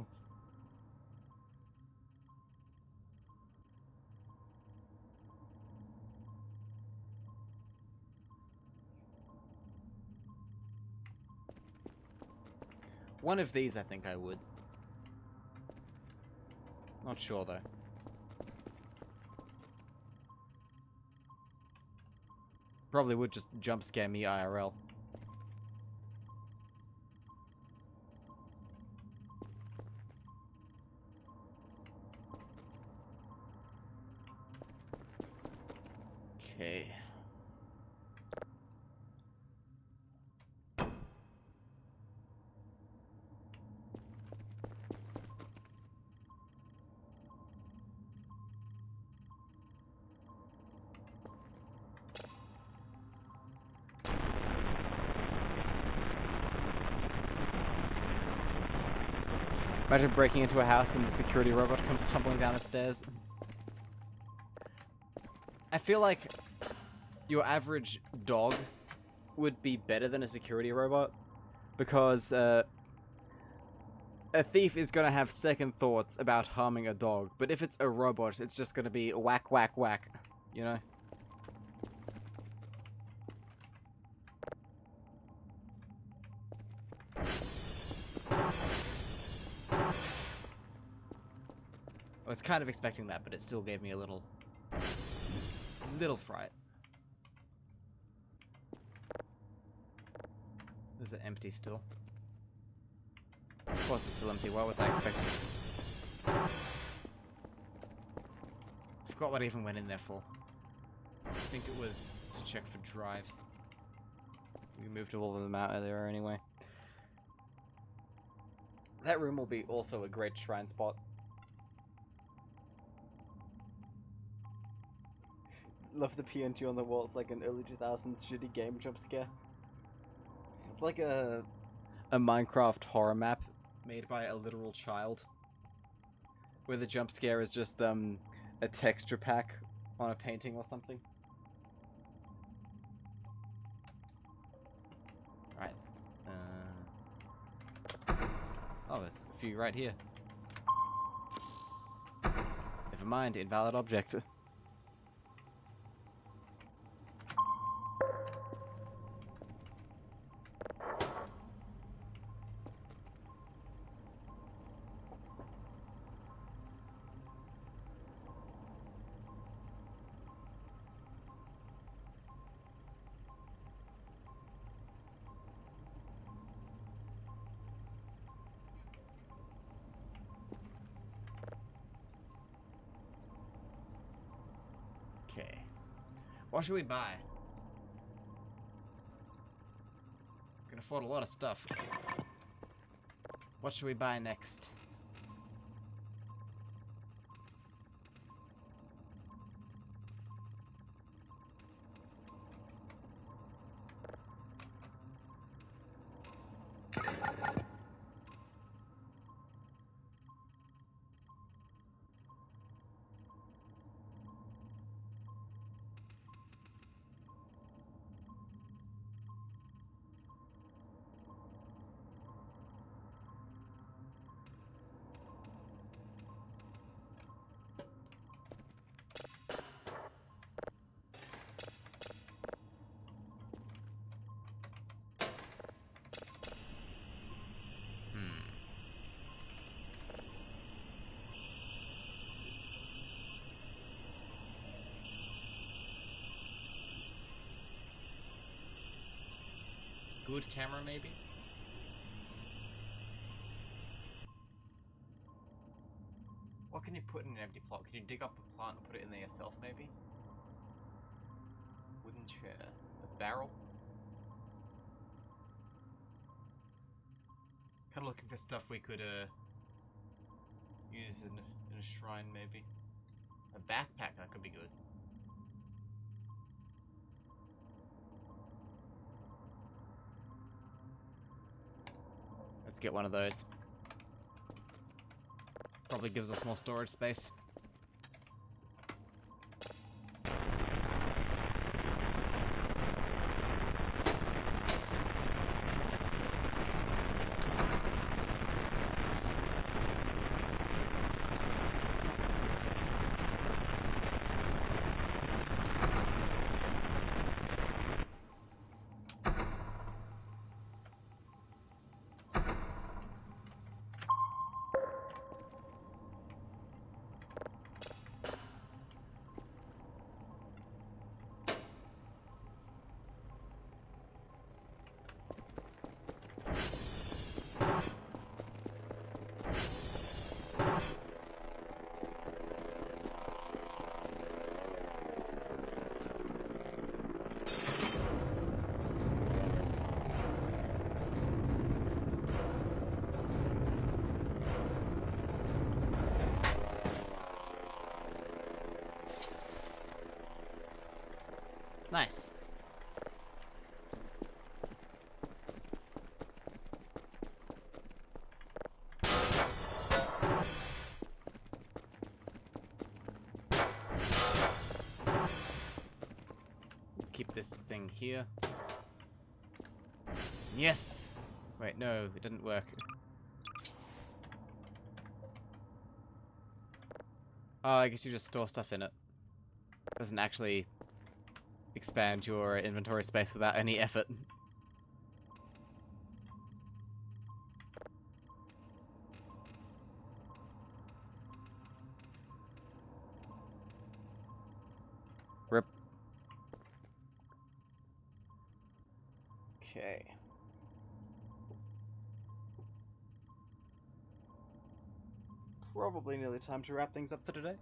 A: One of these I think I would. Not sure though. Probably would just jump scare me IRL. Okay. Imagine breaking into a house and the security robot comes tumbling down the stairs. I feel like your average dog would be better than a security robot because a thief is going to have second thoughts about harming a dog, but if it's a robot, it's just going to be whack, whack, whack, you know? was kind of expecting that, but it still gave me a little fright. Was it empty still? Of course it's still empty. What was I expecting? I forgot what I even went in there for. I think it was to check for drives. We moved all of them out of there anyway. That room will be also a great shrine spot. Love the PNG on the wall. It's like an early 2000s shitty game jump scare. It's like a Minecraft horror map made by a literal child, where the jump scare is just a texture pack on a painting or something. Right. Oh, there's a few right here. Never mind, invalid object. Okay. What should we buy? Can afford a lot of stuff. What should we buy next? Good camera, maybe? What can you put in an empty plot? Can you dig up a plant and put it in there yourself, maybe? Wooden chair. A barrel? Kind of looking for stuff we could, use in a shrine, maybe. A backpack, that could be good. Let's get one of those. Probably gives us more storage space. Nice. Keep this thing here. Yes! Wait, no, it didn't work. Oh, I guess you just store stuff in it. Doesn't actually expand your inventory space without any effort. Okay. Probably nearly time to wrap things up for today.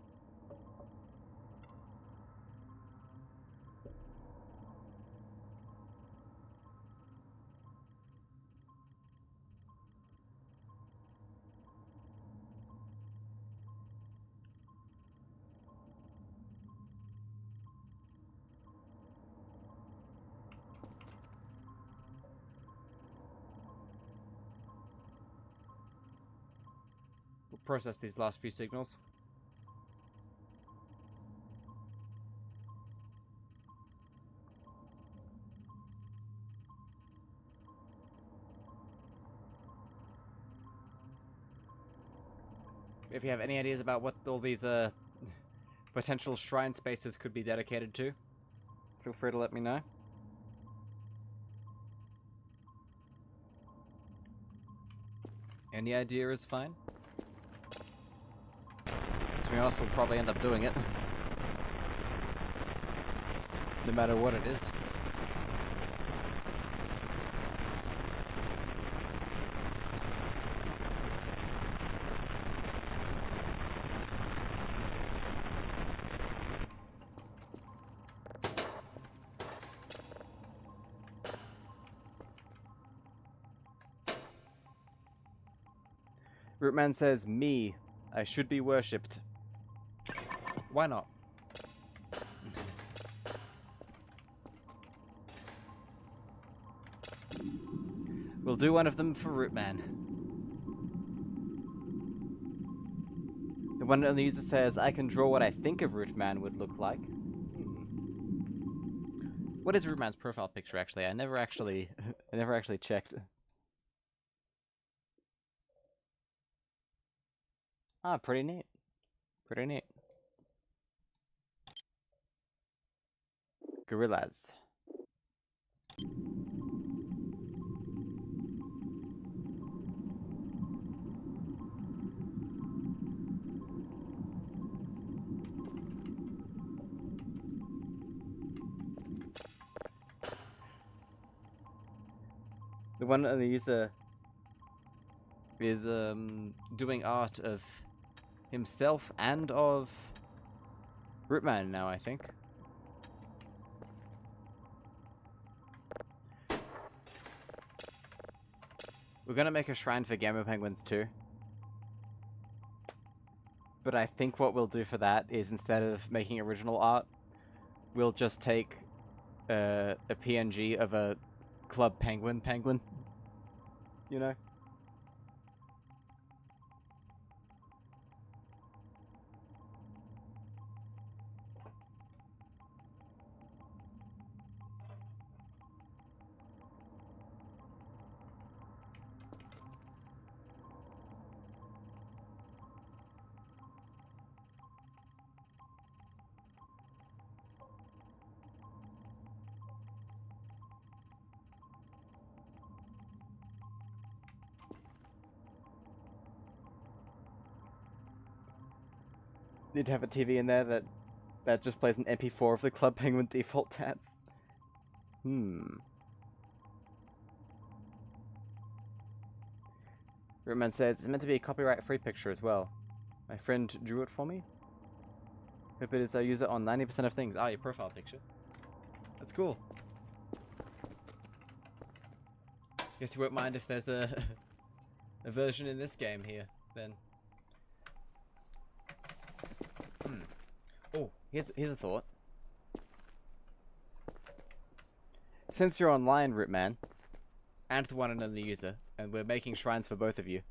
A: We'll process these last few signals. If you have any ideas about what all these potential shrine spaces could be dedicated to, feel free to let me know. Any idea is fine. To be honest, we'll probably end up doing it. No matter what it is. Rootman says, me, I should be worshipped. Why not? We'll do one of them for Rootman. The one on the user says, I can draw what I think of Rootman would look like. What is Rootman's profile picture actually? I never actually checked. Ah, pretty neat. Pretty neat. Gorillas. The one on the user is doing art of himself and of Rootman now, I think. We're gonna make a shrine for Gamer Penguins too. But I think what we'll do for that is instead of making original art, we'll just take a PNG of a Club Penguin. You know? Need to have a TV in there that just plays an MP4 of the Club Penguin default tats. Rootman says, it's meant to be a copyright-free picture as well. My friend drew it for me. Hope it is I use it on 90% of things. Ah, your profile picture. That's cool. Guess you won't mind if there's a version in this game here, then. Oh, here's a thought. Since you're online, Rootman, and the one another user, and we're making shrines for both of you,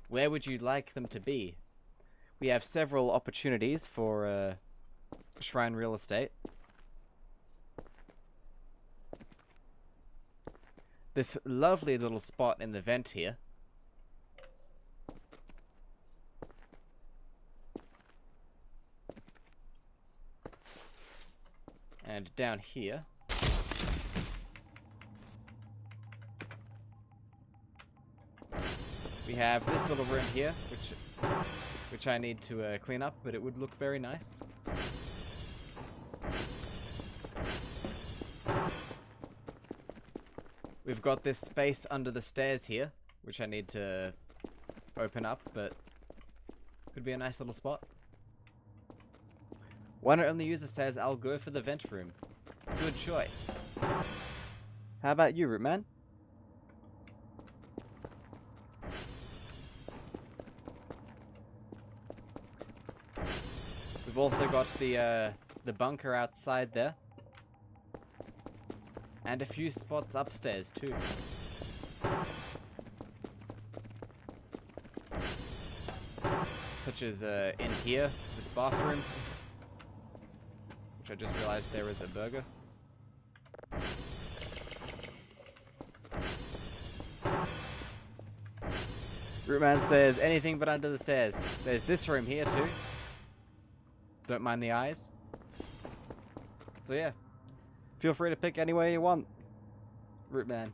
A: where would you like them to be? We have several opportunities for shrine real estate. This lovely little spot in the vent here. And down here. We have this little room here, which I need to clean up, but it would look very nice. We've got this space under the stairs here, which I need to open up, but could be a nice little spot. One only user says, I'll go for the vent room. Good choice. How about you, Rootman? We've also got the bunker outside there. And a few spots upstairs too. Such as in here, this bathroom. Which I just realized there is a burger. Rootman says, anything but under the stairs. There's this room here too. Don't mind the eyes. So yeah. Feel free to pick anywhere you want. Rootman.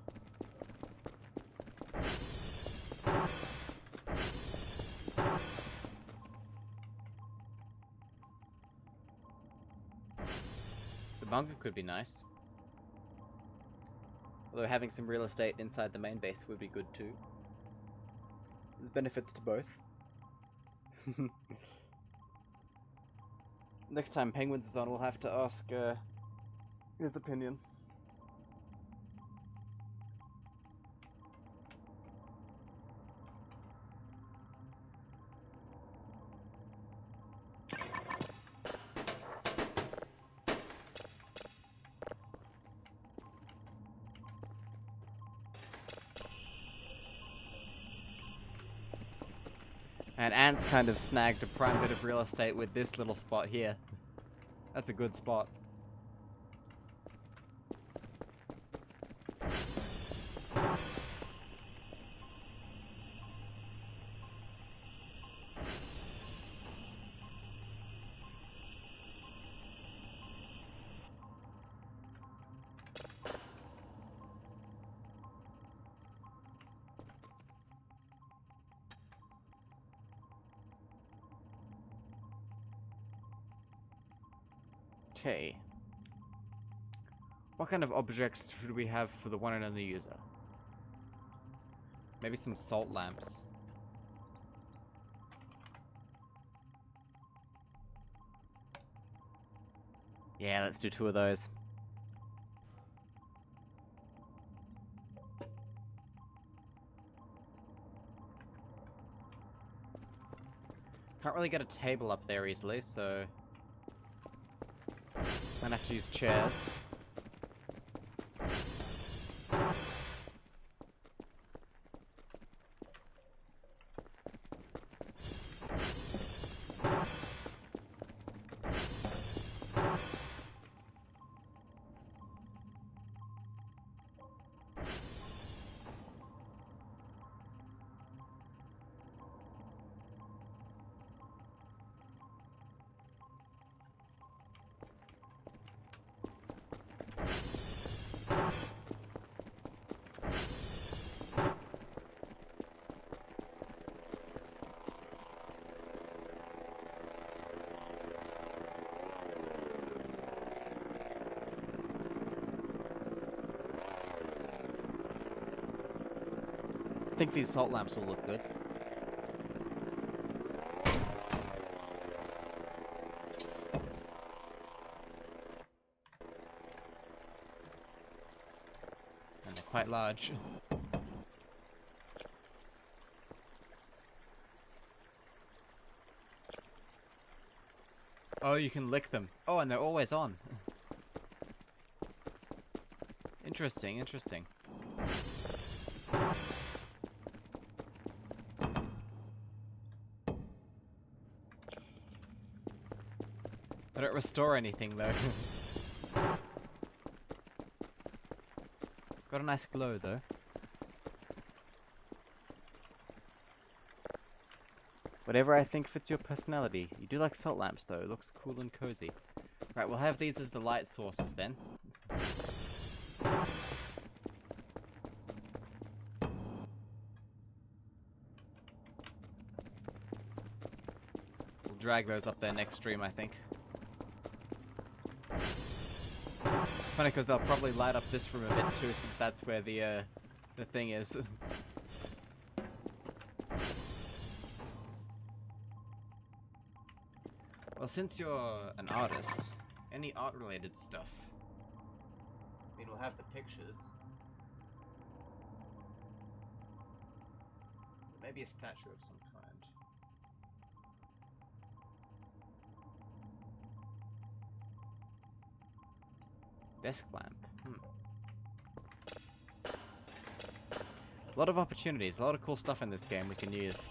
A: The bunker could be nice. Although having some real estate inside the main base would be good too. There's benefits to both. Next time Penguins is on, we'll have to ask his opinion. And Ant's kind of snagged a prime bit of real estate with this little spot here. That's a good spot. Okay. What kind of objects should we have for the one and only user? Maybe some salt lamps. Yeah, let's do 2 of those. Can't really get a table up there easily, so might have to use chairs. I think these salt lamps will look good. And they're quite large. Oh, you can lick them. Oh, and they're always on. Interesting, interesting. I don't restore anything though. Got a nice glow though. Whatever I think fits your personality. You do like salt lamps though, it looks cool and cozy. Right, we'll have these as the light sources then. We'll drag those up there next stream, I think. As funny because they'll probably light up this room a bit too, since that's where the thing is. Well, since you're an artist, any art-related stuff? I mean, we'll have the pictures. Maybe a statue of some kind. Desk lamp. A lot of opportunities, a lot of cool stuff in this game we can use.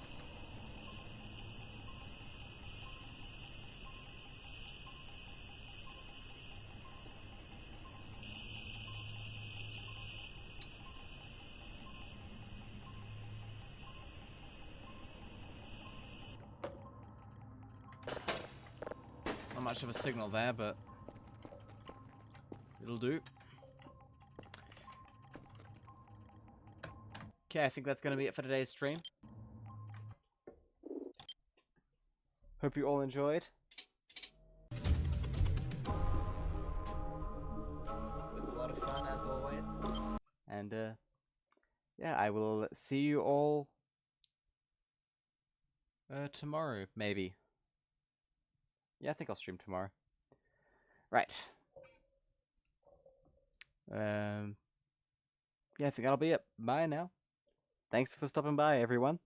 A: Not much of a signal there, but it'll do. Okay, I think that's going to be it for today's stream. Hope you all enjoyed. It was a lot of fun, as always. And, yeah, I will see you all tomorrow, maybe. Yeah, I think I'll stream tomorrow. Right. Yeah, I think that'll be it. Bye now. Thanks for stopping by, everyone.